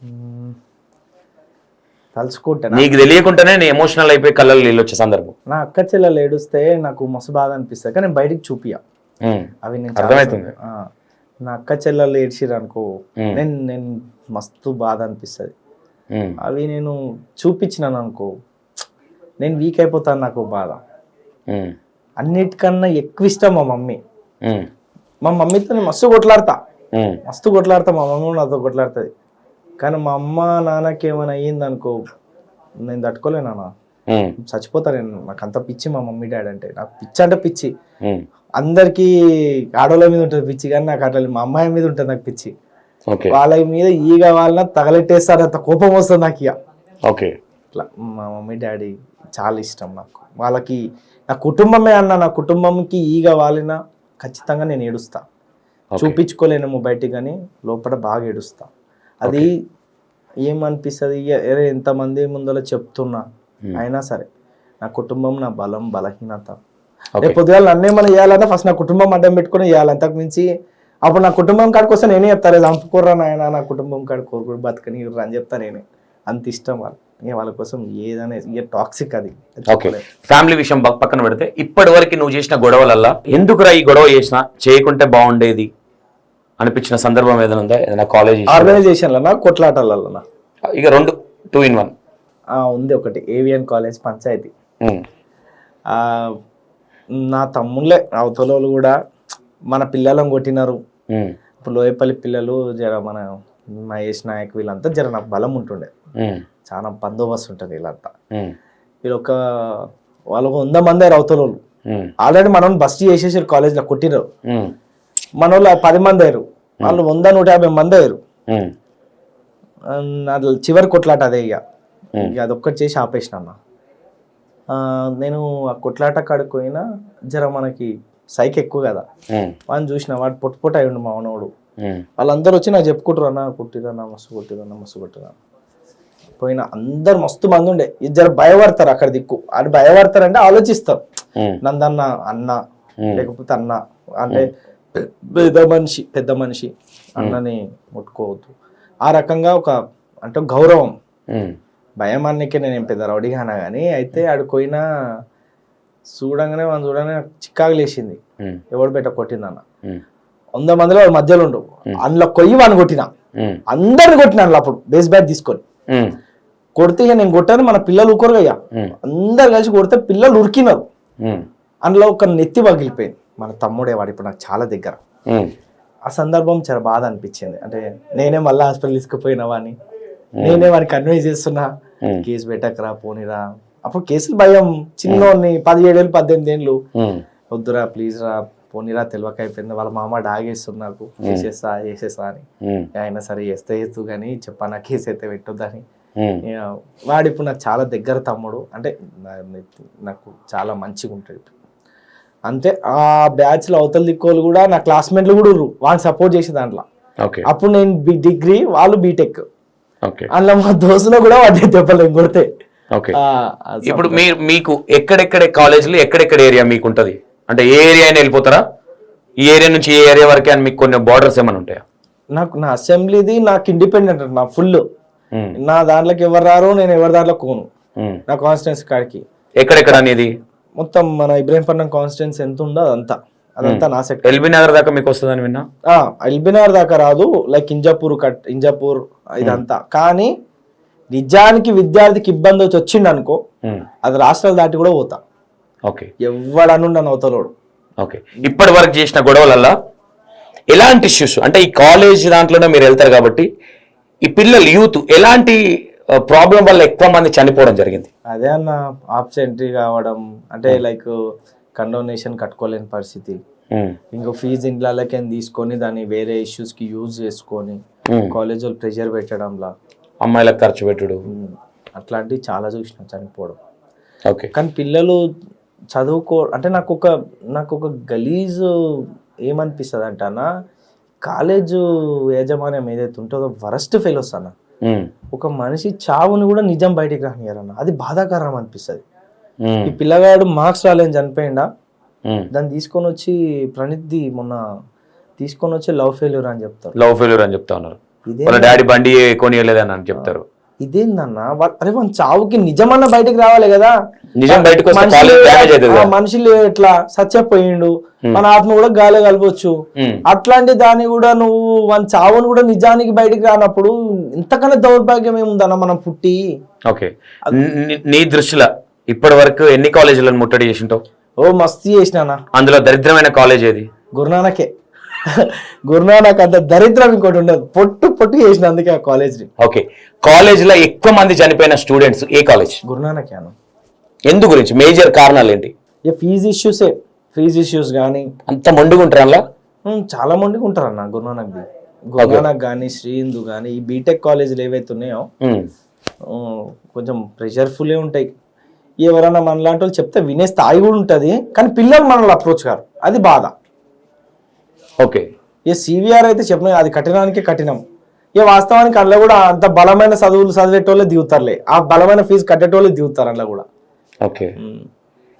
తలుచుకుంటా నీకు తెలియకుండానే నేను ఎమోషనల్ అయిపోయి కళ్ళకి నీళ్ళు వచ్చే సందర్భం? నా అక్క చెల్లెలు ఏడుస్తే నాకు మస్తు బాధ అనిపిస్తుంది, కానీ నేను బయటికి చూపియా. అవి నేను అర్థమవుతుంది. నా అక్క చెల్లెలు ఏడ్చిరు అనుకో, నేను మస్తు బాధ అనిపిస్తుంది. అవి నేను చూపించినాను అనుకో, నేను వీక్ అయిపోతాను, నాకు బాధ. అన్నిటికన్నా ఎక్కువ ఇష్టం మా మమ్మీ. మా మమ్మీతో నేను మస్తు కొట్లాడతా, మా మమ్మీ నాతో కొట్లాడుతుంది. కానీ మా అమ్మ నాన్నకి ఏమైనా అయ్యింది అనుకో, నేను తట్టుకోలేనా, చచ్చిపోతా నేను. నాకు అంత పిచ్చి మా మమ్మీ డాడీ అంటే. నాకు పిచ్చి అంటే పిచ్చి. అందరికి ఆడోళ్ళ మీద ఉంటుంది పిచ్చి, కానీ నాకు అట్లా మా అమ్మాయి మీద ఉంటుంది నాకు పిచ్చి. వాళ్ళ మీద ఈగ వాళ్ళ తగలెట్టేస్తారు, అంత కోపం వస్తుంది నాకు. ఇక ఇట్లా మా మమ్మీ డాడీ చాలా ఇష్టం నాకు. వాళ్ళకి నా కుటుంబమే అన్న, నా కుటుంబంకి ఈగ వాలినా ఖచ్చితంగా నేను ఏడుస్తా. చూపించుకోలేనేమో బయటికి, కానీ లోపల బాగా ఏడుస్తా. అది ఏమనిపిస్తుంది, ఎంతమంది ముందర చెప్తున్నా అయినా సరే నా కుటుంబం నా బలం బలహీనత. రేపు పొద్దుగాల నన్నేమన్నా చేయాలన్నా ఫస్ట్ నా కుటుంబం అడ్డం పెట్టుకుని చేయాలి, అంతకు మించి. అప్పుడు నా కుటుంబం కాడికి వస్తే నేనే చెప్తాను, చంపుకోర్రా నాయన, నా కుటుంబం కాడికి కోరుకుని బతకని అని చెప్తా నేనే. అంత ఇష్టం వాళ్ళు. ఇక వాళ్ళ కోసం ఏదైనా ఇక టాక్సిక్ అది. ఓకే, ఫ్యామిలీ విషయం పక్కన పెడితే ఇప్పటి వరకు నువ్వు చేసిన గొడవలల్లా ఎందుకురా ఈ గొడవ చేసినా చేయకుంటే బాగుండేది అనిపించిన సందర్భం ఏదైనా ఉందా? ఏదైనా కాలేజ్ ఆర్గనైజేషన్లనా కొట్లాటలనా? ఇక 2 in 1 ఉంది. ఒకటి ఏవిఎన్ కాలేజ్ పంచాయతీ. నా తమ్ముళ్ళే అవతల వాళ్ళు కూడా మన పిల్లలను కొట్టినారు. ఇప్పుడు లోయపల్లి పిల్లలు జర మన మహేష్ నాయక్ వీళ్ళంతా జర నాకు బలం ఉంటుండే, చాలా బందోబస్తు ఉంటుంది వీళ్ళంతా. వీళ్ళు వాళ్ళకు 100 మంది అయ్యారు అవతల వాళ్ళు. ఆల్రెడీ మనం బస్ట్ చేసేసారు కాలేజ్లో కొట్టినారు. మన వాళ్ళు 10 మంది అయ్యారు, వాళ్ళు 100-150 మంది అయ్యారు. చివరి కొట్లాట అదే. ఇక అదొక్కటి చేసి ఆపేసిన అన్న. నేను ఆ కొట్లాట కాడికి పోయినా జర మనకి సైక్ ఎక్కువ కదా, వాడిని చూసిన వాడు పొట్టు అయ్యిండు మా మనోడు. వాళ్ళందరూ వచ్చి నాకు చెప్పుకుంటారు, అన్న కొట్టిరన్నా మస్తు కొట్టిరన్నా మస్తు కొట్టిరన్నా. పోయినా అందరు మస్తు మంది ఉండే. ఇద్దరు భయపడతారు అక్కడ దిక్కు. అది భయపడతారు అంటే ఆలోచిస్తారు, నందన్న అన్న లేకపోతే అన్న అంటే పెద్ద మనిషి అన్నని ముట్టుకోవద్దు. ఆ రకంగా అంటే గౌరవం. భయం అన్నికే నేను పెద్ద రౌడీగానా కానీ అయితే ఆడిపోయినా చూడంగానే మనం చూడగానే చిక్కాకు లేచింది. ఎవడు బెట్ట కొట్టిందన్న 100 మందిలో వాడు మధ్యలో ఉండు. అందులో కొయ్యి వాడిని కొట్టిన, అందరిని కొట్టిన. అందులో అప్పుడు బేస్ బ్యాట్ తీసుకొని కొడితే ఇక నేను కొట్టాను, మన పిల్లలు ఊరుకోరు అయ్యా. అందరు కలిసి కొడితే పిల్లలు ఉరికినారు. అందులో ఒక నెత్తి పగిలిపోయింది. మన తమ్ముడే వాడు ఇప్పుడు నాకు చాలా దగ్గర. ఆ సందర్భం చాలా బాధ అనిపించింది. అంటే నేనే మళ్ళీ హాస్పిటల్ తీసుకుపోయినా వాడిని, నేనే వాడిని కన్వే చేస్తున్నా, కేసు పెట్టకరా పోనీరా. అప్పుడు కేసులు భయం. చిన్నోడిని 17 ఏళ్ళు 18 ఏళ్ళు, వద్దురా ప్లీజ్ రా పోనీరా తెలియక అయిపోయింది. వాళ్ళ మామ డాగేస్తుంది నాకు, చేసేస్తా అని. అయినా సరే చేస్తూ కానీ చెప్పాను కేసు అయితే పెట్టొద్దని. వాడు ఇప్పుడు నాకు చాలా దగ్గర తమ్ముడు. అంటే నాకు చాలా మంచిగా ఉంటాడు. అంతే ఆ బ్యాచ్ లో అవతల దిక్కోలు కూడా నా క్లాస్మేట్లు కూడా వాళ్ళని సపోర్ట్ చేసే దాంట్లో. అప్పుడు నేను డిగ్రీ, వాళ్ళు బీటెక్. అందులో మా దోస్తులో కూడా వాటి దెబ్బలు కొడితే. ఇప్పుడు మీకు ఎక్కడెక్కడ కాలేజీలు ఎక్కడెక్కడ ఏరియా మీకు ఉంటది? అంటే ఏ ఏరియా అయినా వెళ్ళిపోతారా? ఈ ఏరియా నుంచి ఏ ఏరియా వరకే అని మీకు కొన్ని బార్డర్స్ ఏమైనా ఉంటాయా? నాకు నా అసెంబ్లీది నాకు ఇండిపెండెంట్ నా ఫుల్. నా దాంట్లోకి ఎవరు రారు, నేను ఎవరి దాంట్లో కోను. నా కాన్స్టిట్యున్సీ కాడికి ఎక్కడెక్కడ అనేది మొత్తం మన ఇబ్రహీంపట్నం కాన్స్టిట్యున్సీ ఎంత ఉందో అదంతా నా సెక్టర్. ఎల్బీ నగర్ దాకా మీకు వస్తుందని విన్నా. ఎల్బీ నగర్ దాకా రాదు, లైక్ ఇంజాపూర్ ఇదంతా. కానీ నిజానికి విద్యార్థికి ఇబ్బంది వచ్చింది అనుకో, అది రాష్ట్రాలు దాటి కూడా పోతా. ఎవడనుండను అవతలోడు. ఇప్పటి వరకు చేసిన గొడవలల్లా ఎలాంటి ఇష్యూస్, అంటే ఈ కాలేజ్ దాంట్లోనే మీరు వెళ్తారు కాబట్టి ఈ పిల్లలు యూత్ ఎలాంటి ప్రాబ్లం వల్ల ఎక్కువ మంది చనిపోవడం జరిగింది? అదే అన్న, ఆబ్సెంట్రీ కావడం, అంటే లైక్ కండోనేషన్ కట్టుకోలేని పరిస్థితి, ఇంకో ఫీజు ఇంట్లోకి తీసుకొని దాన్ని వేరే ఇష్యూస్ కి యూజ్ చేసుకొని కాలేజ్ వాళ్ళు ప్రెషర్ పెట్టడంలా అమ్మాయిలకు ఖర్చు పెట్టడం, అట్లాంటివి చాలా చూసిన చనిపోవడం. కానీ పిల్లలు అంటే నాకు ఒక గలీజ్ ఏమనిపిస్తుంది అంటే అన్న, కాలేజ్ యాజమాన్యం ఏదైతే ఉంటుందో వరస్ట్ ఫెయిల్స్ అన్న. ఒక మనిషి చావుని కూడా నిజం బయటికి రానియారన్న, అది బాధాకరం అనిపిస్తుంది. ఈ పిల్లగాడు మార్క్స్ రాలేని చనిపోయిందా, దాన్ని తీసుకొని వచ్చి ప్రణిత్ మొన్న తీసుకొని వచ్చి లవ్ ఫెయిల్యూర్ అని చెప్తా ఉన్నారు. డాడీ బండి కొనియలేదని అని చెప్తారు. ఇదేందన్నా, అరే మన చావుకి నిజమన్నా బయటకు రావాలి కదా. మనుషులు ఎట్లా సచ్చపోయిండు, మన ఆత్మ కూడా గాలి కలవచ్చు. అట్లాంటి దాన్ని కూడా నువ్వు మన చావును కూడా నిజానికి బయటకు రానప్పుడు ఇంతకన్నా దౌర్భాగ్యం ఏముందన్న మనం పుట్టి. నీ దృష్టిలో ఇప్పటి వరకు ఎన్ని కాలేజీలను ముట్టడి చేసింటావు? మస్తు చేసినా. అందులో దరిద్రమైన కాలేజ్ ఏది? గురునానకే. గురునానక్ అంత దరిద్రం ఇంకోటి ఉండదు, పొట్టు చేసిన. అందుకే ఆ కాలేజ్. కాలేజ్ లో ఎక్కువ మంది చనిపోయిన స్టూడెంట్స్ ఏ కాలేజ్? గురునానక్. ఎందు గురించి మేజర్ కారణాలు ఏంటి? ఫీజు ఇష్యూస్ కానీ. అంత మొండిగా ఉంటారు అలా? చాలా మొండిగా ఉంటారు అన్న గురునానక్ కానీ శ్రీహిందూ కానీ. ఈ బీటెక్ కాలేజీలు ఏవైతే ఉన్నాయో కొంచెం ప్రెషర్ఫుల్ ఉంటాయి. ఎవరైనా మనలాంటి వాళ్ళు చెప్తే వినే స్థాయి కూడా ఉంటుంది, కానీ పిల్లలు మనల్ని అప్రోచ్ కారు, అది బాధ. సివిఆర్ అయితే చెప్పిన అది కఠినానికి కఠినం. వాస్తవానికి అందులో కూడా అంత బలమైన చదువులు చదివేటోళ్ళే దిగుతారులే, ఆ బలమైన ఫీజు కట్టేటోళ్ళే దిగుతారు అందులో కూడా.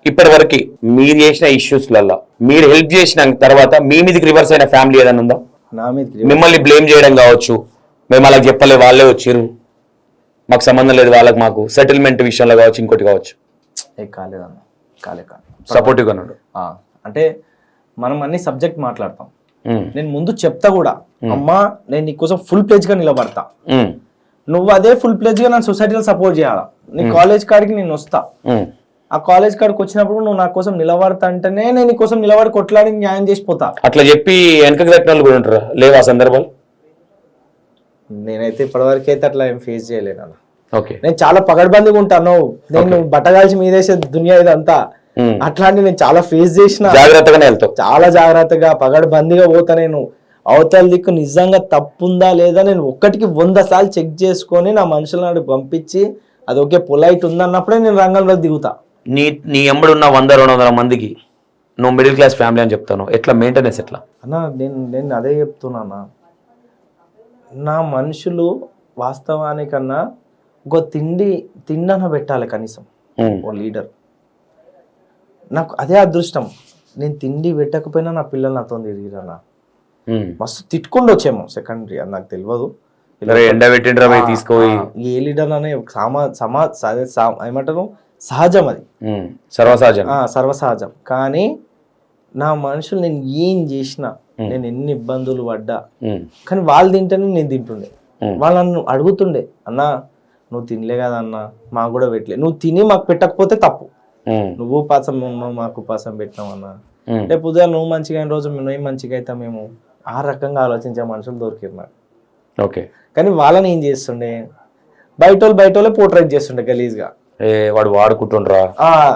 ఇప్పటి వరకు మీరు చేసిన ఇష్యూస్లలో మీరు హెల్ప్ చేసిన తర్వాత మీ మీదకి రివర్స్ అయిన ఫ్యామిలీ ఏదైనా ఉందా? నా మీద మిమ్మల్ని బ్లేమ్ చేయడం కావచ్చు, మేము అలా చెప్పలే వాళ్ళే వచ్చారు, మాకు సంబంధం లేదు వాళ్ళకి మాకు సెటిల్మెంట్ విషయంలో కావచ్చు ఇంకోటి కావచ్చు కాలేదన్న కాలే సపోర్టివ్గా ఉన్నాడు. అంటే మనం అన్ని సబ్జెక్ట్ మాట్లాడతాం, నేను ముందు చెప్తా కూడా అమ్మా నేను నీకోసం ఫుల్ ప్లేజ్ గా నిలబడతా, నువ్వు అదే ఫుల్ ప్లేజ్ గా నా సొసైటీలో సపోర్ట్ చేయాలా, నీ కాలేజ్ కాడికి నేను వస్తా, ఆ కాలేజ్ కాడికి వచ్చినప్పుడు నువ్వు నా కోసం నిలబడతా అంటేనే నేను నీ కోసం నిలబడి కొట్లాడి న్యాయం చేసిపోతా. అట్లా చెప్పి వెనకకి తట్టిన వాళ్ళు కూడా ఉంటారా లేవా సందర్భాలు? నేనైతే ఇప్పటివరకు అయితే అట్లా ఏం ఫేస్ చేయలేను అన్న. ఓకే, నేను చాలా పగడ్బందీగా ఉంటాను, నేను బట్టగాల్చి మీదేసే దునియా ఇదంతా, అట్లాంటి నేను చాలా ఫేస్ చేసిన, జాగ్రత్తగానే వెళ్తావు, చాలా జాగ్రత్తగా పగడ్బందీగా పోతా. నేను అవతల దిక్కు నిజంగా తప్పుందా లేదా నేను ఒక్కటికి 100 సార్లు చెక్ చేసుకొని నా మనుషులను పంపించి అది ఓకే పొలైట్ ఉందన్నప్పుడే నేను రంగంలోకి దిగుతా. నీ ఎంబడి ఉన్న 100-200 మందికి నువ్వు మిడిల్ క్లాస్ ఫ్యామిలీ అని చెప్తాను, ఎట్లా మెయింటెనెన్స్ ఎట్లా అన్న? నేను అదే చెప్తున్నా, నా మనుషులు వాస్తవానికన్నా ఒక తిండన పెట్టాలి కనీసం ఓ లీడర్. నాకు అదే అదృష్టం, నేను తిండి పెట్టకపోయినా నా పిల్లలు నాతో తిరిగిరన్నా. మస్తు తిట్టుకుంటూ వచ్చేమో సెకండరీ అది నాకు తెలియదు, ఏ లీడర్ అనే ఏమంటారు సహజం, అది సర్వసహజం. కానీ నా మనుషులు నేను ఏం చేసినా, నేను ఎన్ని ఇబ్బందులు పడ్డా, కానీ వాళ్ళు తింటేనే నేను తింటుండే. వాళ్ళు నన్ను అడుగుతుండే, అన్నా నువ్వు తినలే కదా అన్న, మాకు కూడా పెట్టలే, నువ్వు తిని మాకు పెట్టకపోతే తప్పు, నువ్వు పాసం ఉన్నావు మాకు పాసం పెట్టినావు అన్న, రేపు ఉదయం నువ్వు మంచిగా అయిన రోజు నువ్వు మంచిగా అవుతా, మేము ఆ రకంగా ఆలోచించే మనుషులు దొరికిరు నాకు. ఓకే, కానీ వాళ్ళని ఏం చేస్తుండే, బయట వాళ్ళే పోర్ట్రేట్ చేస్తుండే గలీజ్గా, వాడు వాడుకుంటుండ్రా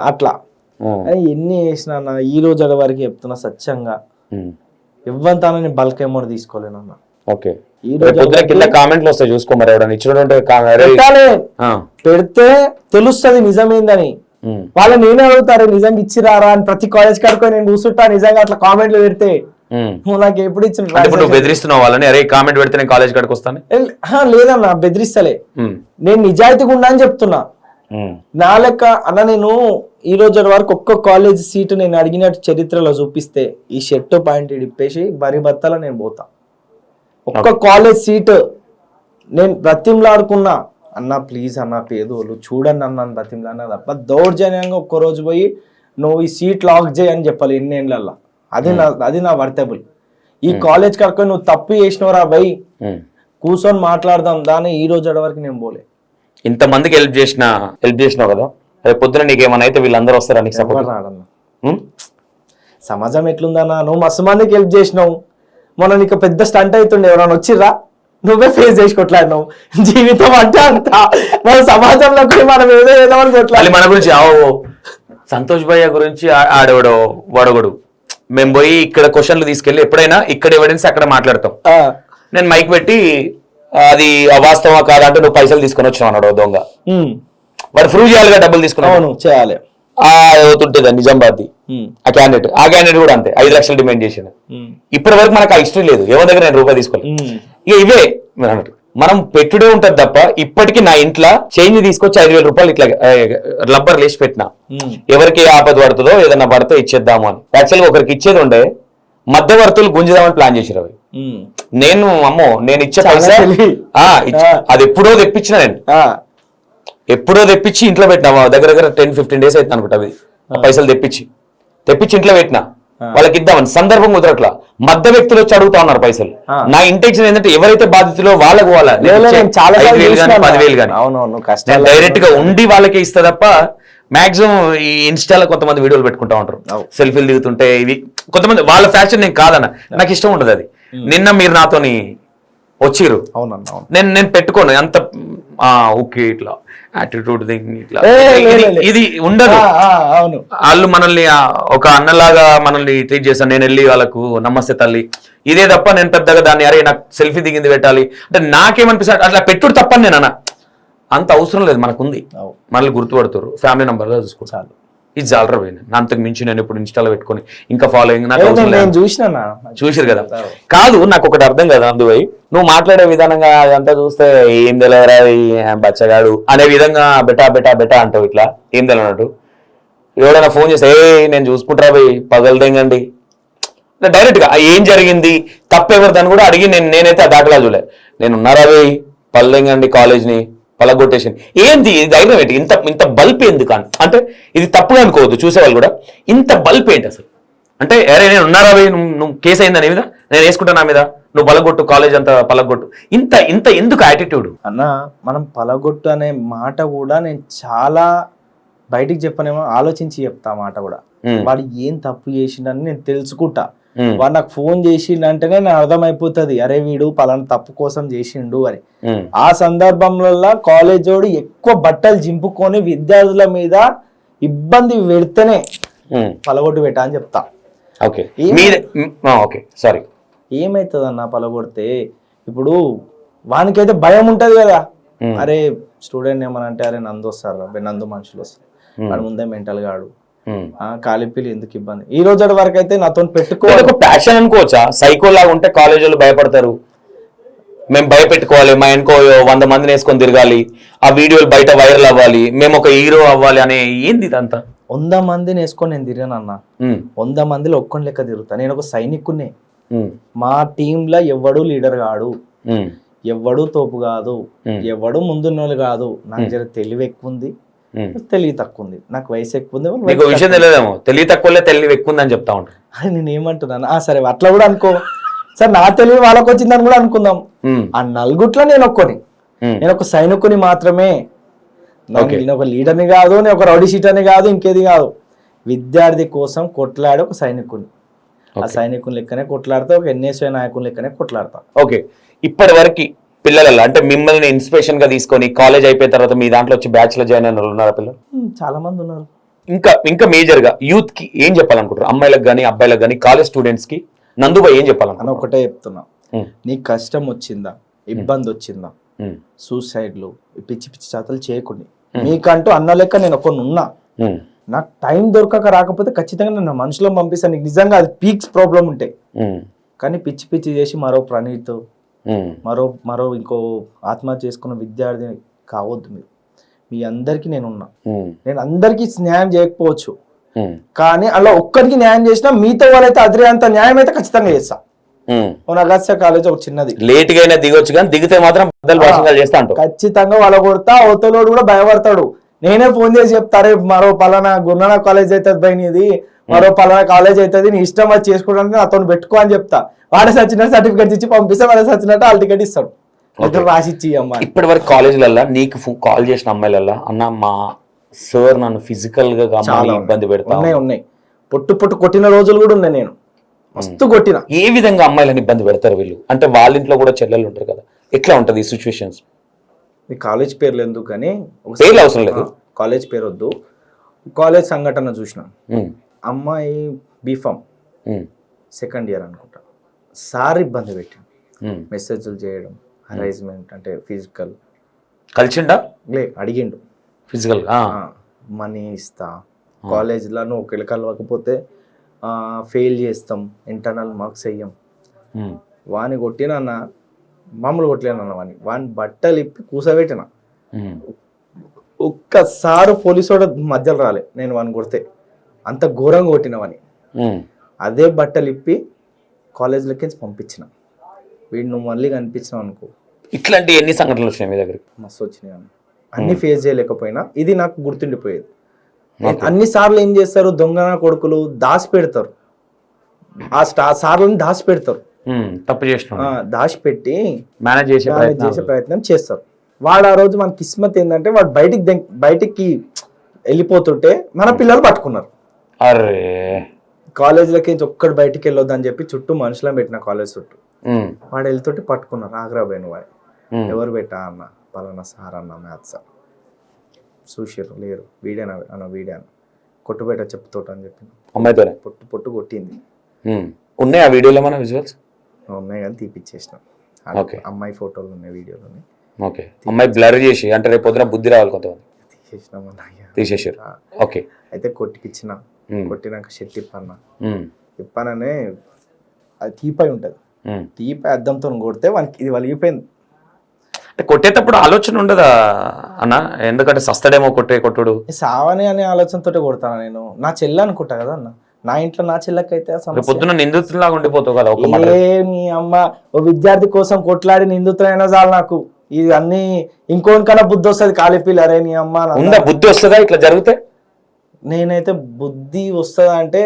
అట్లా. ఎన్ని చేసినా ఈ రోజు వరకు చెప్తున్నా సత్యంగా, ఇవ్వంతానని నేను బల్క్ అమౌంట్ తీసుకోలేనన్న. ఓకే, కింద కామెంట్లు వస్తాయి చూసుకో, మరి ఎవడన్నా ఇచ్చినట్టు పెడితే తెలుస్తుంది నిజమేందని. వాళ్ళని నేనే అడుగుతారు నిజంగా ఇచ్చిరారా అని, ప్రతి కాలేజ్ కాడుకో నేను కూర్చుంటా, నిజంగా అట్లా కామెంట్లు పెడితే నాకు ఎప్పుడు ఇచ్చిన బెదిరిస్తున్నావు వాళ్ళని, అరే కామెంట్ పెడితే నేను కాలేజ్ కాడికి వస్తాను? లేదన్నా బెదిరిస్తలే, నేను నిజాయితీగా ఉన్నా అని చెప్తున్నా. నా లెక్క అన్న, నేను ఈ రోజు వరకు ఒక్క కాలేజ్ సీటు నేను అడిగినట్టు చరిత్రలో చూపిస్తే ఈ షర్ట్ పాయింట్ ఇడిపేసి బరి బత్తలో నేను పోతా. ఒక్క కాలేజ్ సీటు నేను బ్రతిమలాడుకున్నా, అన్న ప్లీజ్ అన్న పేదోళ్ళు చూడండి అన్నాను బ్రతిమలాడినా తప్ప దౌర్జన్యంగా ఒక్కరోజు పోయి నువ్వు ఈ సీట్ లాక్ చేయి అని చెప్పాలి ఎన్నేళ్ళల్లో. అది నా వర్తబుల్. ఈ కాలేజ్ కనుక నువ్వు తప్పు చేసినవరా బై కూర్చొని మాట్లాడదాం దాని ఈ రోజు వరకు నేను పోలే. ఇంతమందికి హెల్ప్ చేసినావు కదా, రేపు పొద్దున నీకేమన్నా అయితే వీళ్ళందరూ వస్తారా నీకు సపోర్ట్? సమాజం ఎట్లుందన్నా, నువ్వు మస్తు మందికి హెల్ప్ చేసినావు, మొన్న నీకు పెద్ద స్టంట్ అవుతుండే, ఎవరైనా వచ్చిర్రా, నువ్వే ఫేస్ చేసి కొట్లాడినావు. జీవితం అంటే అంత మన సమాజంలో మనం ఏదో అని కొట్లాడి. మన గురించి సంతోష్ భయ్య గురించి ఆడేవాడు వాడగడు, మేము పోయి ఇక్కడ క్వశ్చన్లు తీసుకెళ్ళి ఎప్పుడైనా ఇక్కడ ఎవిడెన్స్ అక్కడ మాట్లాడతాం. నేను మైక్ పెట్టి అది అవాస్తవా కాదంటే నువ్వు పైసలు తీసుకొని వచ్చినావు అన్నాడు దొంగ, వాడు ప్రూవ్ చేయాలిగా డబ్బులు తీసుకున్నావు చేయాలి. అవుతుంటది నిజామాబాద్ ఆ క్యాండిడేట్ కూడా అంతే 5 లక్షలు డిమాండ్ చేసాడు. ఇప్పటి వరకు మనకు ఆ హిస్టరీ లేదు, ఎవరి దగ్గర నేను రూపాయి తీసుకోలేదు. ఇక ఇవే అన్నట్టు మనం పెట్టుడే ఉంటది తప్ప, ఇప్పటికీ నా ఇంట్లో చేంజ్ తీసుకొచ్చి 5,000 రూపాయలు ఇట్లా రబ్బర్ లేచి పెట్టినా, ఎవరికి ఆపద పడుతుందో ఏదన్నా పడితే ఇచ్చేద్దాము అని. యాక్చువల్గా ఒకరికి ఇచ్చేది ఉండే, మధ్యవర్తులు గుంజుదామని ప్లాన్ చేసారు అవి. నేను ఇచ్చే పైసా అది ఎప్పుడో తెప్పించిన, నేను ఎప్పుడో తెప్పించి ఇంట్లో పెట్టినా, దగ్గర 10-15 డేస్ అవుతుంది అనుకుంటా అవి పైసలు తెప్పించి ఇంట్లో పెట్టినా, వాళ్ళకి ఇద్దామని సందర్భం కుదరట్లా. మధ్య వ్యక్తులు వచ్చి అడుగుతా ఉన్నారు పైసలు. నా ఇంటెన్షన్ ఏంటంటే ఎవరైతే బాధితులో వాళ్ళకు 5,000 కానీ 10,000 కానీ డైరెక్ట్ గా ఉండి వాళ్ళకే ఇస్తా తప్ప, మాక్సిమం ఈ ఇన్స్టాలో కొంతమంది వీడియోలు పెట్టుకుంటా ఉంటారు, సెల్ఫీలు దిగుతుంటే. ఇవి కొంతమంది వాళ్ళ ఫ్యాషన్ నేను కాదన్న, నాకు ఇష్టం ఉండదు అది. నిన్న మీరు నాతోని వచ్చిర్రు, నేను పెట్టుకోను అంత ఓకే ఇట్లా యాటిట్యూడ్ ఇట్లా ఇది ఉండదు. వాళ్ళు మనల్ని ఒక అన్నలాగా మనల్ని ట్రీట్ చేస్తాను, నేను వెళ్ళి వాళ్ళకు నమస్తే తల్లి ఇదే తప్ప, నేను పెద్దగా దాన్ని అరే నాకు సెల్ఫీ దిగింది పెట్టాలి అంటే నాకేమనిపిస్తుంది అట్లా పెట్టుడు తప్పని నేను అన్న. అంత అవసరం లేదు, మనకుంది, మనల్ని గుర్తుపడుతారు, ఫ్యామిలీ నంబర్లో చూసుకుంటారు, ఇది జాలరా పోయింది. అంతకు మించి నేను ఇప్పుడు ఇన్స్టాలో పెట్టుకొని ఇంకా ఫాలోయింగ్ నాకు చూసారు కదా. కాదు నాకు ఒకటి అర్థం కదా అందువై, నువ్వు మాట్లాడే విధానంగా అదంతా చూస్తే ఏం తెలియరా బచ్చగాడు అనే విధంగా బెటా అంటావు, ఇట్లా ఏం తెలియనట్టు. ఎవడైనా ఫోన్ చేస్తే నేను చూసుకుంటారా పోయి పగలదేంగండి డైరెక్ట్ గా ఏం జరిగింది తప్పెవరిదని కూడా అడిగి నేనైతే ఆ దాఖలా చూలే. నేను ఉన్నారా పోయి పగలదేంగండి కాలేజ్ని పలగొట్టేసి ఏంది ఇది ధైర్యం ఏంటి? ఇంత ఇంత బల్ప్ ఎందుకు అంటే ఇది తప్పుగా అనుకోవద్దు చూసేవాళ్ళు కూడా. ఇంత బల్ప్ ఏంటి అసలు? అంటే అరే నేను ఉన్నారా నువ్వు కేసు అయిందా నీ మీద, నేను వేసుకుంటా నా మీద, నువ్వు పలగొట్టు కాలేజ్ అంతా పలగొట్టు, ఇంత ఇంత ఎందుకు యాటిట్యూడ్? అన్న మనం పలగొట్టు అనే మాట కూడా నేను చాలా బయటికి చెప్పనేమో ఆలోచించి చెప్తా మాట కూడా. వాడు ఏం తప్పు చేసిండని నేను తెలుసుకుంటా. వాడు నాకు ఫోన్ చేసిండంటేనే నాకు అర్థమైపోతుంది, అరే వీడు పలానా తప్పు కోసం చేసిండు అని. ఆ సందర్భంలో కాలేజ్ వాడు ఎక్కువ బట్టలు జింపుకొని విద్యార్థుల మీద ఇబ్బంది పెడితేనే పలగొట్టు పెట్టా అని చెప్తా. ఏమైతుంది అన్న పలగొడితే? ఇప్పుడు వానికైతే భయం ఉంటది కదా, అరే స్టూడెంట్ ఏమని అంటే అరే నందు వస్తారు, నందు మనుషులు వస్తారు, వాడు ముందే మెంటల్ గాడు, కాలిపిల్లి ఎందుకు ఇబ్బంది. ఈ రోజు వరకు అయితే నాతో పెట్టుకోవాలి ప్యాషన్ అనుకోవచ్చా? సైకో లాగా ఉంటే కాలేజ్ వాళ్ళు భయపడతారు, మేము భయపెట్టుకోవాలి, మా ఇంకో 100 మందిని వేసుకొని తిరగాలి, ఆ వీడియోలు బయట వైరల్ అవ్వాలి, మేము ఒక హీరో అవ్వాలి అనే ఏంది ఇదంతా? 100 మందిని వేసుకొని నేను తిరిగాను అన్న. 100 మందిలో ఒక్కని లెక్క తిరుగుతా. నేను ఒక సైనికున్నే. మా టీంలో ఎవడు లీడర్ కాడు, ఎవడు తోపు కాదు, ఎవడు ముందున్నోళ్ళు కాదు. నాకు జర తెలివి ఎక్కువ ఉంది, తెలివి తక్కువ ఉంది, నాకు వయసు ఎక్కువ ఉంది. మీకు విషయం తెలియదేమో, తెలివి తక్కువ తెలివి ఎక్కువ ఉందని చెప్తా ఉంటాను. అది నేను ఏమంటున్నాను, సరే అట్లా కూడా అనుకో సార్, నా తెలివి వాళ్ళకి వచ్చిందని కూడా అనుకుందాం. ఆ నలుగుట్లో నేను ఒక్కని, నేను ఒక సైనికుని మాత్రమే. నేను ఒక లీడర్ని కాదు, నేను ఒక రౌడీ షీటర్ని కాదు, ఇంకేది కాదు. విద్యార్థి కోసం కొట్లాడే ఒక సైనికుని. ఆ సైనికుని లెక్కనే కొట్లాడతా, ఒక ఎన్ఎస్ఐ నాయకుని లెక్కనే కొట్లాడతా. ఓకే, ఇప్పటి వరకు పిల్లల అంటే మిమ్మల్ని ఇన్స్పిరేషన్ గా తీసుకొని కాలేజ్ అయిపోయిన తర్వాత మీ దాంట్లో వచ్చి బ్యాచ్ లో జాయిన్ అయిన వాళ్ళు ఉన్నారా పిల్లలు? చాలా మంది ఉన్నారు. ఇంకా మేజర్ గా యూత్ కి ఏం చెప్పాలనుకుంటారు? అమ్మాయిలకు కానీ అబ్బాయిలకు కానీ కాలేజ్ స్టూడెంట్స్ కి నందుబాయ్ ఏం చెప్పాలనుకున్నా? ఒకటే చెప్తున్నా, నీకు కష్టం వచ్చిందా, ఇబ్బంది వచ్చిందా, సూసైడ్లు పిచ్చి పిచ్చి చేతలు చేయకుండా, మీకంటూ అన్న లెక్క నేను ఒకరిని ఉన్నా. నాకు టైం దొరకక రాకపోతే ఖచ్చితంగా నేను మనుషులను పంపిస్తాను. నీకు నిజంగా అది పీక్స్ ప్రాబ్లం ఉంటాయి, కానీ పిచ్చి పిచ్చి చేసి మరో ప్రణీత్, మరో ఇంకో ఆత్మహత్య చేసుకున్న విద్యార్థి కావద్దు. మీరు మీ అందరికి నేనున్నా. నేను అందరికి న్యాయం చేయకపోవచ్చు, కానీ అలా ఒక్కరికి న్యాయం చేసినా మిగతా వాళ్ళైతే అదిరేంత న్యాయం అయితే ఖచ్చితంగా చేస్తా. అగస్త్య కాలేజ్ ఒక చిన్నది, లేట్ గా అయినా దిగొచ్చు, కానీ దిగితే మాత్రం ఖచ్చితంగా వాళ్ళ కొడతా. అవతలోడు కూడా భయపడతాడు. నేనే ఫోన్ చేసి చెప్తారే మరో పలానా గురునానక్ కాలేజ్ అవుతుంది బయట, ఇది మరో పలానా కాలేజ్ అవుతుంది, నీ ఇష్టం అది చేసుకోవడానికి నాతో పెట్టుకో అని చెప్తా. వాడే సచ్చినట్టు సర్టిఫికేట్ ఇచ్చి పంపిస్తే వాడే సచ్చినట్టు వాళ్ళ టికెట్ ఇస్తాడు, రాసిచ్చి అమ్మ. ఇప్పటి వరకు కాలేజీలలో నీకు కాల్ చేసిన అమ్మాయిలలో అన్న మా సార్ నన్ను ఫిజికల్ గా ఇబ్బంది పెడతా ఉన్నాయి, పొట్టు కొట్టిన రోజులు కూడా ఉన్నాయి. నేను మస్తు కొట్టిన. ఏ విధంగా అమ్మాయిలను ఇబ్బంది పెడతారు వీళ్ళు? అంటే వాళ్ళ ఇంట్లో కూడా చెల్లెలు ఉంటారు కదా, ఎట్లా ఉంటది ఈ సిచ్యువేషన్స్? మీ కాలేజ్ పేర్లు ఎందుకు కానీ, పేర్లు అవసరం లేదు, కాలేజ్ పేరు వద్దు. కాలేజ్ సంఘటన చూసిన అమ్మాయి బీఫామ్ సెకండ్ ఇయర్ అనుకుంటా, సార్ ఇబ్బంది పెట్టి మెసేజ్లు చేయడం, హరైజ్మెంట్ అంటే ఫిజికల్. కలిసిండా? అడిగిండు ఫిజికల్, మనీ ఇస్తా, కాలేజ్లో నువ్వు ఒకళ్ళు కలవకపోతే ఫెయిల్ చేస్తాం, ఇంటర్నల్ మార్క్స్ వేయం. వాని కొట్టినన్న, మామూలు కొట్టలేనన్న, వాని బట్టలు ఇప్పి కూసబెట్టిన. ఒక్కసారి పోలీసు వాడు మధ్యలో రాలే నేను వాని కొడితే, అంత ఘోరంగా కొట్టిన వాని. అదే బట్టలు ఇప్పి కాలేజ్లోకి పంపించిన. వీడు నువ్వు మళ్ళీ కనిపించినావు అనుకో. ఇట్లాంటి ఎన్ని సంఘటనలు వచ్చినాయి మీ దగ్గర? మస్తు వచ్చినాయి. అన్ని ఫేస్ చేయలేకపోయినా ఇది నాకు గుర్తుండిపోయేది. అన్ని సార్లు ఏం చేస్తారు, దొంగ కొడుకులు దాచి పెడతారు, ఆ సార్లను దాచి పెడతారు, తప్పు చేసిన దాచిపెట్టి మేనేజ్ చేసే ప్రయత్నం చేస్తారు. వాడు ఆ రోజు మన కిస్మత్ ఏంటంటే వాడు బయటికి వెళ్ళిపోతుంటే మన పిల్లలు పట్టుకున్నారు. అరే కాలేజీలకి ఒక్కడు బయటికి వెళ్ళొద్దు అని చెప్పి చుట్టూ మనుషులను పెట్టిన కాలేజ్ చుట్టూ. వాడు వెళ్తుంటే పట్టుకున్నారు. ఆగ్రాబోయిన వాడు, ఎవరు పెట్టా అన్న, పలానా సార్ అన్న, మ్యాథ్స్ సార్. చూసారు లేరు, వీడియా కొట్టుబెట్ట చెప్పుతోట అని చెప్పి అమ్మాయితో పొట్టు కొట్టింది. ఉన్నాయి ఆ వీడియోలో మన విజువల్స్ ఉన్నాయి కానీ తీపిచ్చేసినాం. అమ్మాయి ఫోటోలు ఉన్నాయి, వీడియోలు ఉన్నాయి. ఓకే, అమ్మాయి బ్లర్ చేసి అంటే రేపు పొద్దున బుద్ధి రావాలి కొంతమంది తీసేసారు. ఓకే, అయితే కొట్టికిచ్చిన, కొట్టినాక షర్ట్ ఇప్పననే అది తీపై ఉంటుంది, తీపై అద్దంతో కొడితే వానికి ఇది వలిగిపోయింది. అంటే కొట్టేటప్పుడు ఆలోచన ఉండదా అన్న? ఎందుకంటే సస్తడేమో కొట్టుడు సావని అనే ఆలోచనతో కొడతాను నేను. నా చెల్లి అనుకుంటా కదా అన్న, నా ఇంట్లో నా చెల్లెకైతే పొద్దున్న నిందితులాగా ఉండిపోతావు కదా. నీ అమ్మ ఓ విద్యార్థి కోసం కొట్లాడి నిందితులైనా చాలు నాకు. ఇది అన్ని ఇంకోనికన్నా బుద్ధి వస్తుంది కాలిపిల్ల అరే నీ అమ్మ ఉందా బుద్ధి వస్తుందా ఇట్లా జరిగితే? నేనైతే బుద్ధి వస్తుందా అంటే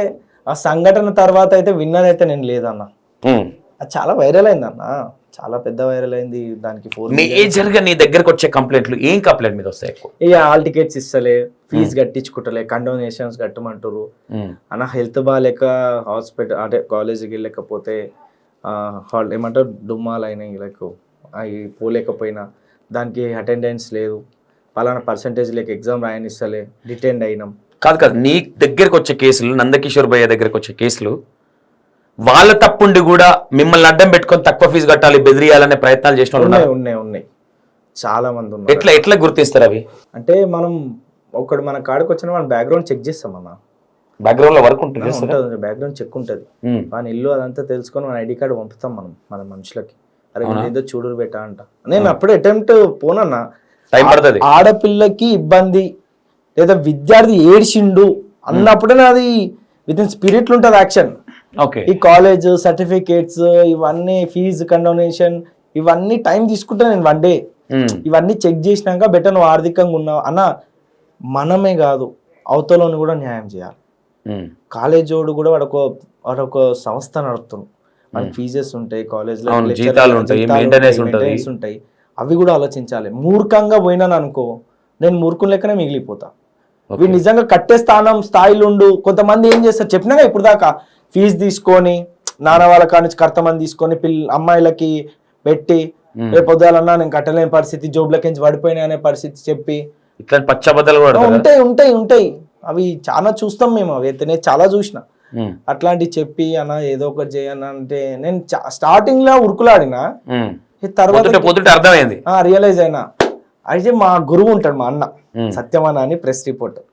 ఆ సంఘటన తర్వాత అయితే విన్నర్ అయితే నేను లేదన్న. అది చాలా వైరల్ అయింది అన్న, చాలా పెద్ద వైరల్ అయింది. దానికి 4 మేజర్ గా నీ దగ్గరకు వచ్చే కంప్లైంట్లు ఏం కంప్లైంట్ మీద వస్తాయి ఎక్కువ? ఇక హాల్ టికెట్స్ ఇస్తలే, ఫీజు కట్టించుకుంటలే, కండోనేషన్స్ కట్టమంటారు అన్న, హెల్త్ బాగాలేక హాస్పిటల్ అంటే కాలేజీకి వెళ్ళకపోతే ఏమంటారు డుమ్మాలు అయినాయి, లైక్ అవి పోలేకపోయినా దానికి అటెండెన్స్ లేదు, పలానా పర్సంటేజ్ లేక ఎగ్జామ్ రాయనిస్తలే, డిటెండ్ అయినాం. కాదు నీ దగ్గరకు వచ్చే కేసులు, నందకిషోర్ భయ్య దగ్గరకు వచ్చే కేసులు వాళ్ళ తప్పుండి కూడా మిమ్మల్ని అడ్డం పెట్టుకొని తక్కువ ఫీజు కట్టాలి, బెదిరియాలనే ప్రయత్నాలు చేసిన వాళ్ళు ఉన్నాయి చాలా మంది ఉన్నారు. ఎట్లా గుర్తిస్తారు అవి? అంటే మనం ఒకటి మన కాడికి వచ్చిన మన బ్యాక్గ్రౌండ్ చెక్ చేస్తాం అన్న. బ్యాక్గ్రౌండ్ లో వర్క్ ఉంటుంది, బ్యాక్గ్రౌండ్ చెక్ ఉంటుంది, మన ఇల్లు అదంతా తెలుసుకొని మన ఐడి కార్డు పంపుతాం మనం మన మనుషులకి. అరే ఏదో చూడు బెటా అంట. నేను అప్పుడే అటెంప్ట్ పోనన్నా, టైం పడుతుంది. ఆడపిల్లకి ఇబ్బంది లేదా విద్యార్థి ఏడ్చిండు అన్నప్పుడే నాది విత్ ఇన్ స్పిరిట్ ఉంటుంది యాక్షన్. ఈ కాలేజ్ సర్టిఫికేట్స్ ఇవన్నీ, ఫీజు కండోనేషన్ ఇవన్నీ టైం తీసుకుంటా నేను 1 డే. ఇవన్నీ చెక్ చేసినాక బెటర్ నువ్వు ఆర్థికంగా ఉన్నావు అన్న. మనమే కాదు అవతలని కూడా న్యాయం చేయాలి. కాలేజ్ వాడు కూడా వాడొక సంస్థ నడుపుతున్నాడు, మనకి ఫీజెస్ ఉంటాయి, కాలేజ్లో ఉంటాయి, అవి కూడా ఆలోచించాలి. మూర్ఖంగా పోయినాను అనుకో, నేను మూర్ఖం లెక్కనే మిగిలిపోతా. వీడు నిజంగా కట్టే స్థాయిలో ఉండు. కొంతమంది ఏం చేస్తారు చెప్పినాగా ఇప్పుడు దాకా, ఫీజు తీసుకొని నాన్న వాళ్ళ కాడ నుంచి కర్తమని తీసుకొని అమ్మాయిలకి పెట్టి రేపు పొద్దులన్నా నేను కట్టలేని పరిస్థితి, జోబులకించి పడిపోయినా అనే పరిస్థితి చెప్పి ఇట్లా పచ్చబద్దలు ఉంటాయి. అవి చాలా చూస్తాం మేము, అవి అయితే నేను చాలా చూసిన. అట్లాంటివి చెప్పి అన్న ఏదో ఒకటి చేయన్న అంటే నేను స్టార్టింగ్ లో ఉరుకులాడినా, తర్వాత అర్థమైంది, రియలైజ్ అయినా. అయితే మా గురువు ఉంటాడు మా అన్న సత్యమన్న అని, ప్రెస్ రిపోర్టర్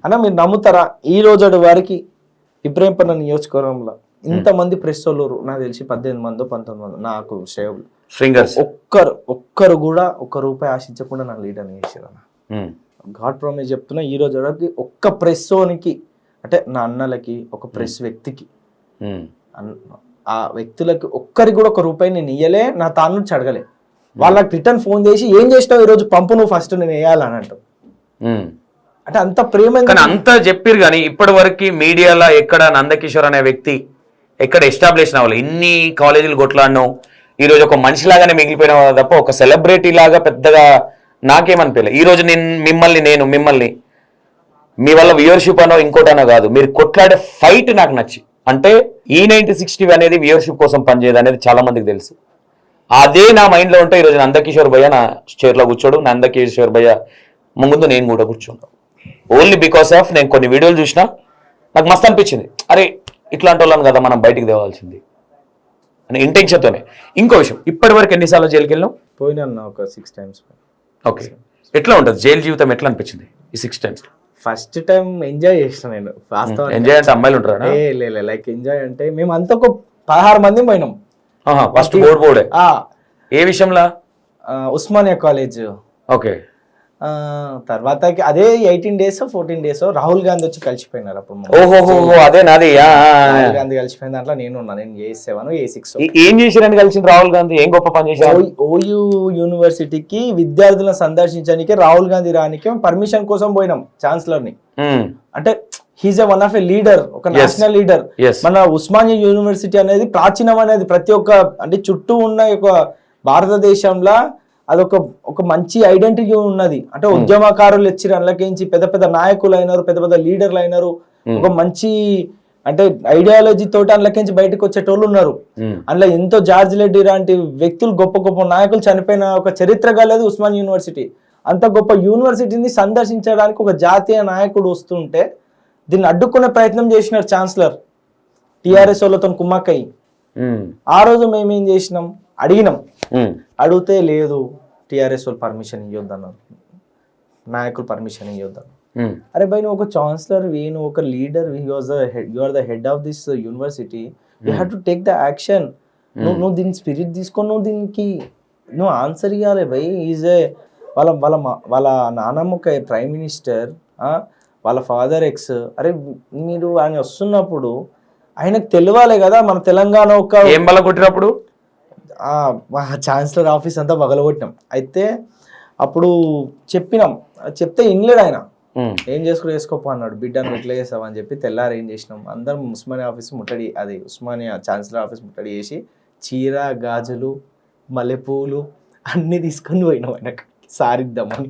అన్న. మీరు నమ్ముతారా, ఈ రోజు వారికి ఇబ్రహీంపట్నం నియోజకవర్గంలో ఇంతమంది ప్రెస్ వాళ్ళు నాకు తెలిసి 18 మందో 19 మంది నాకు శ్రేయులు, ఒక్కరు కూడా ₹1 ఆశించకుండా నాకు లీడర్ చేశారు అన్న. గాడ్ ప్రామిస్ చెప్తున్నా, ఈ రోజు వరకు ఒక్క ప్రెస్ ఓనికి అంటే నా అన్నలకి, ఒక ప్రెస్ వ్యక్తికి, ఆ వ్యక్తులకి ఒక్కరికి కూడా ₹1 నేను ఇయ్యలే, నా తాను నుంచి అడగలే. వాళ్ళకి రిటర్న్ ఫోన్ చేసి ఏం చేసినావు ఈరోజు పంపు, నువ్వు ఫస్ట్ నేను వేయాలని అంటావు. అంటే అంత ప్రేమ అంతా చెప్పారు. కానీ ఇప్పటి వరకు మీడియాలో ఎక్కడ నందకిషోర్ అనే వ్యక్తి ఎక్కడ ఎస్టాబ్లిష్ అవ్వాలి? ఇన్ని కాలేజీలు కొట్లాడినావు, ఈ రోజు ఒక మనిషిలాగానే మిగిలిపోయినా తప్ప ఒక సెలబ్రిటీ లాగా పెద్దగా నాకేమనిపించలేదు. ఈ రోజు నేను మిమ్మల్ని మీ వల్ల వ్యూవర్షిప్ అనో ఇంకోటనో కాదు, మీరు కొట్లాడే ఫైట్ నాకు నచ్చి. అంటే E9060 అనేది వ్యూవర్షిప్ కోసం పనిచేయదు అనేది చాలా మందికి తెలుసు. అదే నా మైండ్లో ఉంటే ఈరోజు నందకిషోర్ భయ్య నా చైర్లో కూర్చోడు, నందకిషోర్ భయ్య ముందు నేను కూడా కూర్చుంటాను. ఓన్లీ బికాస్ ఆఫ్ నేను కొన్ని వీడియోలు చూసినా నాకు మస్తు అనిపించింది, అరే ఇట్లాంటి వాళ్ళని కదా మనం బయటికి తేవాల్సింది అని ఇంటెన్షన్తోనే. ఇంకో విషయం, ఇప్పటి వరకు ఎన్నిసార్లు జైలుకి వెళ్ళాం? పోయినా ఒక 6 times. ఓకే, ఎట్లా ఉంటుంది జైలు జీవితం, ఎట్లా అనిపించింది ఈ 6 times? ఫస్ట్ టైం ఎంజాయ్ చేసిన నేను. ఎంజాయ్ అంటే అమ్మాయిలు ఉంటారా? లైక్ ఎంజాయ్ అంటే మేము అంతా ఒక 16 మంది పోయినాం. ఫస్ట్ బోర్డే ఏ విషయంలో? ఉస్మానియా కాలేజ్. ఓకే, తర్వాత అదే 18 days 14 days రాహుల్ గాంధీ వచ్చి కలిసిపోయినారు. అప్పుడు అదే నాది రాహుల్ గాంధీ కలిసిపోయిన దాంట్లో నేను A7 A6. ఏం చేశారని కలిసింది రాహుల్ గాంధీ? ఏం గొప్ప పని చేశారు? ఓయూ యూనివర్సిటీకి విద్యార్థులను సందర్శించడానికి రాహుల్ గాంధీ రానికి పర్మిషన్ కోసం పోయినాం ఛాన్సలర్ ని. అంటే he's one of a leader, ఒక నేషనల్ లీడర్. మన ఉస్మానియా యూనివర్సిటీ అనేది ప్రాచీనం అనేది ప్రతి ఒక్క అంటే చుట్టూ ఉన్న ఒక భారతదేశంలో అదొక మంచి ఐడెంటిటీ ఉన్నది. అంటే ఉద్యమకారులు వచ్చిన అందులోకించి పెద్ద పెద్ద నాయకులు అయినారు, పెద్ద పెద్ద లీడర్లు అయినారు. ఒక మంచి అంటే ఐడియాలజీ తోటి అందులోకించి బయటకు వచ్చేటోళ్ళు ఉన్నారు. అందులో ఎంతో జార్జ్ రెడ్డి లాంటి వ్యక్తులు, గొప్ప గొప్ప నాయకులు చనిపోయిన ఒక చరిత్ర గలది ఉస్మాన్ యూనివర్సిటీ. అంత గొప్ప యూనివర్సిటీని సందర్శించడానికి ఒక జాతీయ నాయకుడు వస్తుంటే దీన్ని అడ్డుకునే ప్రయత్నం చేసినారు ఛాన్సలర్ టిఆర్ఎస్ వాళ్ళతో కుమ్మక్కయ్యి. ఆ రోజు మేమేం చేసినాం, అడిగినాం. అడిగితే లేదు, టిఆర్ఎస్ వాళ్ళు పర్మిషన్ ఇవ్వద్దన్నారు, నాయకులు పర్మిషన్ ఇవ్వద్దన్నారు. అరే భయ్, నువ్వు ఒక ఛాన్సలర్, నువ్వు ఒక leader, you are the head of this university, you have to take the action. నువ్వు దీని స్పిరిట్ తీసుకొని నువ్వు దీనికి నువ్వు ఆన్సర్ ఇవ్వాలి భయ్. ఈజ్ ఏ వాళ్ళ నానమ్మ ఒక ప్రైమ్ మినిస్టర్, వాళ్ళ ఫాదర్ ఎక్స్. అరే మీరు ఆయన వస్తున్నప్పుడు ఆయనకు తెలియాలి కదా మన తెలంగాణ ఒక ఏం బల కొట్టినప్పుడు మా ఛాన్సలర్ ఆఫీస్ అంతా పగలగొట్టినాం. అయితే అప్పుడు చెప్పినాం, చెప్తే ఇన్లేడు ఆయన. ఏం చేసుకోపో అన్నాడు. బిడ్డను ఎట్లా చేస్తావు అని చెప్పి తెల్లారు ఏం చేసినాం, అందరం ఉస్మానియా ఆఫీస్ ముట్టడి, అది ఉస్మానియా ఛాన్సలర్ ఆఫీస్ ముట్టడి చేసి చీర గాజులు మల్లెపూలు అన్నీ తీసుకొని పోయినాం ఆయనకు సారిద్దామని.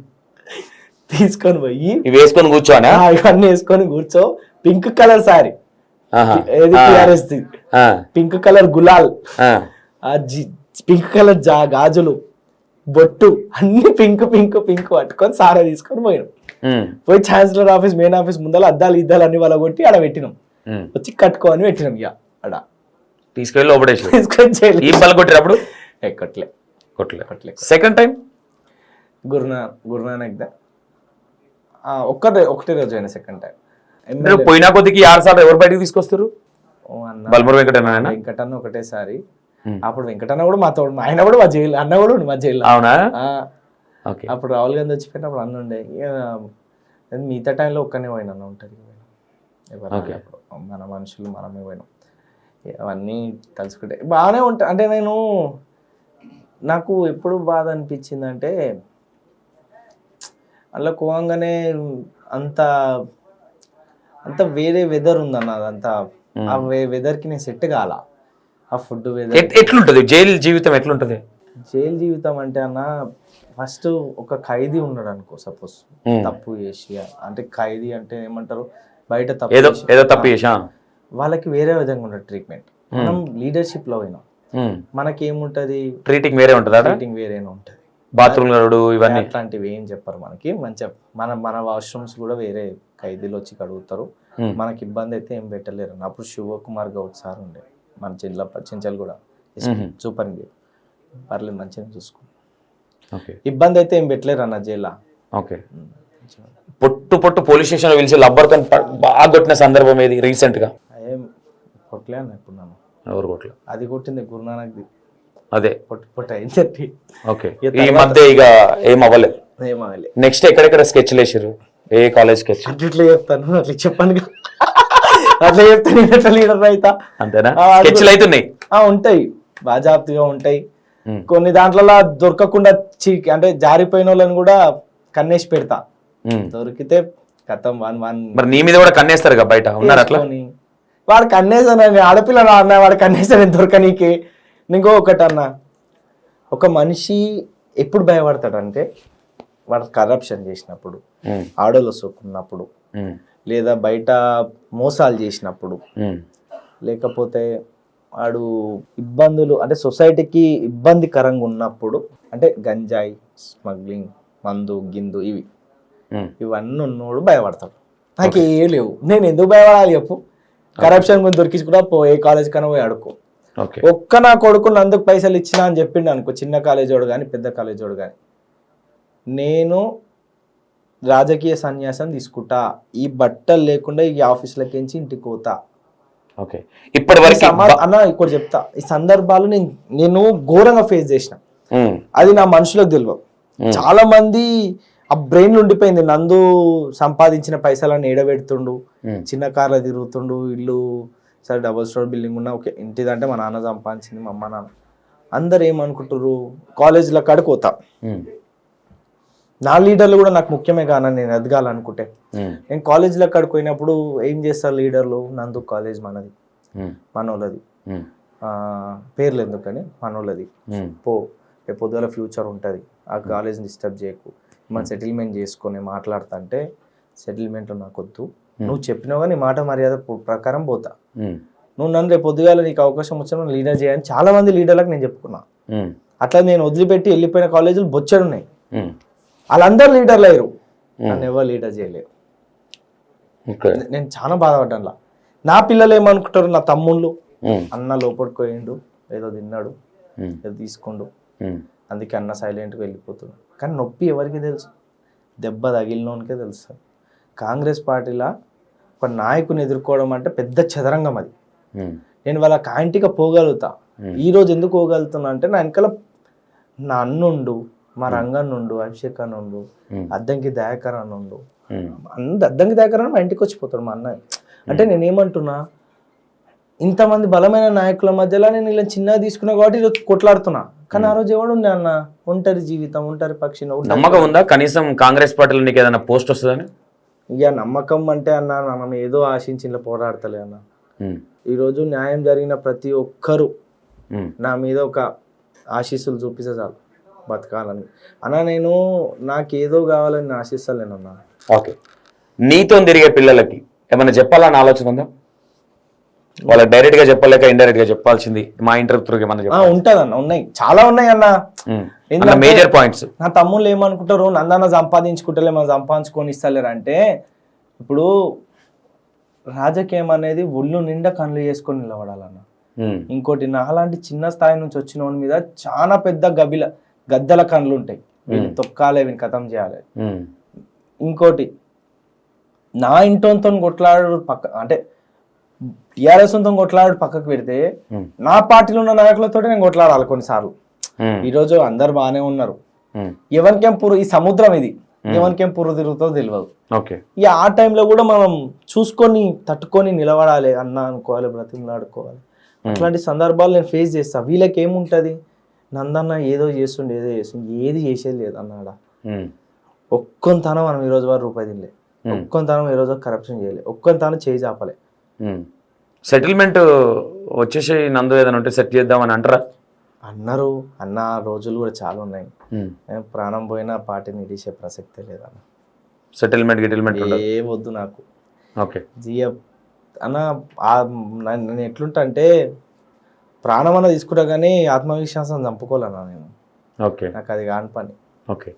తీసుకొని పోయి వేసుకొని కూర్చోనా, ఇవన్నీ వేసుకొని కూర్చో, పింక్ కలర్ సారీ, ఏది TRS pink colour gulal, pink colour గాజులు బొట్టు అన్ని పింక్ పింక్ పింక్ పట్టుకొని సారా తీసుకొని పోయినాం. పోయి ఛాన్సలర్ ఆఫీస్ మెయిన్ ఆఫీస్ ముందర అద్దాలు ఇద్దాలు అన్ని వాళ్ళ కొట్టి ఆడ పెట్టినాం. వచ్చి కట్టుకోని పెట్టినాం. ఇక ఆడ తీసుకెళ్ళి లోపడేసి తీసుకొని ఎక్కట్లే కొట్టలే. సెకండ్ టైం గురునానక్ ఒకటే రోజు అయినా. సెకండ్ టైం పోయినా కొద్దికి 6 సార్లు ఎవరు బయటకు తీసుకొస్తారు? బల్మూరు వెంకటన్న ఒకటేసారి. అప్పుడు వెంకటన్న కూడా మాతో, ఆయన కూడా మా జైలు, అన్న కూడా మా జైలు. అవునా? అప్పుడు రాహుల్ గాంధీ వచ్చిపోయినప్పుడు అన్న ఉండే. మిగతా టైంలో ఒక్కనే పోయినా ఉంటుంది. మన మనుషులు మనమే పోయినాం. అవన్నీ తలుచుకుంటే బాగానే ఉంటాయి. అంటే నాకు ఎప్పుడు బాధ అనిపించింది అంటే, అలా కోవంగానే అంత వేరే వెదర్ ఉందన్న. అదంతా ఆ వెదర్కి నేను సెట్ కాల. ఆ ఫుడ్ వెదర్ ఎట్లుంటది? జైలు జీవితం ఎట్లుంటది? జైలు జీవితం అంటే అన్న, ఫస్ట్ ఒక ఖైదీ ఉన్నాడు అనుకో, సపోజ్ తప్పు చేసి, అంటే ఖైదీ అంటే ఏమంటారు, బయట తప్పు చేసా వాళ్ళకి వేరే విధంగా ఉంటుంది ట్రీట్మెంట్. మనం లీడర్షిప్ లో పోయినాం, మనకేముంటది, ట్రీటింగ్ వేరే ఉంటుంది, ట్రీటింగ్ వేరేనే ఉంటుంది. బాత్రూమ్ ఇవన్నీ అట్లాంటివి ఏం చెప్పరు మనకి. మంచిగా మన వాష్రూమ్స్ కూడా వేరే ఖైదీలు వచ్చి కడుగుతారు. మనకి ఇబ్బంది అయితే ఏం పెట్టలేరు. అప్పుడు శివకుమార్ గౌడ్ సార్ ఉండే మన చించల్ కూడా సూపరింగ్, పర్లేదు మంచిగా చూసుకున్నాం. ఇబ్బంది అయితే ఏం పెట్టలేరు అన్న జైల్లో. పొట్టు పోలీస్ స్టేషన్ పిలిచి లబ్బర్తో బాగా కొట్టిన సందర్భం ఏది రీసెంట్ గా? ఏం కొట్టలే అన్న ఇప్పుడు నన్ను. ఎవరు కొట్టలే? అది కొట్టింది గురునానక్ది. అదే పొట్టు అయింది. ఈ మధ్య ఇక ఏం అవ్వలేదు. నెక్స్ట్ ఎక్కడెక్కడ స్కెచ్లు వేసారు? ఏ కాలేజ్ స్కెచ్? అట్లా చెప్తాను, అట్లా చెప్పాను. అట్లా చెప్తాను, ఎట్లా లీడర్ అవుతా. అంతేనా? స్కెచ్లు అయితే ఉన్నాయి, ఉంటాయి, బాజాప్తిగా ఉంటాయి. కొన్ని దాంట్లో దొరకకుండా అంటే జారిపోయిన వాళ్ళని కూడా కన్నేసి పెడతా. దొరికితే కథం మరి నీ మీద కూడా కన్నేస్తారు కదా బయట, ఉన్నారు అట్లా? వాడు కన్నేసాను, ఆడపిల్ల అన్న, వాడు కన్నేసాను దొరకనీకి. నీకో ఒకటి అన్న, ఒక మనిషి ఎప్పుడు భయపడతాడంటే, వాడు కరప్షన్ చేసినప్పుడు, ఆడోళ్ళు సోకున్నప్పుడు, లేదా బయట మోసాలు చేసినప్పుడు, లేకపోతే వాడు ఇబ్బందులు అంటే సొసైటీకి ఇబ్బందికరంగా ఉన్నప్పుడు, అంటే గంజాయి స్మగ్లింగ్, మందు గిందు ఇవన్నీ ఉన్నోడు భయపడతాడు. నాకు ఏ లేవు, నేను ఎందుకు భయపడాలి చెప్పు? కరప్షన్ గురించి దొరికించుకుంటా పో, ఏ కాలేజ్ కన్నా పోయి అడుకో. ఒక్క నా కొడుకు నందుకు పైసలు ఇచ్చినా అని చెప్పిండు అనుకో, చిన్న కాలేజోడు కానీ పెద్ద కాలేజోడు కానీ, నేను రాజకీయ సన్యాసం తీసుకుంటా, ఈ బట్టలు లేకుండా ఈ ఆఫీసులకించి ఇంటికి పోతా. అన్న ఇక్కడ చెప్తా, ఈ సందర్భాలు నేను ఘోరంగా ఫేస్ చేసిన. అది నా మనుషులకు తెలియదు. చాలా మంది ఆ బ్రెయిన్ ఉండిపోయింది, నందు సంపాదించిన పైసలను ఏడబెడుతుండు, చిన్న కార్లో తిరుగుతుండు, ఇల్లు సరే డబుల్ స్టోర్ బిల్డింగ్ ఉన్నా ఓకే, ఇంటిదంటే మా నాన్న సంపాదించింది, మా అమ్మ నాన్న. అందరు ఏమనుకుంటారు, కాలేజీలో కడుకోతా. నా లీడర్లు కూడా నాకు ముఖ్యమే కానీ నేను ఎదగాలనుకుంటే, నేను కాలేజీలో కడుకోయినప్పుడు ఏం చేస్తారు లీడర్లు, నందు కాలేజ్ మనది, మనోళ్ళది, పేర్లు ఎందుకని, మనోళ్ళది, పో పొద్దుగల ఫ్యూచర్ ఉంటుంది, ఆ కాలేజ్ని డిస్టర్బ్ చేయకు, మనం సెటిల్మెంట్ చేసుకొని మాట్లాడుతా అంటే, సెటిల్మెంట్లో నాకు వద్దు, నువ్వు చెప్పినావు కానీ మాట మర్యాద ప్రకారం పోతా, నువ్వు నన్ను రేపు పొద్దుగాల నీకు అవకాశం వచ్చిన లీడర్ చేయని చాలా మంది లీడర్లకు నేను చెప్పుకున్నా. అట్లా నేను వదిలిపెట్టి వెళ్ళిపోయిన కాలేజీలు బొచ్చడు ఉన్నాయి, వాళ్ళందరూ లీడర్లు అయ్యారు, నన్ను ఎవరు లీడర్ చేయలేరు. నేను చాలా బాధపడ్డాను. నా పిల్లలు ఏమనుకుంటారు, నా తమ్ముళ్ళు, అన్న లోపలికి పోయిండు, ఏదో తిన్నాడు, ఏదో తీసుకోండు, అందుకే అన్న సైలెంట్గా వెళ్ళిపోతున్నాడు. కానీ నొప్పి ఎవరికి తెలుసు, దెబ్బ తగిలినోనికే తెలుసు. కాంగ్రెస్ పార్టీలో ఒక నాయకుని ఎదుర్కోవడం అంటే పెద్ద చదరంగం అది. నేను వాళ్ళ కాంటిగా పోగలుగుతా. ఈరోజు ఎందుకు పోగలుగుతున్నా అంటే, నా వెనకాల నా అన్నుండు, మా రంగన్నుండు, అభిషేక్ అన్నుండు, అద్దంకి దయాకర్ అన్నుండు. అద్దంకి దయాకర్ అని మా ఇంటికి వచ్చిపోతాడు మా అన్నయ్య. అంటే నేనేమంటున్నా, ఇంతమంది బలమైన నాయకుల మధ్యలో నేను ఇలా చిన్నగా తీసుకున్నా కాబట్టి ఈరోజు కొట్లాడుతున్నా. కానీ ఆ రోజు ఎవడు ఉండే అన్న, ఒంటరి జీవితం, ఒంటరి పక్షి. నమ్మకం ఉందా కనీసం కాంగ్రెస్ పార్టీలో నీకు ఏదైనా పోస్ట్ వస్తుందని? ఇక నమ్మకం అంటే అన్న, మనం ఏదో ఆశించి ఇలా పోరాడతలే అన్న. ఈరోజు న్యాయం జరిగిన ప్రతి ఒక్కరు నా మీద ఒక ఆశీస్సులు చూపిస్తే చాలు బతకాలని అన్న. నేను నాకేదో కావాలని నేను ఆశిస్తలేనన్నా. ఓకే, నీతో తిరిగే పిల్లలకి ఏమైనా చెప్పాలని ఆలోచన ఉందా? వాళ్ళకి డైరెక్ట్ గా చెప్పలేక ఇండైరెక్ట్ గా చెప్పాల్సింది మా ఇంటర్వ్యూ త్రూ ఏమన్నా ఉంటదన్న? ఉన్నాయి, చాలా ఉన్నాయి అన్న. Major points. నా తమ్ముళ్ళు ఏమనుకుంటారు, నందన్న సంపాదించుకుంటలే, మనం సంపాదించుకొని ఇస్తలేరు అంటే, ఇప్పుడు రాజకీయం అనేది ఒళ్ళు నిండా కళ్ళు చేసుకొని నిలబడాలన్న. ఇంకోటి, నాలాంటి చిన్న స్థాయి నుంచి వచ్చిన వాడి మీద చాలా పెద్ద గద్దల కళ్ళు ఉంటాయి. వీళ్ళు తొక్కాలే, వీని కథం చేయాలి. ఇంకోటి, నా ఇంటోతో కొట్లాడు పక్క అంటే టీఆర్ఎస్ కొట్లాడు పక్కకు పెడితే, నా పార్టీలో ఉన్న నాయకులతో నేను కొట్లాడాలి కొన్నిసార్లు. ఈరోజు అందరు బాగానే ఉన్నారు, ఎవరికేం ఈ సముద్రం ఇది ఎవరికేం పూర్వ తిరుగుతుందో తెలియదు. ఇక ఆ టైంలో కూడా మనం చూసుకొని తట్టుకొని నిలబడాలి అన్న అనుకోవాలి, బ్రతిమలాడుకోవాలి. అట్లాంటి సందర్భాలు నేను ఫేస్ చేస్తా. వీళ్ళకి ఏముంటది, నందన్న ఏదో చేస్తుండే ఏది చేసేది లేదు అన్నాడ. ఒక్కొంతనం మనం ఈరోజు వారు రూపాయి తినలే, ఒక్కొంతనం ఈరోజు కరప్షన్ చేయలే, ఒక్కొంతనం చేయి చాపలే. సెటిల్మెంట్ వచ్చేసి నందు ఏదైనా ఉంటే సెట్ చేద్దామని అంటారా? అన్నారు అన్న, రోజులు కూడా చాలా ఉన్నాయి. ప్రాణం పోయినా పార్టీని ఇడిసే ప్రసక్తే లేదన్న. సెటిల్మెంట్ ఏ వద్దు నాకు. ఓకే అన్న, నేను ఎట్లుంటా అంటే, ప్రాణం అన్న తీసుకుంటా కానీ ఆత్మవిశ్వాసం చంపుకోవాలన్నా నేను. ఓకే, నాకు అది కాని పని. ఓకే,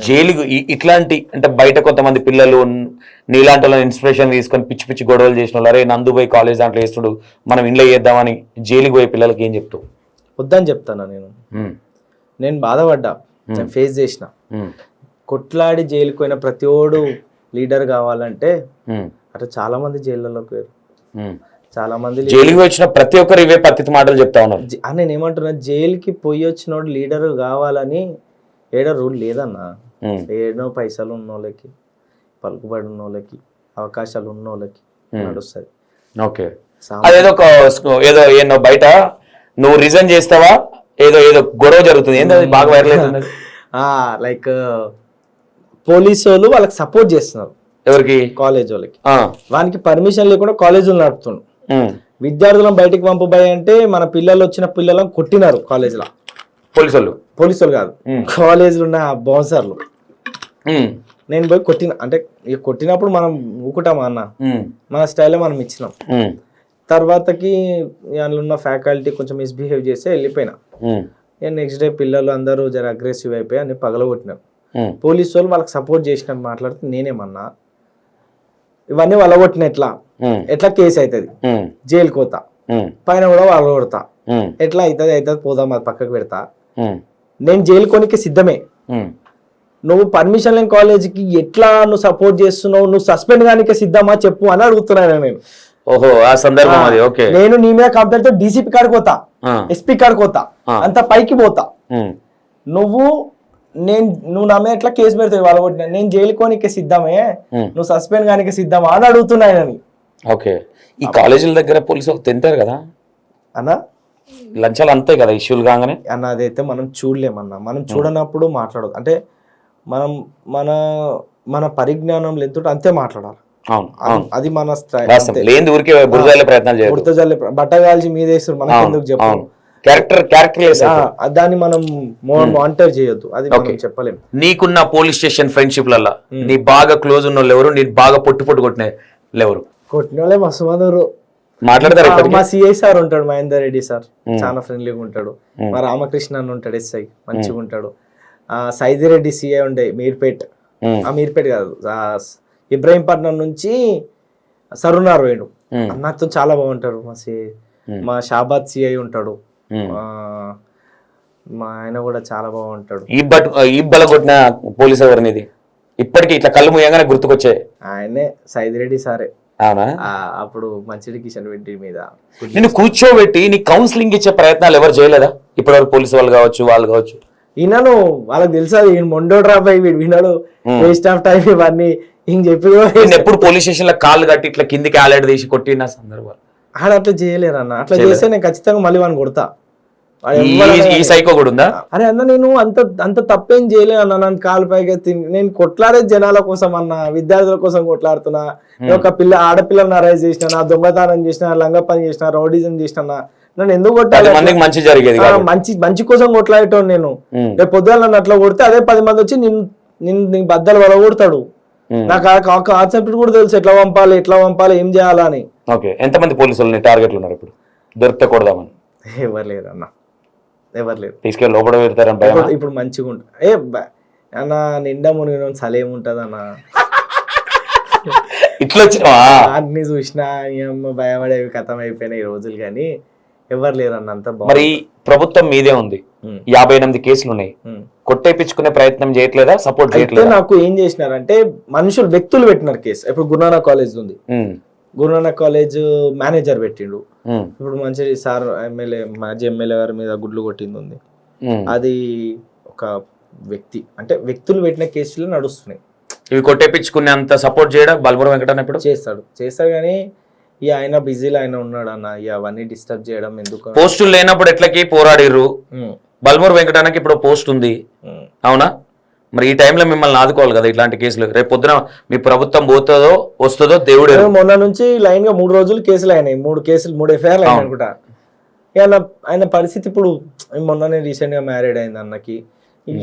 జైలుకు ఇట్లాంటి అంటే బయట కొంతమంది పిల్లలు నీలాంటి వాళ్ళని ఇన్స్పిరేషన్ తీసుకొని పిచ్చి పిచ్చి గొడవలు చేసిన వాళ్ళు, అరే నందు పోయి కాలేజ్ దాంట్లో వేస్తుడు, మనం ఇంట్లో చేద్దామని జైలుకి పోయే పిల్లలకి ఏం చెప్తావు? వద్దని చెప్తాను నేను బాధపడ్డా, నేను ఫేస్ చేసిన. కొట్లాడి జైలుకి పోయిన ప్రతి ఓడు లీడర్ కావాలంటే అట్లా చాలా మంది జైళ్ళలోకి పోయారు. చాలా మంది జైలుకి వచ్చిన ప్రతి ఒక్కరు ఇవే పత్తి మాటలు చెప్తా ఉన్నారు. నేను ఏమంటున్నా, జైలుకి పోయి వచ్చినోడు లీడర్ కావాలని ఏడో రూల్ లేదన్నా. ఏడో పైసలు ఉన్నోళ్ళకి, పలుకుబడి ఉన్నోళ్ళకి, అవకాశాలు ఉన్నోళ్ళకి నడుస్తుంది. ఓకే, అదేదో ఏదో ఏదో బయట నువ్వు రిజైన్ చేస్తావా, ఏదో గొడవ జరుగుతుంది, ఏంటో బాగా వైరల్ అవుతుంది. లైక్ పోలీసు వాళ్ళు వాళ్ళకి సపోర్ట్ చేస్తున్నారు. ఎవరికి? కాలేజ్ వాళ్ళకి. వానికి పర్మిషన్ లేకుండా కాలేజీలు నడుపుతున్నాడు. విద్యార్థులను బయటికి పంపబోయ్ అంటే మన పిల్లలు వచ్చిన పిల్లలను కొట్టినారు కాలేజీలో. పోలీసు వాళ్ళు కాదు, కాలేజీలో ఉన్న బౌన్సర్లు. నేను పోయి కొట్టిన అంటే, కొట్టినప్పుడు మనం ఊకుంటామా అన్న, మన స్టైల్లో మనం ఇచ్చినాం. తర్వాతకి అందులో ఉన్న ఫ్యాకల్టీ కొంచెం మిస్బిహేవ్ చేస్తే వెళ్ళిపోయినా. నెక్స్ట్ డే పిల్లలు అందరూ జర అగ్రెసివ్ అయిపోయి అన్ని పగలగొట్టినారు. పోలీసు వాళ్ళు వాళ్ళకి సపోర్ట్ చేసినట్టు మాట్లాడితే నేనేమన్నా, ఇవన్నీ వలగొట్టిన ఎట్లా కేసు అవుతుంది, జైలు కోతా, పైన కూడా వాళ్ళు కొడతా, ఎట్లా అవుతుంది పోదాం, అది పక్కకు పెడతా. నేను జైలు కొనికి సిద్ధమే. నువ్వు పర్మిషన్ లేని కాలేజీకి ఎట్లా నువ్వు సపోర్ట్ చేస్తున్నావు, నువ్వు సస్పెండ్ కానికే సిద్ధమా చెప్పు అని అడుగుతున్నాను నేను. ఓహో, ఆ సందర్భం అది. ఓకే, నేను నీ మీద కంప్లైంట్ తో డీసీపీ కాడికి పోతా, ఎస్పీ కాడికి పోతా, అంత పైకి పోతా. నువ్వు నా మీద ఎట్లా కేసు పెడతావు వాళ్ళు కొట్టిన, నేను జైలుకోనికే సిద్ధమే, నువ్వు సస్పెండ్ కానికే సిద్ధమా అని అడుగుతున్నాయని. ఓకే, ఈ కాలేజీల దగ్గర పోలీసు వాళ్ళు తింటారు కదా అన్నా, లంచాలు అంతే కదా ఇష్యూలు కాగానే అన్న. అదైతే మనం చూడలేమన్నా, మనం చూడనప్పుడు మాట్లాడదు. అంటే మనం మన పరిజ్ఞానం ఎంత అంతే మాట్లాడాలి. అది మన బట్టగాల్చి మీద వేస్తారు, మనకి ఎందుకు చెప్పాలి. దాన్ని మనం మానిటర్ చేయొద్దు, అది చెప్పలేము. నీకున్న పోలీస్ స్టేషన్ ఫ్రెండ్షిప్ లలో నీ బాగా క్లోజ్ ఉన్న వాళ్ళు ఎవరు, నీ బాగా పొట్టు కొట్టిన ఎవరు? కొట్టిన వాళ్ళే మస్తు మంది మాట్లాడతారు. మా సిఐ సార్ ఉంటాడు, మహేందర్ రెడ్డి సార్, చాలా ఫ్రెండ్లీగా ఉంటాడు. మా రామకృష్ణ అని ఉంటాడు, ఎస్ఐ, మంచిగా ఉంటాడు. సైదిరెడ్డి సిఐ ఉండే మీర్పేట్, మీర్పేట్ కాదు, ఇబ్రాహీంపట్నం నుంచి సరునార్ వేణు, నాతో చాలా బాగుంటారు. మా సిఐ, మా షాబాద్ సిఐ ఉంటాడు, మా ఆయన కూడా చాలా బాగుంటాడు. ఈబ్బల కొట్టిన పోలీస్ ఎవరినిది ఇప్పటికి ఇట్లా కళ్ళు మూయంగానే గుర్తుకొచ్చాయి? ఆయనే, సైదిరెడ్డి సారే. అవునా? అప్పుడు మంచిడి కిషన్ రెడ్డి మీద నేను కూర్చోబెట్టి నీ కౌన్సిలింగ్ ఇచ్చే ప్రయత్నాలు ఎవరు చేయలేదా ఇప్పటివరకు? పోలీసు వాళ్ళు కావచ్చు, వాళ్ళు కావచ్చు. ఈయనను వాళ్ళకి తెలుసా, ఈయన మొండోడు రాబాయి, వీడు విన్నాడు, వేస్ట్ ఆఫ్ టైం ఇవన్నీ ఇంక చెప్పి. ఎప్పుడు పోలీస్ స్టేషన్ లో కాళ్ళు కట్టి ఇట్లా కిందికి ఆలేడు తీసి కొట్టిన సందర్భాలు ఆడ అట్లా చేయలేరు అన్న, అట్లా చేస్తే నేను ఖచ్చితంగా మళ్ళీ వాడిని కొడతా. వాడు ఈ ఎవ్వడైనా ఈ కానీ. సైకో కూడా ఉందా? అరే అన్న నేను అంత తప్పేం చేయలేను అన్న, నన్ను కాలు పైగా నేను కొట్లాడే జనాల కోసం అన్న, విద్యార్థుల కోసం కొట్లాడుతున్నా. నేను ఒక ఆడపిల్లని అరైజ్ చేసిన, దొంగతనం చేసిన, లంగ పని చేసిన, రౌడీజం చేసిన, నన్ను ఎందుకు కొట్టాలి? మందికి మంచి జరిగేది కాదు. మంచి కోసం కొట్లాడేటోడు నేను. రేపు పొద్దున నన్ను అట్లా కొడితే అదే 10 మంది వచ్చి నీ బద్దలు వలగొడతాడు. నాకు ఆ కాన్సెప్ట్ కూడా తెలుసు, ఎట్లా పంపాలి, ఏం చేయాలని. ఓకే, ఎంతమంది పోలీసులు టార్గెట్లు ఉన్నారు ఇప్పుడు దొరికితే కొడదామని? ఎవరు లేరు అన్న, ఎవరు లేరు. తీసుకెళ్ళి లోపల పెడతారని భయం? ఇప్పుడు మంచిగా ఉంటుంది అన్న, నిండా మునిగిన సలేం ఉంటది అన్న. ఇట్లా వచ్చినావా? అన్ని చూసినా భయపడేవి కథం అయిపోయినాయి ఈ రోజులు, కానీ ఎవరు లేరు అన్న, అంత మరి ప్రభుత్వం మీదే ఉంది, 58 కేసులు ఉన్నాయి, కొట్టేపించుకునే ప్రయత్నం చేయట్లేదా? సపోర్ట్ చేయట్లేదు? నాకు ఏం చేసినారంటే వ్యక్తులు పెట్టినారు కేసు. ఇప్పుడు గురునానక్ కాలేజ్ ఉంది, గురునానక్ కాలేజ్ మేనేజర్ పెట్టిండు. ఇప్పుడు మంచి సార్ మాజీ ఎమ్మెల్యే గారి మీద గుడ్లు కొట్టింది ఉంది. అది ఒక వ్యక్తి, అంటే వ్యక్తులు పెట్టిన కేసులు నడుస్తున్నాయి. ఇవి కొట్టేపించుకునే అంత సపోర్ట్ చేయడం బల్మురం వెంకటన్న ఇప్పుడు చేస్తాడు కానీ ఇక ఆయన బిజీలో ఆయన ఉన్నాడు అన్న, ఇక అవన్నీ డిస్టర్బ్ చేయడం ఎందుకు. పోస్టులు లేనప్పుడు ఎట్లకి పోరాడిర్రు. బల్మూరు వెంకటన్నకి ఇప్పుడు పోస్ట్ ఉంది, అవునా? మరి ఈ టైంలో మిమ్మల్ని ఆదుకోవాలి కదా ఇట్లాంటి కేసులు. రేపు పొద్దున మీ ప్రభుత్వం పోతుందో వస్తుందో దేవుడు. మొన్న నుంచి లైన్ గా 3 రోజులు కేసులు అయినాయి, 3 ఎఫ్ఐఆర్లు అయినాయి అనుకుంటా. ఆయన పరిస్థితి ఇప్పుడు, మొన్ననే రీసెంట్ గా మ్యారీడ్ అయింది అన్నకి.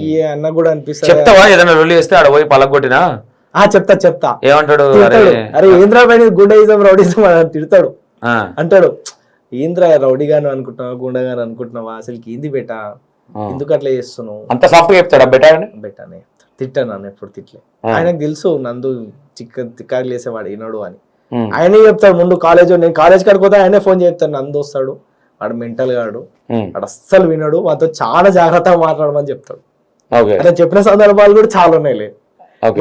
ఈ అన్న కూడా అనిపిస్తుంది. చెప్తావా ఏదైనా రొల్లి చేస్తే ఆడ పోయి పలగొట్టినా? చెప్తా. ఏమంటాడు? అరే ఏంద్రా పైన గుండెయిజం రౌడీజం అని తిడతాడు. అంటాడు, ఏంద్రా రౌడీగాను అనుకుంటున్నావా, గుండెగాను అనుకుంటున్నావా, అసలుకి ఏంది బెటా, ఎందుకు అట్లా చేస్తున్నావు? అంత సాఫ్ట్ గా చెప్తాడా? బెటానే తిట్టాను నన్ను, ఎప్పుడు తిట్టలే. ఆయనకు తెలుసు నందు తిక్కాకు లేసేవాడు ఈనాడు అని. ఆయనే చెప్తాడు ముందు. నేను కాలేజ్ కాడికి పోతే ఆయనే ఫోన్ చేస్తాడు, నందు వస్తాడు, వాడు మెంటల్ గాడు, వాడు అస్సలు వినడు, వాటితో చాలా జాగ్రత్తగా మాట్లాడమని చెప్తాడు. అట్లా చెప్పిన సందర్భాలు కూడా చాలా ఉన్నాయి.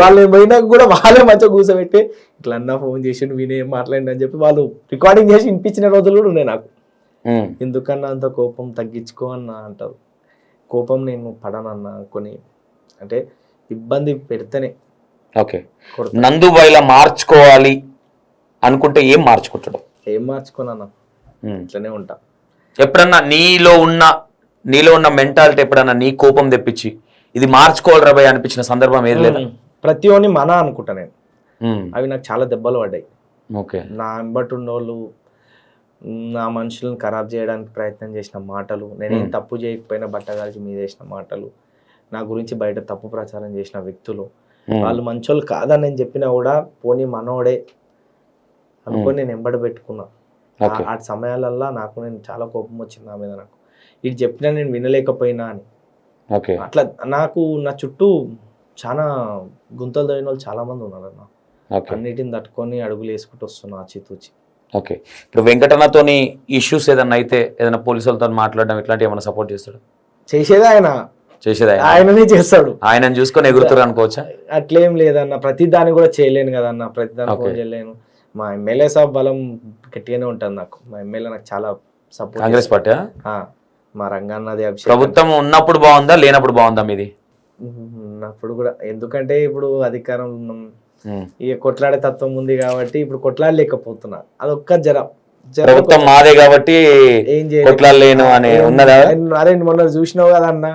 వాళ్ళు పోయినాక కూడా వాళ్ళే మంచిగా కూర్చోబెట్టి ఇట్లా అన్నా ఫోన్ చేసి వినేం మాట్లాడి అని చెప్పి వాళ్ళు రికార్డింగ్ చేసి వినిపించిన రోజులు కూడా ఉన్నాయి నాకు. ఎందుకన్నా అంత కోపం తగ్గించుకో అన్న అంటారు. కోపం నేను పడనన్నా, కొన్ని అంటే ఇబ్బంది పెడితేనే. ఓకే, నందుబాయిలా మార్చుకోవాలి అనుకుంటే ఏం మార్చుకుంటాడు? ఏం మార్చుకోనన్నా, ఇట్లనే ఉంటా. ఎప్పుడన్నా నీలో ఉన్న మెంటాలిటీ ఎప్పుడన్నా నీ కోపం తెప్పించి ఇది మార్చుకోవాలి రాబాయ్ అనిపించిన సందర్భం ఏది లేదా? ప్రతి ఒక్కని మన అనుకుంటా నేను. అవి నాకు చాలా దెబ్బలు పడ్డాయి. ఓకే, నా వెంబటి ఉన్నోళ్ళు నా మనుషులను ఖరాబ్ చేయడానికి ప్రయత్నం చేసిన మాటలు, నేనేం తప్పు చేయకపోయినా బట్టగాల్చి మీద వేసిన మాటలు, నా గురించి బయట తప్పు ప్రచారం చేసిన వ్యక్తులు, వాళ్ళు మంచోళ్ళు కాదని నేను చెప్పినా కూడా పోనీ మనోడే అనుకొని నేను వెంబడి పెట్టుకున్నా. ఆ సమయాలల్లో నేను చాలా కోపం వచ్చింది నా మీద. నాకు ఇది చెప్పినా నేను వినలేకపోయినా అని. అట్లా నాకు నా చుట్టూ చాలా గుంతలు తగిన వాళ్ళు చాలా మంది ఉన్నారు అన్న. అన్నిటిని తట్టుకొని అడుగులు వేసుకుంటూ వస్తున్నా ఆచితూచి. ఓకే, ఇప్పుడు వెంకటన్నతోని ఇష్యూస్ ఏదన్నా అయితే ఏదైనా పోలీసులతో మాట్లాడడం ఇట్లాంటి ఏమైనా సపోర్ట్ చేస్తాడు? చేసేది ఆయననే చేస్తాడు. ఆయనను చూసుకొని ఎగురుతారు అనుకోవచ్చా? అట్లేం లేదన్న, ప్రతి దాన్ని కూడా చేయలేను కదన్న, ప్రతి దాన్ని కూడా చేయలేను. మా ఎమ్మెల్యే సాబ్ బలం గట్టిగానే ఉంటుంది నాకు. మా ఎమ్మెల్యే నాకు చాలా సపోర్ట్. కాంగ్రెస్ పార్టీ మా రంగన్నది ప్రభుత్వం ఉన్నప్పుడు బాగుందా లేనప్పుడు బాగుందా మీది? ఉన్నప్పుడు కూడా, ఎందుకంటే ఇప్పుడు అధికారంలో ఉన్నాం, ఇక కొట్లాడే తత్వం ఉంది కాబట్టి ఇప్పుడు కొట్లాడలేకపోతున్నా. అదొక్క ప్రభుత్వం మాదే కాబట్టి ఏం కొట్లాడలేను అని ఉన్నదా? అరే మొన్న చూసినావు కదా అన్న,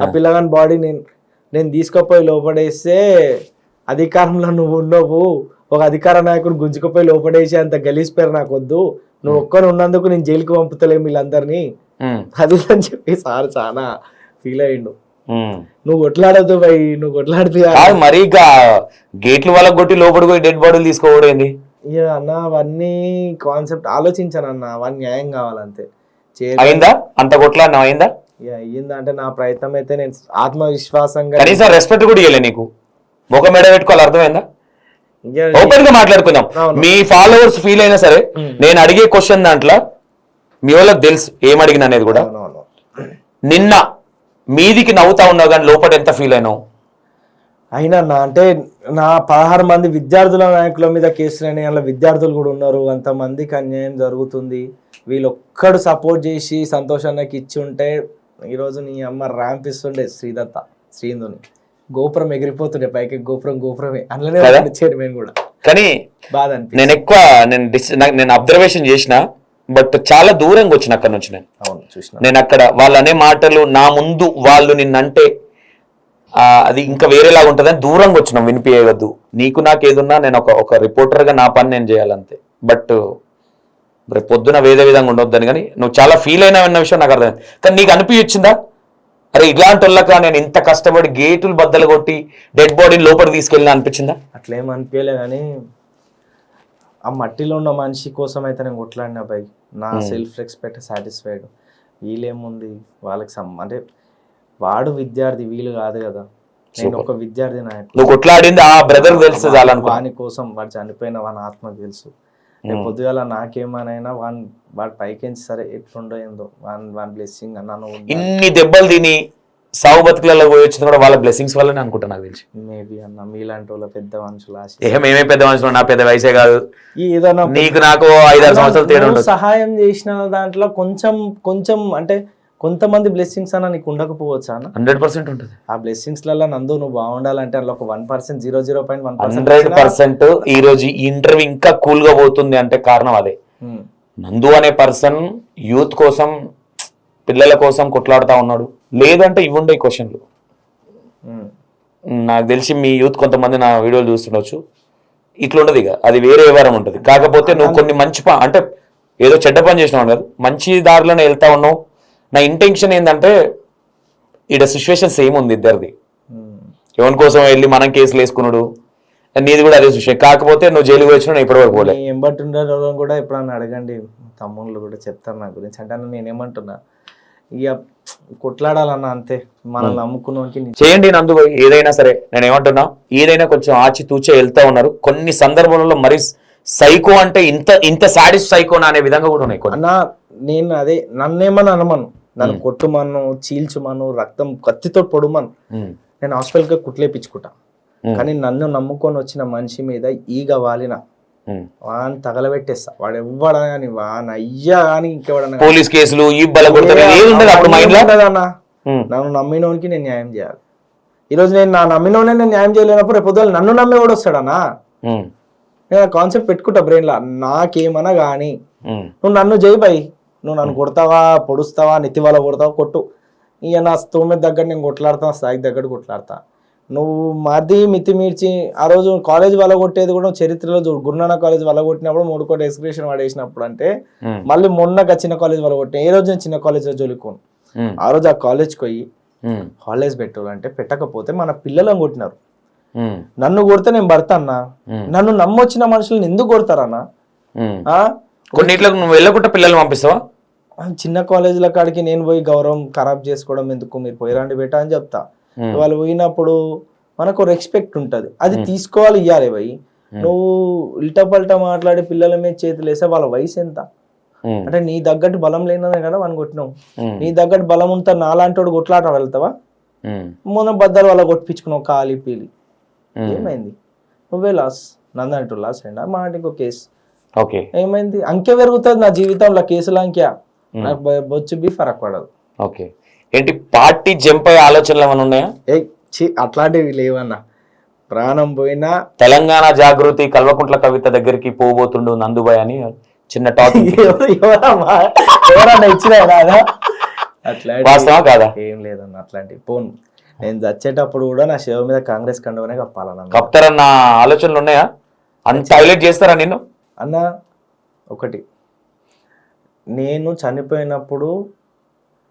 ఆ పిల్లగాని బాడీ నేను తీసుకుపోయి లోపడేస్తే అధికారంలో నువ్వు ఉన్నావు, ఒక అధికార నాయకుడు గుంజుకుపోయి లోపడేసి అంత గలీజ్ పేరు నాకు వద్దు, నువ్వు ఒక్కరు ఉన్నందుకు నేను జైలుకి పంపుతలేము వీళ్ళందరినీ అది అని చెప్పి సార్ చాలా ఫీల్ అయ్యిండు. నువ్వు కొట్లాడద్దు భయ్, నువ్వు కొట్లాడితే మరి గేట్లు వాళ్ళకి కొట్టి లోపల పోయి డెడ్ బాడీలు తీసుకోవడం ఇక అన్న అవన్నీ కాన్సెప్ట్ ఆలోచించాను అన్న, అవన్నీ న్యాయం కావాలంతే. అయిందా అంత కొట్లాడినా? అయిందా? అయ్యిందా అంటే నా ప్రయత్నం అయితే నేను ఆత్మవిశ్వాసంగా, కనీసం రెస్పెక్ట్ కూడా ఇవ్వలే నీకు, ముఖం మెడ పెట్టుకోవాలి, అర్థమైందా? ఓపెన్ గా మాట్లాడుకుందాం. మీ ఫాలోవర్స్ ఫీల్ అయినా సరే నేను అడిగే క్వశ్చన్ దాంట్లో మీ వాళ్ళకి తెలుసు ఏం అడిగిన అనేది కూడా. నిన్న మీదికి నవ్వుతా ఉన్నావు కానీ లోపల ఎంత ఫీల్ అయినావు? అయినా అంటే నా 16 మంది విద్యార్థుల నాయకుల మీద కేసులని, అలా విద్యార్థులు కూడా ఉన్నారు, అంతమందికి అన్యాయం జరుగుతుంది, వీళ్ళొక్కడు సపోర్ట్ చేసి సంతోషానికి ఇచ్చి ఉంటే ఈరోజు నీ అమ్మ ర్యాంప్ ఇస్తుండే శ్రీందుని గోపురం ఎగిరిపోతుండే పైకి. గోపురమే అందులోనే చైర్మన్ కూడా. కానీ బాధ నేను ఎక్కువ నేను అబ్జర్వేషన్ చేసిన బట్ చాలా దూరంగా వచ్చిన అక్కడ నుంచి అవును చూసిన నేను అక్కడ వాళ్ళు అనే మాటలు నా ముందు వాళ్ళు నిన్నంటే అది ఇంకా వేరేలాగా ఉంటుందని దూరంగా వచ్చినాం, వినిపించవద్దు. నీకు నాకు ఏదున్నా నేను ఒక రిపోర్టర్గా నా పని నేను చేయాలంతే. బట్ రేపు పొద్దున వేరే విధంగా ఉండొద్దని. కానీ నువ్వు చాలా ఫీల్ అయినా అన్న విషయం నాకు అర్థమైంది. కానీ నీకు అనిపించిందా, అరే ఇలాంటి వాళ్ళక నేను ఇంత కష్టపడి గేటులు బద్దలు కొట్టి డెడ్ బాడీని లోపలికి తీసుకెళ్ళినా అనిపించిందా? అట్లేం అనిపించలే, కానీ ఆ మట్టిలో ఉన్న మనిషి కోసం అయితే నేను కొట్లాడినా బై. నా సెల్ఫ్ రెస్పెక్ట్ సాటిస్ఫైడ్. వీళ్ళేముంది వాళ్ళకి అంటే వాడు విద్యార్థి, వీళ్ళు కాదు కదా. నేను ఒక విద్యార్థి నాయకుడు. నువ్వు కొట్లాడింది ఆ బ్రదర్ తెలుసు, వాని కోసం, వాడు చనిపోయిన వాని ఆత్మకు తెలుసు. రేపు పొద్దుగాల నాకేమనైనా వాడు పైకించి సరే ఎట్లుండో ఏందో వాని బ్లెస్సింగ్ అన్నాను. ఇన్ని దెబ్బలు తిని సాగు బతుకులలో పోయి వచ్చింది కూడా వాళ్ళ బ్లెస్సింగ్స్ వల్లనే అనుకుంటా నాకు తెలిసి. మేబీ అన్న మీలాంటి వాళ్ళ పెద్ద మనుషులు ఆశ. మేమే పెద్ద మనుషులు, నా పెద్ద వయసే కాదు. ఏదైనా నీకు నాకు 5-6 సంవత్సరాలు తేడా ఉంటుంది. సహాయం చేసిన దాంట్లో కొంచెం అంటే కొంతమంది బ్లెస్సింగ్స్ అన్న నీకు ఉండకపోవచ్చు అన్న. 100% ఉంటుంది. ఆ బ్లెస్సింగ్స్ లలో నందు నువ్వు బాగుండాలంటే అందులో ఒక 1%, 0.1%. 100% ఈ రోజు ఈ ఇంటర్వ్యూ ఇంకా కూల్ గా పోతుంది అంటే కారణం అదే. నందు అనే పర్సన్ యూత్ కోసం, పిల్లల కోసం కొట్లాడుతా ఉన్నాడు. లేదంటే ఇవ్వండే క్వశ్చన్లు. నాకు తెలిసి మీ యూత్ కొంతమంది నా వీడియోలు చూస్తుండొచ్చు. ఇట్లుండదు, ఇక అది వేరే వ్యవహారం ఉంటుంది. కాకపోతే నువ్వు కొన్ని మంచి అంటే ఏదో చెడ్డ పని చేసినావు కాదు, మంచి దారిలోనే వెళ్తా ఉన్నావు. నా ఇంటెన్షన్ ఏంటంటే ఈడ సిచ్యువేషన్ సేమ్ ఉంది ఇద్దరిది. ఎవరి కోసం వెళ్ళి మనం కేసులు వేసుకున్నాడు, నీది కూడా అదే సిచ్యువేషన్. కాకపోతే నువ్వు జైలుకి వచ్చినా నేను ఇప్పటివరకు పోలే. ఎంబట్టి ఉండడం కూడా ఎప్పుడన్నా అడగండి, తమ్ముళ్ళు కూడా చెప్తారు నా గురించి. అంటే నేనేమంటున్నా, ఇక కొట్లాడాలన్నా అంతే, మనల్ని నమ్ముకున్నోనికి చేయండి నందు. ఏదైనా సరే నేను ఏమంటున్నా, ఏదైనా కొంచెం ఆచితూచే వెళ్తా ఉన్నారు. కొన్ని సందర్భాలలో మరి సైకో అంటే ఇంత సాడిస్ట్ సైకోనా అనే విధంగా కూడా ఉన్నాయి. అన్నా నేను అదే నన్నేమని అనమను, నన్ను కొట్టుమను, చీల్చుమను, రక్తం కత్తితో పొడుమను, నేను హాస్పిటల్కి కుట్లేపించుకుంటా. కానీ నన్ను నమ్ముకొని వచ్చిన మనిషి మీద ఈగ వాలిన వాని తగలబెట్టేస్తా. వాడు ఎవ్వడనా కానీ, వాని అయ్యా కానీ ఇంకెవడన్నా పోలీస్ కేసులు నన్ను నమ్మినోనికి నేను న్యాయం చేయాలి. ఈరోజు నేను నా నమ్మినోనే నేను న్యాయం చేయలేనప్పుడు రేపు పొద్దున నన్ను నమ్మి కూడా వస్తాడనా. నేను ఆ కాన్సెప్ట్ పెట్టుకుంటా బ్రెయిన్లో. నాకేమన్నా కానీ నువ్వు నన్ను చేయి బై, నువ్వు నన్ను కొడతావా, పొడుస్తావా, నెత్తి వల్ల కొడతావా, కొట్టు. ఇక నా స్తోమత దగ్గర నేను కొట్లాడతా, స్థాయికి దగ్గర కొట్లాడతా. నువ్వు మితిమీర్చి ఆ రోజు కాలేజ్ వల్ల కొట్టేది కూడా చరిత్రలో గురునానక్ కాలేజ్ వల్ల కొట్టినప్పుడు 3 కోట్ల ఎక్స్క్రిషన్ వాడేసినప్పుడు అంటే, మళ్ళీ మొన్నగా చిన్న కాలేజ్ వల్ల కొట్టిన. ఏ రోజు నేను చిన్న కాలేజ్లో జోలికోను. ఆ రోజు ఆ కాలేజ్కి పోయి హాలిడేస్ పెట్టాలంటే పెట్టకపోతే మన పిల్లలను కొట్టినారు. నన్ను కొడితే నేను భర్త అన్నా, నన్ను నమ్మొచ్చిన మనుషులను ఎందుకు కొడతారన్నా? కొన్నిట్లకు నువ్వు వెళ్ళకుండా పిల్లలు పంపిస్తావా? చిన్న కాలేజీల కాడికి నేను పోయి గౌరవం ఖరాబ్ చేసుకోవడం ఎందుకు, మీరు పోయిరండి బేటా అని చెప్తా. వాళ్ళు పోయినప్పుడు మనకు రెస్పెక్ట్ ఉంటుంది, అది తీసుకోవాలి, ఇవ్వాలి. పోయి నువ్వు ఇల్టా పల్టా మాట్లాడి పిల్లల మీద చేతులు వేసే వాళ్ళ వయసు ఎంత అంటే నీ తగ్గట్టు బలం లేనదే కదా మనం కొట్టినావు. నీ తగ్గట్టు బలం ఉంటా నాలాంటి వాడు కొట్లాట వెళ్తావా? మొన్న బద్దలు వాళ్ళ కొట్టించుకున్నావు కాలి పీలి, ఏమైంది? నువ్వే లాస్, నందంటూ లాస్ అయినా మా ఇంకో కేసు ఏమైంది? అంకె పెరుగుతుంది నా జీవితంలో, కేసుల అంకె. నాకు బొచ్చు బి ఫరక్ పడదు. ఓకే, ఏంటి పార్టీ జంప్ అయ్యే ఆలోచనలు ఏమైనా ఉన్నాయా? అట్లాంటివి లేవన్నా. ప్రాణం పోయినా తెలంగాణ జాగృతి కల్వకుంట్ల కవిత దగ్గరికి పోబోతుండు నందుబాయ్ అని చిన్న టాపిక్. ఎవరన్నా ఇచ్చినా వాస్తవా కాదా? ఏం లేదన్న అట్లాంటివి పోను. నేను చచ్చేటప్పుడు కూడా నా శివ మీద కాంగ్రెస్ కండువనే కప్పాలన్న. కప్తారన్న ఆలోచనలు ఉన్నాయా? అంత హైలైట్ చేస్తారా నిన్ను? అన్న ఒకటి, నేను చనిపోయినప్పుడు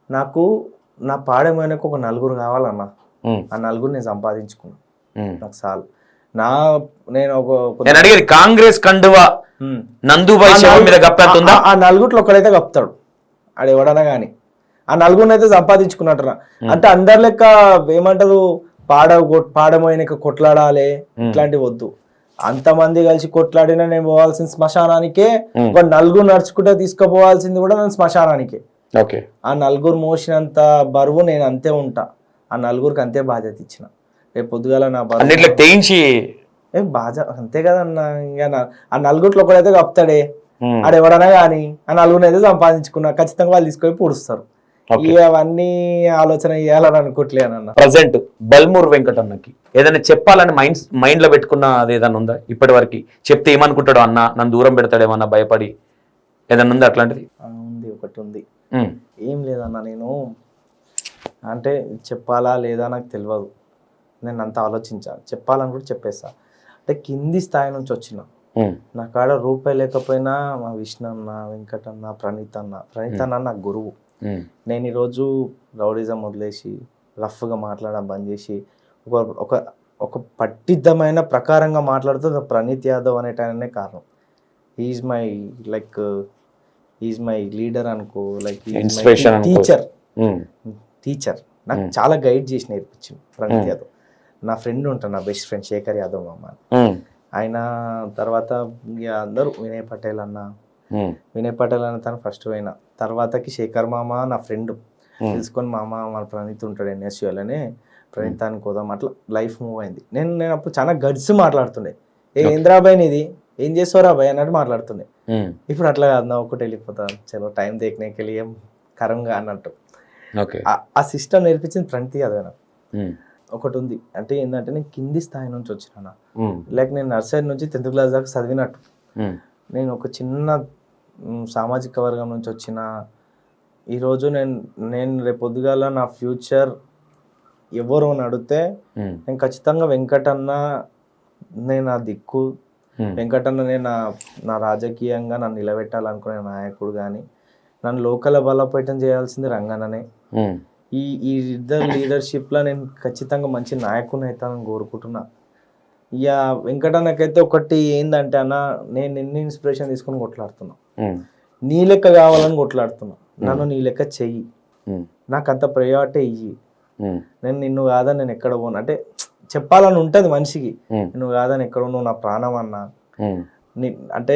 నాకు నా పాడేమైనాకు ఒక 4 కావాలన్నా. ఆ 4 నేను సంపాదించుకున్నా, నాకు చాలు. నేను అడిగేది కాంగ్రెస్ కండువా నందుబాయ్ శవం మీద కప్పేస్తుందా? ఆ 4 ఒకడైతే కప్తాడు, ఆడు ఎవడన్నా కానీ. ఆ 4 అయితే సంపాదించుకున్నట్టున్నా. అంటే అందరి లెక్క ఏమంటారు, పాడమైనక కొట్లాడాలి ఇట్లాంటివి వద్దు. అంతమంది కలిసి కొట్లాడినా నేను పోవాల్సిన శ్మశానానికే, ఒక 4 నడుచుకుంటే తీసుకుపోవాల్సింది కూడా నేను శ్మశానానికే. ఆ 4 మోసినంత బరువు నేను అంతే ఉంటా, ఆ 4కి అంతే బాధ్యత ఇచ్చిన. రేపు పొద్దుగాల నా బరువు తెయించి బాధ్యత అంతే కదన్నా. ఇంకా ఆ 4 ఒకడైతే కప్తాడే, ఆడెవడనా కానీ ఆ 4 అయితే సంపాదించుకున్నా, ఖచ్చితంగా వాళ్ళు తీసుకొని పూడుస్తారు. అవన్నీ ఆలోచన చేయాలని అనుకోవట్లేనన్న. ప్రజెంట్ బల్మూర్ వెంకటన్నకి ఏదైనా చెప్పాలని మైండ్ లో పెట్టుకున్న అది ఏదైనా ఉందా ఇప్పటి వరకు? చెప్తే ఏమనుకుంటాడో అన్న, నన్ను దూరం పెడతాడేమన్నా భయపడి ఏదన్నా ఉందా అట్లాంటిది? ఉంది, ఒకటి ఉంది. ఉమ్, ఏం లేదన్న, నేను అంటే చెప్పాలా లేదా నాకు తెలియదు. నేను అంత ఆలోచించాను, చెప్పాలని కూడా చెప్పేస్తా. అంటే కింది స్థాయి నుంచి వచ్చిన, ఉమ్, నా కాడ రూపాయి లేకపోయినా మా విష్ణన్న, వెంకటన్న, ప్రణీత్ అన్న నాకు గురువు. ఉమ్, నేను ఈరోజు రౌడిజం వదిలేసి రఫ్గా మాట్లాడడం బంద్ చేసి ఒక ఒక పట్టిద్దమైన ప్రకారంగా మాట్లాడుతూ ప్రణీత్ యాదవ్ అనేటనే కారణం. Is my like is my leader అనుకో, లైక్ Inspiration అనుకో. టీచర్ నాకు చాలా గైడ్ చేసి నేర్పించింది ప్రణీత్ యాదవ్. నా ఫ్రెండ్ ఉంటాను, నా బెస్ట్ ఫ్రెండ్ శేఖర్ యాదవ్ మామ, ఉమ్, ఆయన తర్వాత ఇక అందరూ వినయ్ పటేల్ అన్న తను ఫస్ట్ పోయిన తర్వాతకి శేఖర్ మామ నా ఫ్రెండ్ తెలుసుకొని, మామ మన ప్రణీత్ ఉంటాడు NSULనే, ప్రణీతానికి పోదాం, అట్లా లైఫ్ మూవ్ అయింది. నేను అప్పుడు చాలా గడిచి మాట్లాడుతుండే, ఏంద్రాబాయ్ ఇది ఏం చేస్తావురా బాయ్ అన్నట్టు మాట్లాడుతుండే. ఇప్పుడు అట్లా కాదు, నా ఒకటి వెళ్ళిపోతాను, చలో టైం దేకనేకెళ్ళి ఏం కరంగా అన్నట్టు. ఆ సిస్టమ్ నేర్పించింది ప్రణీత్ యాదవ్ నాకు. ఒకటి ఉంది, అంటే ఏంటంటే నేను కింది స్థాయి నుంచి వచ్చినా, లైక్ నేను నర్సరీ నుంచి 10th క్లాస్ దాకా చదివినట్టు. నేను ఒక చిన్న సామాజిక వర్గం నుంచి వచ్చిన, ఈరోజు నేను రేపు పొద్దుగాల నా ఫ్యూచర్ ఎవరు అని అడిగితే నేను ఖచ్చితంగా వెంకటన్న నేను నా దిక్కు, వెంకటన్ననే నా రాజకీయంగా నన్ను నిలబెట్టాలనుకునే నాయకుడు. కానీ నన్ను లోకల్ బలోపేతం చేయాల్సింది రంగన్ననే. ఈ ఇద్దరు లీడర్షిప్లో నేను ఖచ్చితంగా మంచి నాయకుని అవుతానని కోరుకుంటున్నా. ఇక వెంకటన్నకైతే ఒకటి ఏంటంటే అన్న, నేను నిన్ను ఇన్స్పిరేషన్ తీసుకొని కొట్లాడుతున్నా, నీ లెక్క కావాలని కొట్లాడుతున్నా, నన్ను నీ లెక్క చెయ్యి, నాకు అంత ప్రయారిటీ ఇయ్యి, నేను నిన్ను కాదని నేను ఎక్కడ పోను. అంటే చెప్పాలని ఉంటుంది మనిషికి, నువ్వు కాదని ఎక్కడ నువ్వు నా ప్రాణం అన్నా. అంటే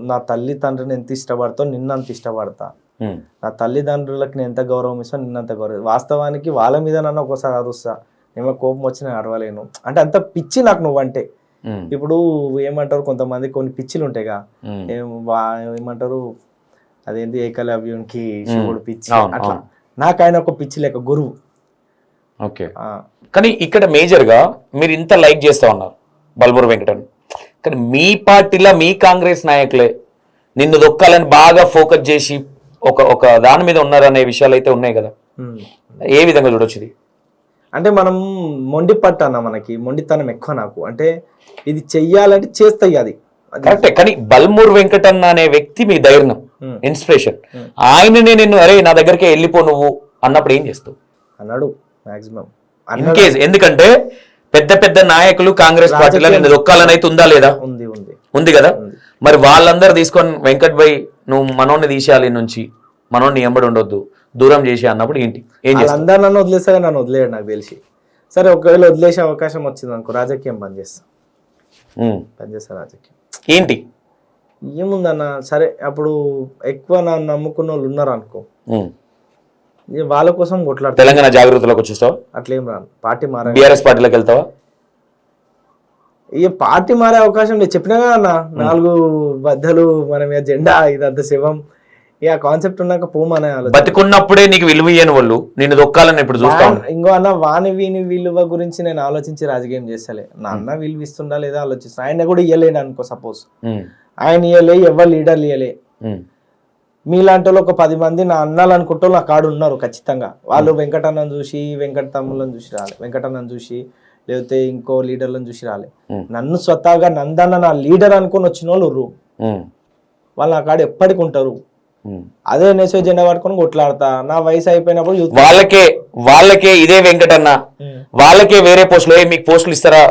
నా తల్లి తండ్రిని ఎంత ఇష్టపడతావు నిన్ను అంత ఇష్టపడతా, నా తల్లిదండ్రులకు నేను ఎంత గౌరవం ఇస్తాను నిన్నంత గౌరవం. వాస్తవానికి వాళ్ళ మీద నన్ను ఒకసారి అరుస్తా, ఏమో కోపం వచ్చి నేను అరవలేను. అంటే అంత పిచ్చి నాకు నువ్వంటే. ఇప్పుడు ఏమంటారు కొంతమంది, కొన్ని పిచ్చిలు ఉంటాయిగా, ఏమంటారు అదేంటి ఏకలవ్యునికి శివుడు పిచ్చి, అట్లా నాకు ఆయన ఒక పిచ్చి లేక గురువు. ఓకే, కానీ ఇక్కడ మేజర్గా మీరు ఇంత లైక్ చేస్తా ఉన్నారు బల్మూరి వెంకటన్, కానీ మీ పార్టీలో మీ కాంగ్రెస్ నాయకులే నిన్ను దొక్కాలని బాగా ఫోకస్ చేసి ఒక దాని మీద ఉన్నారనే విషయాలు అయితే ఉన్నాయి కదా, ఏ విధంగా చూడొచ్చు ఇది? అంటే మనం మొండి పట్టు అన్న, మనకి మొండితనం ఎక్కువ నాకు. అంటే ఇది చెయ్యాలంటే చేస్తాయి, అది కరెక్టే. కానీ బల్మూరి వెంకటన్న అనే వ్యక్తి మీ ధైర్యం, ఇన్స్పిరేషన్. ఆయననే నిన్ను అరే నా దగ్గరికి వెళ్ళిపో నువ్వు అన్నప్పుడు ఏం చేస్తావు అన్నాడు మాక్సిమం ఇన్ కేస్? ఎందుకంటే పెద్ద పెద్ద నాయకులు కాంగ్రెస్ పార్టీలో నిన్ను దొక్కాలని అయితే ఉందా లేదా? ఉంది కదా. మరి వాళ్ళందరూ తీసుకొని వెంకట్ భాయ్ నువ్వు మనోడిని తీసేయాలి నుంచి, మనోడిని ఎంబడి ఉండొద్దు, దూరం చేసి అన్నప్పుడు ఏంటి? ఏం చేస్తావు? అందరు నన్ను వదిలేస్తాగా, నన్ను వదిలేడు నాకు తెలిసి. సరే ఒకవేళ వదిలేసే అవకాశం వచ్చింది అనుకో, రాజకీయం బంద్ చేస్తా రాజకీయం. ఏంటి ఏముందన్న, సరే అప్పుడు ఎక్కువ నన్ను నమ్ముకున్న వాళ్ళు ఉన్నారు అనుకో, వాళ్ళ కోసం కొట్లాడు. తెలంగాణ జాగృతిలోకి వచ్చేస్తావా? అట్లేం రాను, పార్టీ మారా, బీఆర్ఎస్ పార్టీలోకి వెళ్తావా? ఇక పార్టీ మారే అవకాశం లేదు, చెప్పినా కదా అన్న, 4 బద్దలు మన మీద జెండా, ఇదంతా శివం, ఇక కాన్సెప్ట్ ఉన్నాక పోమనే ఆలోచన. బతికున్నప్పుడే నీకు విలువ ఇయ్యని వాళ్ళు నిన్ను దొక్కాలని ఇప్పుడు చూస్తా. ఇంకో అన్న, వాని వీని విలువ గురించి నేను ఆలోచించి రాజకీయం చేస్తలే, నా అన్న విలువ ఇస్తుండా లేదా ఆలోచిస్తా. ఆయన కూడా ఇయ్యలేడు అనుకో, సపోజ్ ఆయన ఇయ్యలే, ఎవరు లీడర్లు ఇయ్యలే, మీలాంటి వాళ్ళు ఒక 10 మంది నా అన్నాలు అనుకుంటూ నా కాడు ఉన్నారు ఖచ్చితంగా. వాళ్ళు వెంకటన్నను చూసి, వెంకట తమ్ముళ్ళని చూసి రాలే, వెంకటన్నను చూసి లేకపోతే ఇంకో లీడర్లను చూసి రాలే, నన్ను స్వతహాగా నందన్న నా లీడర్ అనుకుని వచ్చిన వాళ్ళు వాళ్ళు నా కాడు ఎప్పటికి ఉంటారు. అదే నేసే జెండా పట్టుకొని కొట్లాడతా, నా వయసు అయిపోయినప్పుడు వాళ్ళకే ఇదే వెంకటన్న వాళ్ళకే వేరే పోస్టులు, మీకు పోస్టులు ఇస్తారా,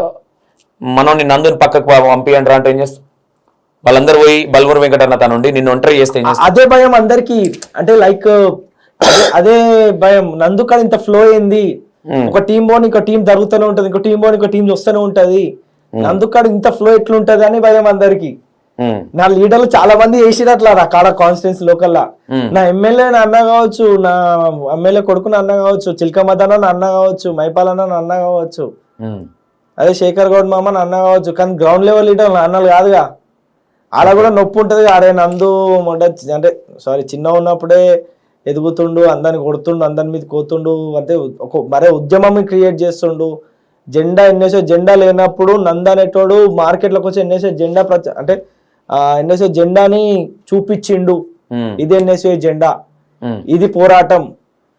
మనం నందుని పక్కకు పంపియండి అంటే ఏం చేస్తా? వాళ్ళందరూ పోయి బల్మూరి వెంకటన్న తనుండి నిన్ను ఒంటరి చేస్తే అదే భయం అందరికి. అంటే లైక్ అదే భయం, నందు కాడ ఇంత ఫ్లో అయింది, ఒక టీం బోని ఇంకో టీం జరుగుతూనే ఉంటది, ఇంకో టీం బోని ఇంకో టీం వస్తూనే ఉంటది, నందు కాడ ఇంత ఫ్లో ఎట్లుంటది అని భయం అందరికి. నా లీడర్లు చాలా మంది వేసిరు అట్లా కాడ కాన్స్టిట్యున్సీ లోకల్లా. నా ఎమ్మెల్యే నా అన్న కావచ్చు, నా ఎమ్మెల్యే కొడుకు నా అన్న కావచ్చు, చిల్కమదన్న నా అన్న కావచ్చు, మైపాలన్న నా అన్న కావచ్చు, అదే శేఖర్ గౌడ్ మామ నా అన్న కావచ్చు. కానీ గ్రౌండ్ లెవెల్ లీడర్ నా అన్నలు కాదుగా, ఆడ కూడా నొప్పి ఉంటుంది. ఆడే నందు అంటే చిన్న ఉన్నప్పుడే ఎదుగుతుండు, అందరిని కొడుతుండు, అందరి మీద కోతుండు, అంటే మరే ఉద్యమం క్రియేట్ చేస్తుండు. జెండా ఎన్నేసే జెండా లేనప్పుడు నంద అనేటోడు మార్కెట్లోకి వచ్చి ఎన్నేసే జెండా అంటే ఎన్ఎస్ఏ జెండాని చూపించిండు, ఉమ్, ఇది ఎన్ఎస్ఏ జెండా, ఉమ్, ఇది పోరాటం,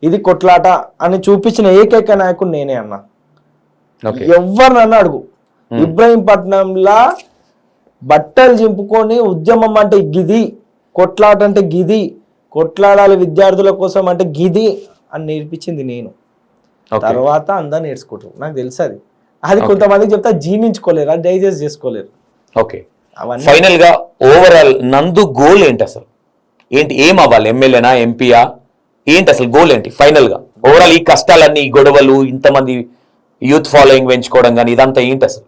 ఇది కొట్లాట అని చూపించిన ఏకైక నాయకుడు నేనే అన్న. ఓకే ఎవరినన్నా అడుగు, ఇబ్రహీంపట్నంలా బట్టలు చింపుకొని ఉద్యమం అంటే గిది, కొట్లాట అంటే గిది, కొట్లాడాలి విద్యార్థుల కోసం అంటే గిది అని నేర్పించింది నేను. ఓకే తర్వాత అందరూ నేర్చుకుంటారు, నాకు తెలుసు అది. అది కొంతమందికి చెప్తా జీర్ణించుకోలేరు, అది డైజెస్ట్ చేసుకోలేరు. ఓకే అవన్నీ ఫైనల్ గా ఓవరాల్ నందు గోల్ ఏంటి అసలు? ఏంటి, ఏం అవ్వాలి? ఎమ్మెల్యేనా, ఎంపీయా, ఏంటి అసలు గోల్ ఏంటి ఫైనల్ గా? ఓవరాల్ ఈ కష్టాలన్నీ, ఈ గొడవలు, ఇంతమంది యూత్ ఫాలోయింగ్ పెంచుకోవడం కానీ ఇదంతా ఏంటి అసలు?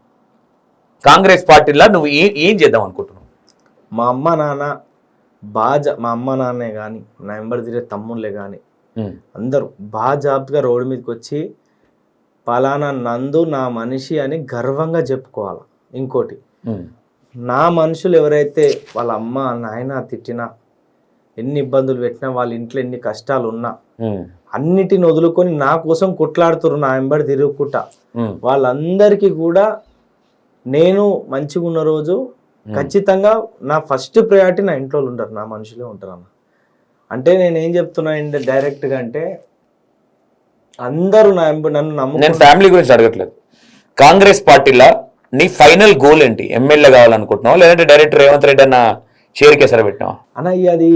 కాంగ్రెస్ పార్టీలో నువ్వు ఏం చేద్దాం అనుకుంటున్నావు? మా అమ్మ నాన్న మా అమ్మ నాన్నే కానీ, నా వెంబడి తిరిగే తమ్ముళ్ళే కానీ అందరూ బాజాబ్గా రోడ్డు మీదకి వచ్చి పలానా నందు నా మనిషి అని గర్వంగా చెప్పుకోవాలి. ఇంకోటి, నా మనుషులు ఎవరైతే వాళ్ళ అమ్మ నాయన తిట్టినా, ఎన్ని ఇబ్బందులు పెట్టినా, వాళ్ళ ఇంట్లో ఎన్ని కష్టాలు ఉన్నా అన్నిటిని వదులుకొని నా కోసం కొట్లాడుతున్నారు, నా వెంబడి తిరుగుకుంటా. వాళ్ళందరికీ కూడా నేను మంచిగా ఉన్న రోజు ఖచ్చితంగా నా ఫస్ట్ ప్రయారిటీ నా ఇంట్లో ఉంటారు, నా మనుషులే ఉంటారు అన్న. అంటే నేను ఏం చెప్తున్నా అంటే డైరెక్ట్గా, అంటే అందరూ నన్ను నమ్ము. నేను ఫ్యామిలీ గురించి అడగట్లేదు. కాంగ్రెస్ పార్టీలో నీ ఫైనల్ గోల్ ఏంటి? ఎమ్మెల్యే కావాలనుకుంటున్నావు, లేదంటే డైరెక్ట్ రేవంత్ రెడ్డి అన్న చేరికేసరి పెట్టినావా? అన్న అది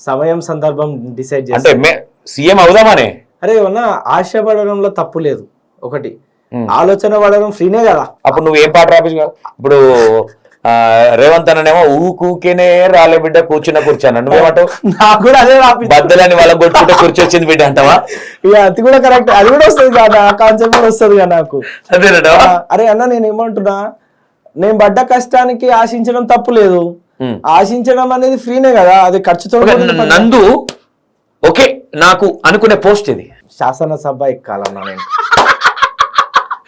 సమయం సందర్భం డిసైడ్ చేస్తా. అంటే సీఎం అవుదామనే? అరే అన్న, ఆశపడడంలో తప్పు లేదు. ఒకటి, ఆలోచన పడడం ఫ్రీనే కదా. అప్పుడు నువ్వు ఏం పాట రాపించు? ఇప్పుడు రేవంత్ అన్ననేమో ఊకేనే రాలే బిడ్డ కూర్చున్న కూర్చున్నా, నువ్వేమంటావు? నాకు కూడా అదే బద్దలని వాళ్ళ కొట్టుకుంటే కూర్చొని వచ్చింది బిడ్డ అంటావా? ఇక అది కూడా కరెక్ట్, అది కూడా వస్తుంది కదా, కాన్సెప్ట్ కూడా వస్తుంది కదా నాకు. అదేనట. అరే అన్న, నేను ఏమంటున్నా, నేను పడ్డ కష్టానికి ఆశించడం తప్పు లేదు, ఆశించడం అనేది ఫ్రీనే కదా, అది ఖర్చుతో. నందు ఓకే, నాకు అనుకునే పోస్ట్ ఇది, శాసనసభ ఎక్కాలన్నా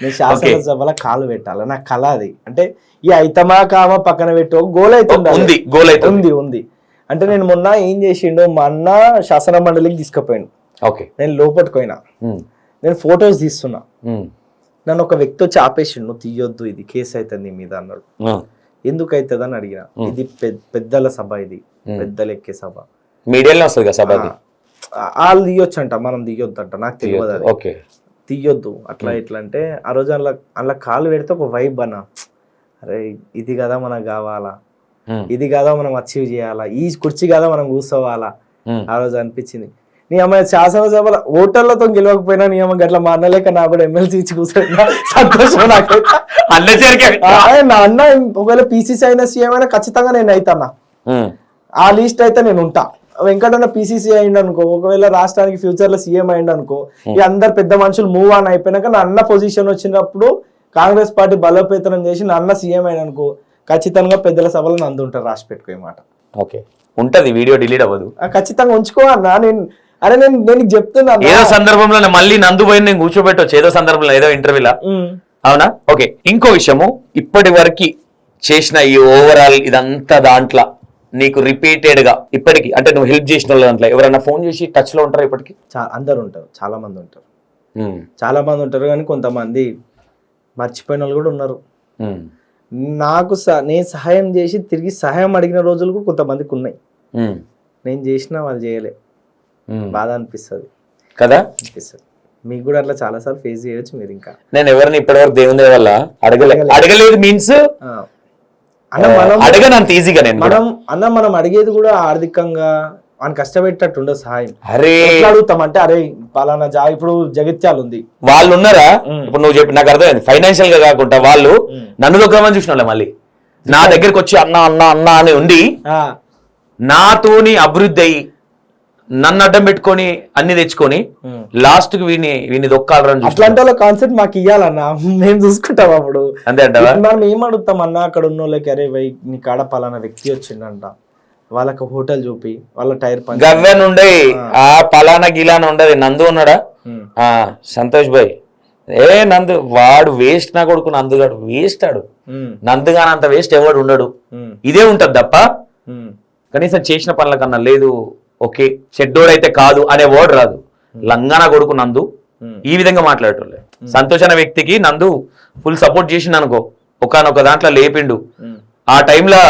నేను శాసనసభలో కాలు పెట్టాలి, నా కళ అది. అంటే ఈ ఐతమా కామా పక్కన పెట్టి గోల్ అయితే ఉంది. అంటే నేను మొన్న ఏం చేసిండు, మా అన్న శాసన మండలికి తీసుకుపోయాను, నేను లోపలికి పోయినా, నేను ఫొటోస్ తీస్తున్నా, నన్ను ఒక వ్యక్తి వచ్చి ఆపేసిండు, నువ్వు తీయొద్దు, ఇది కేసు అవుతుంది నీ మీద అన్నాడు. ఎందుకు అవుతుంది అని అడిగిన. ఇది పెద్దల సభ, ఇది పెద్దలు ఎక్కే సభ, మీడియాలో వస్తుంది కదా సభ, వాళ్ళు తీయొచ్చు అంట, మనం తీయొద్దు అంట, నాకు తెలియదు, తీయొద్దు అట్లా ఇట్లా. అంటే ఆ రోజు అందులో కాలు పెడితే ఒక వైబ్ అన్న, అరే ఇది కదా మనకు కావాలా, ఇది కదా మనం అచీవ్ చేయాలా, ఈ కుర్చీ కదా మనం కూర్చోవాలా, ఆ రోజు అనిపించింది. నీ అమ్మ శాసనసభలో ఓటర్లతో గెలవకపోయినా నీ అమ్మ గట్ల మా అన్నలేక నా కూడా ఎమ్మెల్సీ ఇచ్చి కూర్చోండి, సంతోషం నాకైతే. నా అన్న ఒకవేళ పీసీసీ అయినా సీఎం అయినా ఖచ్చితంగా నేను అవుతానా, ఆ లిస్ట్ అయితే నేను ఉంటా. వెంకటన్న పీసీసీ అయిండు అనుకో, ఒకవేళ రాష్ట్రానికి ఫ్యూచర్ లో సీఎం అయిండు అనుకో, ఈ అందరు పెద్ద మనుషులు మూవ్ ఆన్ అయిపోయినాక నా అన్న పొజిషన్ వచ్చినప్పుడు కాంగ్రెస్ పార్టీ బలోపేతనం చేసి నా అన్న సీఎం అయిన అనుకో, ఖచ్చితంగా పెద్దల సభలో నందు ఉంటారు, రాసి పెట్టుకో మాట. ఓకే, ఉంటది, వీడియో డిలీట్ అవ్వదు, ఖచ్చితంగా ఉంచుకో అన్న. నేను చెప్తున్నా, ఏదో సందర్భంలో మళ్ళీ నందు పోయి నేను కూర్చోబెట్టవచ్చు, ఏదో సందర్భంలో, ఏదో ఇంటర్వ్యూలా, అవునా? ఓకే, ఇంకో విషయము, ఇప్పటి వరకు చేసిన ఈ ఓవరాల్ ఇదంతా దాంట్లో నీకు రిపీటెడ్ గా ఇప్పటికి, అంటే నువ్వు హెల్ప్ చేసిన వాళ్ళ దాంట్లో ఎవరైనా ఫోన్ చేసి టచ్ లో ఉంటారు ఇప్పటికి? అందరు ఉంటారు, చాలా మంది ఉంటారు, కానీ కొంతమంది మర్చిపోయిన వాళ్ళు కూడా ఉన్నారు. నాకు నేను సహాయం చేసి తిరిగి సహాయం అడిగిన రోజులకు కొంతమందికి ఉన్నాయి, నేను చేసినా వాళ్ళు చేయలే, బాధ అనిపిస్తుంది కదా. అనిపిస్తుంది, మీకు కూడా అట్లా చాలా సార్లు ఫేస్ చేయొచ్చు మీరు. ఇంకా నేను ఎవరిని ఇప్పటివరకు దేవుని వల్ల అడగలేదు మీన్స్ అడగనంత ఈజీగా మనం అడిగేది కూడా ఆర్థికంగా ఆయన కష్టపెట్టేటట్టు ఉండదు సహాయం. అరే అడుగుతాం అంటే, అరే పలానా ఇప్పుడు జగిత్యాలు ఉంది, వాళ్ళు ఉన్నారా, ఇప్పుడు నువ్వు చెప్పి నాకు అర్థమైంది, ఫైనాన్షియల్ గా కాకుండా వాళ్ళు నన్ను దొక్కమని చూసిన మళ్ళీ నా దగ్గరకు వచ్చి అన్న అన్న అన్న అని ఉండి నాతోని అభివృద్ధి అయ్యి నన్ను అడ్డం పెట్టుకొని అన్ని తెచ్చుకొని లాస్ట్ కి వీని దొక్కాలని అట్లాంటి కాన్సెప్ట్ మాకు ఇవ్వాలన్నా, మేము చూసుకుంటాం అప్పుడు. అంతే అంట. మనం ఏం అడుగుతాం అన్న, అక్కడ ఉన్న వాళ్ళకి, అరే వై నీ కాడ పలానా వ్యక్తి వచ్చిండంట, వాళ్ళకి హోటల్ చూపి, వాళ్ళ టైర్ పని గవ్వెన్ ఉండే, ఆ పలానా గిలాన ఉండదు. నందు ఉన్నాడా, సంతోష్ భాయ్, నందు వాడు వేస్ట్, నా కొడుకు నందుగాడు వేస్ట్, ఆడు నందుగాని అంత వేస్ట్ ఎవడు ఉండడు, ఇదే ఉంటది తప్ప కనీసం చేసిన పనుల కన్నా లేదు. ఓకే, చెడ్డోడైతే కాదు అనే వర్డ్ రాదు. లంగానా కొడుకు నందు ఈ విధంగా మాట్లాడేటోళ్ళే. సంతోష్ అనే వ్యక్తికి నందు ఫుల్ సపోర్ట్ చేసిండు అనుకో, ఒకనొక దాంట్లో లేపిండు, ఆ టైంలో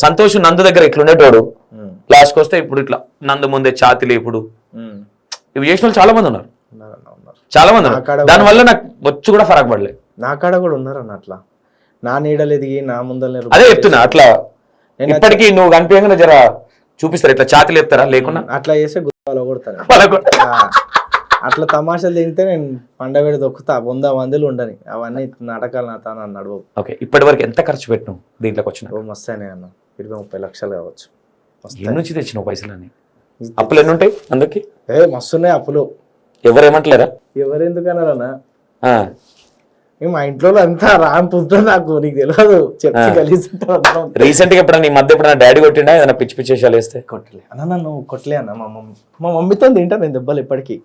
సంతోష్ నందు దగ్గర ఇట్లుండేటోడు, లాస్ట్కి వస్తే ఇప్పుడు ఇట్లా నందు ముందే ఛాతీలు ఇప్పుడు ఇవి చేసిన వాళ్ళు చాలా మంది ఉన్నారు, చాలా మంది ఉన్నారు. దానివల్ల నాకు వచ్చి కూడా ఫరక్ పడలేదు. నా కాడ కూడా ఉన్నారన్న అట్లా, నా నీడలు ఎదిగి నా ముందర అదే చెప్తున్నా. అట్లా ఇప్పటికీ నువ్వు కనిపించగానే జర చూపిస్తారు, ఇట్లా ఛాతీలు చెప్తారా లేకుండా అట్లా చేస్తే గుర్తాలో కొడతాను. అట్లా తమాషాలు తింటే నేను పండగ దొక్కుతా 100 మందిలు ఉండని, అవన్నీ నాటకాలు నా తాను అన్నాడు. ఓకే, ఇప్పటి వరకు ఎంత ఖర్చు పెట్టినావు దీంట్లోకి వచ్చిన? మస్తు అయినాయి అన్న, 20-30 లక్షలు కావచ్చు. ఎన్ని నుంచి తెచ్చినావు పైసలని? అప్పులు ఎన్ని ఉంటాయి అందరికి? మస్తున్నాయి అప్పులు. ఎవరేమంటలేరా? ఎవరెందుకన్నారన్నా, మా ఇంట్లో అంతా రాంపుతో నాకు నీకు తెలియదు చెప్పి కలిసి. రీసెంట్ గా ఎప్పుడన్నా నీ మధ్య ఎప్పుడన్నా డాడీ కొట్టిండా ఏదైనా పిచ్చి పిచ్చి విషయాలు వేస్తే? కొట్టలే అన్న, నన్ను కొట్టలే అన్న. మా మమ్మీతో తింటా నేను దెబ్బలు ఇప్పటికీ.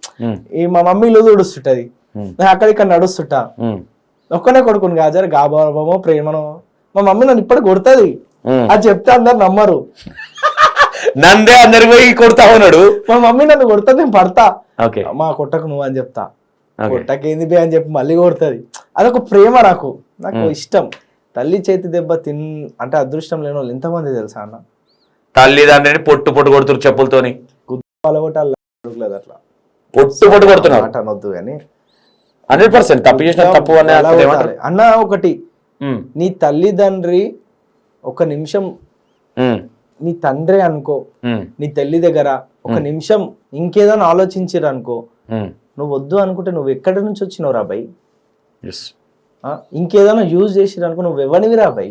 ఈ మా మమ్మీ ఇల్లు తుడుస్తుంటది, నేను అక్కడిక్కడ నడుస్తుంటా. ఒక్కనే కొడుకుని గాజర్ గాబాబమో ప్రేమనో మా మమ్మీ నన్ను ఇప్పటికి కొడుతుంది. అది చెప్తే అందరు నమ్మరు. నందే అందరి పోయి కొడతా ఉన్నాడు. మా మమ్మీ నన్ను కొడతా, నేను పడతా. మా కొట్టకు నువ్వు అని చెప్తా, కొట్టకేంది బే అని చెప్పి మళ్ళీ కొడుతుంది. అదొక ప్రేమ, నాకు ఇష్టం. తల్లి చేతి దెబ్బ అంటే అదృష్టం లేని వాళ్ళు ఎంతమంది తెలుసా అన్న? తల్లిదండ్రిని పొట్టు పొట్టు కొడుతున్నారు చెప్పులతోని, అట్లా పొట్టు పొట్టు కొడుతున్నారు అనొద్దు కానీ 100% తప్పు చేసిన తప్పు అన్న. ఒకటి, నీ తల్లిదండ్రి ఒక నిమిషం, నీ తండ్రి అనుకో, నీ తల్లి దగ్గర ఒక నిమిషం ఇంకేదైనా ఆలోచించారు అనుకో, నువ్వు వద్దు అనుకుంటే నువ్వు ఎక్కడి నుంచి వచ్చినావు రా భయ్? ఇంకేదైనా యూజ్ చేసిరు అనుకో, నువ్వు ఎవరివి రా భయ్?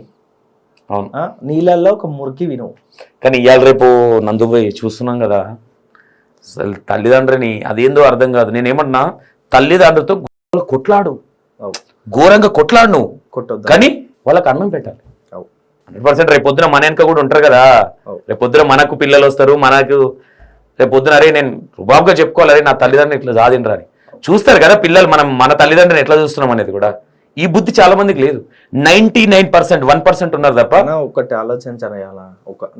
నీళ్ళల్లో ఒక మురికి వినువు. కానీ ఇవాళ రేపు నందుబాయి చూస్తున్నాం కదా, అసలు తల్లిదండ్రిని అదేందో అర్థం కాదు. నేనేమన్నా తల్లిదండ్రులతో కొట్లాడు, ఘోరంగా కొట్లాడు నువ్వు, కొట్టొద్దు కానీ వాళ్ళకి అన్నం పెట్టాలి. 100% రేపు పొద్దున మన వెనక కూడా ఉంటారు కదా, రేపు పొద్దున మనకు పిల్లలు వస్తారు, మనకు రేపు పొద్దున అరే నేను రుబాబుగా చెప్పుకోవాలి, అరే నా తల్లిదండ్రులు ఇట్లా సాధిండ్రా అని చూస్తారు కదా పిల్లలు. మన తల్లిదండ్రులను ఎట్లా చూస్తున్నాం అనేది కూడా ఈ బుద్ధి చాలా మందికి లేదు. 99% 1% ఉన్నారు తప్ప. ఒకటి ఆలోచించాను,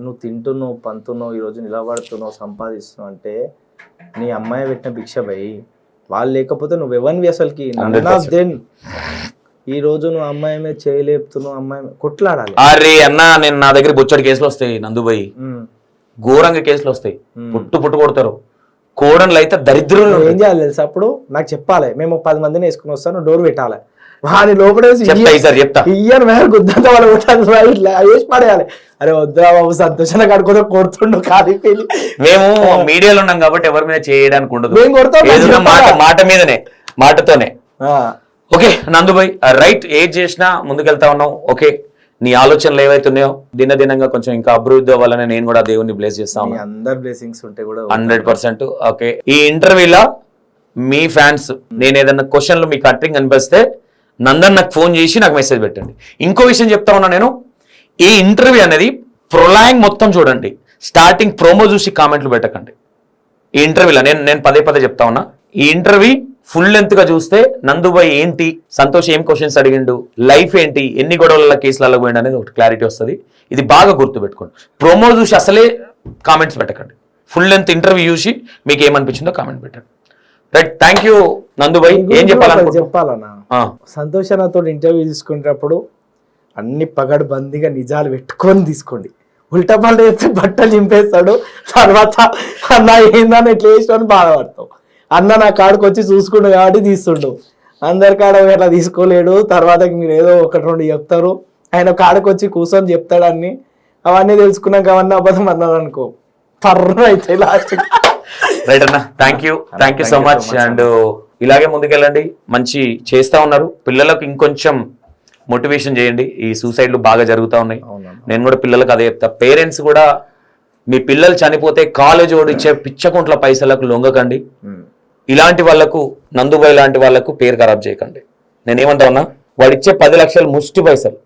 నువ్వు తింటున్నావు, పంతున్నావు, ఈరోజు నిలబడుతున్నావు, సంపాదిస్తున్నావు అంటే నీ అమ్మాయి పెట్టిన భిక్ష భయ్. వాళ్ళు లేకపోతే నువ్వు ఎవరివి అసలుకి? ఈ రోజు నువ్వు అమ్మాయి మీద చేయలేపుతున్నావు, అమ్మాయి కొట్లాడాలి. అరే అన్నా, నేను నా దగ్గర బొచ్చడి కేసులు వస్తాయి నందుబాయి, ఘోరంగా కేసులు వస్తాయి, పుట్టు పుట్టు కొడతారు. కోడన్లు అయితే దరిద్రులు. ఏం చేయాలి తెలుసా? అప్పుడు నాకు చెప్పాలి, మేము 10 మందిని వేసుకుని వస్తాను, డోర్ పెట్టాలి, వాని లోపల ఇయ్యను మేర గుద్దంతా వాళ్ళు కొట్టాలి, ఇట్లా వేసి పడేయాలి. అరే వద్దా బాబు, సంతోషంగా కడుకోదో కొడుతుండు కాదు. మేము మీడియాలో ఉన్నాం కాబట్టి ఎవరి మీద చేయడానికి ఉండదు, మేము కొడతాం మాట మీదనే, మాటతోనే. ఓకే నందుబాయ్, రైట్, ఏజ్ చేసినా ముందుకెళ్తా ఉన్నావు. ఓకే, నీ ఆలోచనలు ఏవైతున్నాయో దినదినంగా కొంచెం ఇంకా అభివృద్ధి అవ్వాలని నేను కూడా దేవుని బ్లెస్ చేస్తాను. అందరు బ్లెస్సింగ్స్ ఉంటే కూడా 100%. ఓకే, ఈ ఇంటర్వ్యూలో మీ ఫ్యాన్స్ నేను ఏదైనా క్వశ్చన్లు మీకు కట్టింగ్ అనిపిస్తే నందన్ నాకు ఫోన్ చేసి నాకు మెసేజ్ పెట్టండి. ఇంకో విషయం చెప్తా ఉన్నా, నేను ఈ ఇంటర్వ్యూ అనేది ప్రొలాంగ్ మొత్తం చూడండి, స్టార్టింగ్ ప్రోమో చూసి కామెంట్లు పెట్టకండి. ఈ ఇంటర్వ్యూలో నేను పదే చెప్తా ఉన్నా, ఈ ఇంటర్వ్యూ ఫుల్ లెంత్ గా చూస్తే నందుబాయ్ ఏంటి, సంతోష్ ఏం క్వశ్చన్స్ అడిగిండు, లైఫ్ ఏంటి, ఎన్ని గొడవల కేసులలో పోయిండు అనేది ఒకటి క్లారిటీ వస్తుంది. ఇది బాగా గుర్తుపెట్టుకోండి. ప్రోమో చూసి అసలే కామెంట్స్ పెట్టకండి, ఫుల్ లెంత్ ఇంటర్వ్యూ చూసి మీకు ఏమనిపించిందో కామెంట్ పెట్టండి. Right, thank you Nandubhai. ఏం చెప్పాలన్నా, సంతోష్ నాతో ఇంటర్వ్యూ తీసుకునేటప్పుడు అన్ని పగడ్బందీగా నిజాలు పెట్టుకొని తీసుకోండి. ఉల్టా పల్ట చెప్తే బట్టలు చింపేస్తాడు, తర్వాత అన్న ఏందని ఎట్లా చేసినా బాధపడతావు. అన్న నా కాడికి వచ్చి చూసుకుండు కాబట్టి తీస్తుండు, అందరి కాడ అట్లా తీసుకోలేడు. తర్వాత మీరు ఏదో 1-2 చెప్తారు, ఆయన కాడికి వచ్చి కూర్చొని చెప్తాడు అన్ని. అవన్నీ తెలుసుకున్నాక అవన్నీ అబద్ధం అన్నారు అనుకో, పర్రు అయితే లాస్ట్. రైట్ అన్న, thank you so much. And ఇలాగే ముందుకెళ్ళండి, మంచి చేస్తా ఉన్నారు. పిల్లలకు ఇంకొంచెం మోటివేషన్ చేయండి, ఈ సూసైడ్లు బాగా జరుగుతూ ఉన్నాయి. నేను కూడా పిల్లలకు అదే చెప్తా, పేరెంట్స్ కూడా మీ పిల్లలు చనిపోతే కాలేజ్ ఓడిచ్చే పిచ్చకుంట్ల పైసలకు లొంగకండి. ఇలాంటి వాళ్లకు, నందుబాయ్ లాంటి వాళ్లకు పేరు ఖరాబ్ చేయకండి. నేనేమంటా ఉన్నా, వాడు ఇచ్చే 10 లక్షలు ముష్టి పైసలు,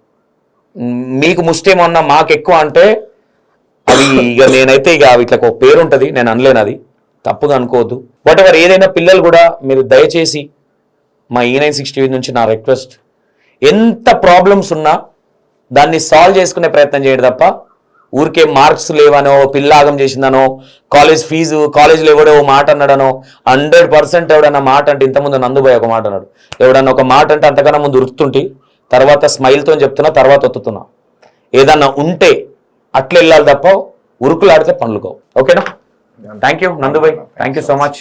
మీకు ముష్టి ఏమన్నా మాకు ఎక్కువ అంటే అది ఇక నేనైతే ఇక ఇట్లా ఒక పేరు ఉంటుంది, నేను అనలేను, అది తప్పుగా అనుకోవద్దు. వాట్ ఎవర్ ఏదైనా పిల్లలు కూడా మీరు దయచేసి మా E96 TV నుంచి నా రిక్వెస్ట్, ఎంత ప్రాబ్లమ్స్ ఉన్నా దాన్ని సాల్వ్ చేసుకునే ప్రయత్నం చేయడు తప్ప ఊరికే మార్క్స్ లేవనో, పిల్లాగం చేసిందనో, కాలేజ్ ఫీజు, కాలేజీలో ఎవడో మాట అన్నాడనో, 100% ఎవడన్నా మాట అంటే, ఇంతకుముందు నందుబాయ్ ఒక మాట అన్నాడు, ఎవడన్నా ఒక మాట అంటే అంతకన్నా ముందు ఉరుకుతుంటే తర్వాత స్మైల్తో చెప్తున్నా, తర్వాత ఒత్తుతున్నా. ఏదన్నా ఉంటే అట్లా వెళ్ళాలి తప్ప ఉరుకులాడితే పనులు కావు. ఓకేనా? Thank you Nandubhai, thank you so much.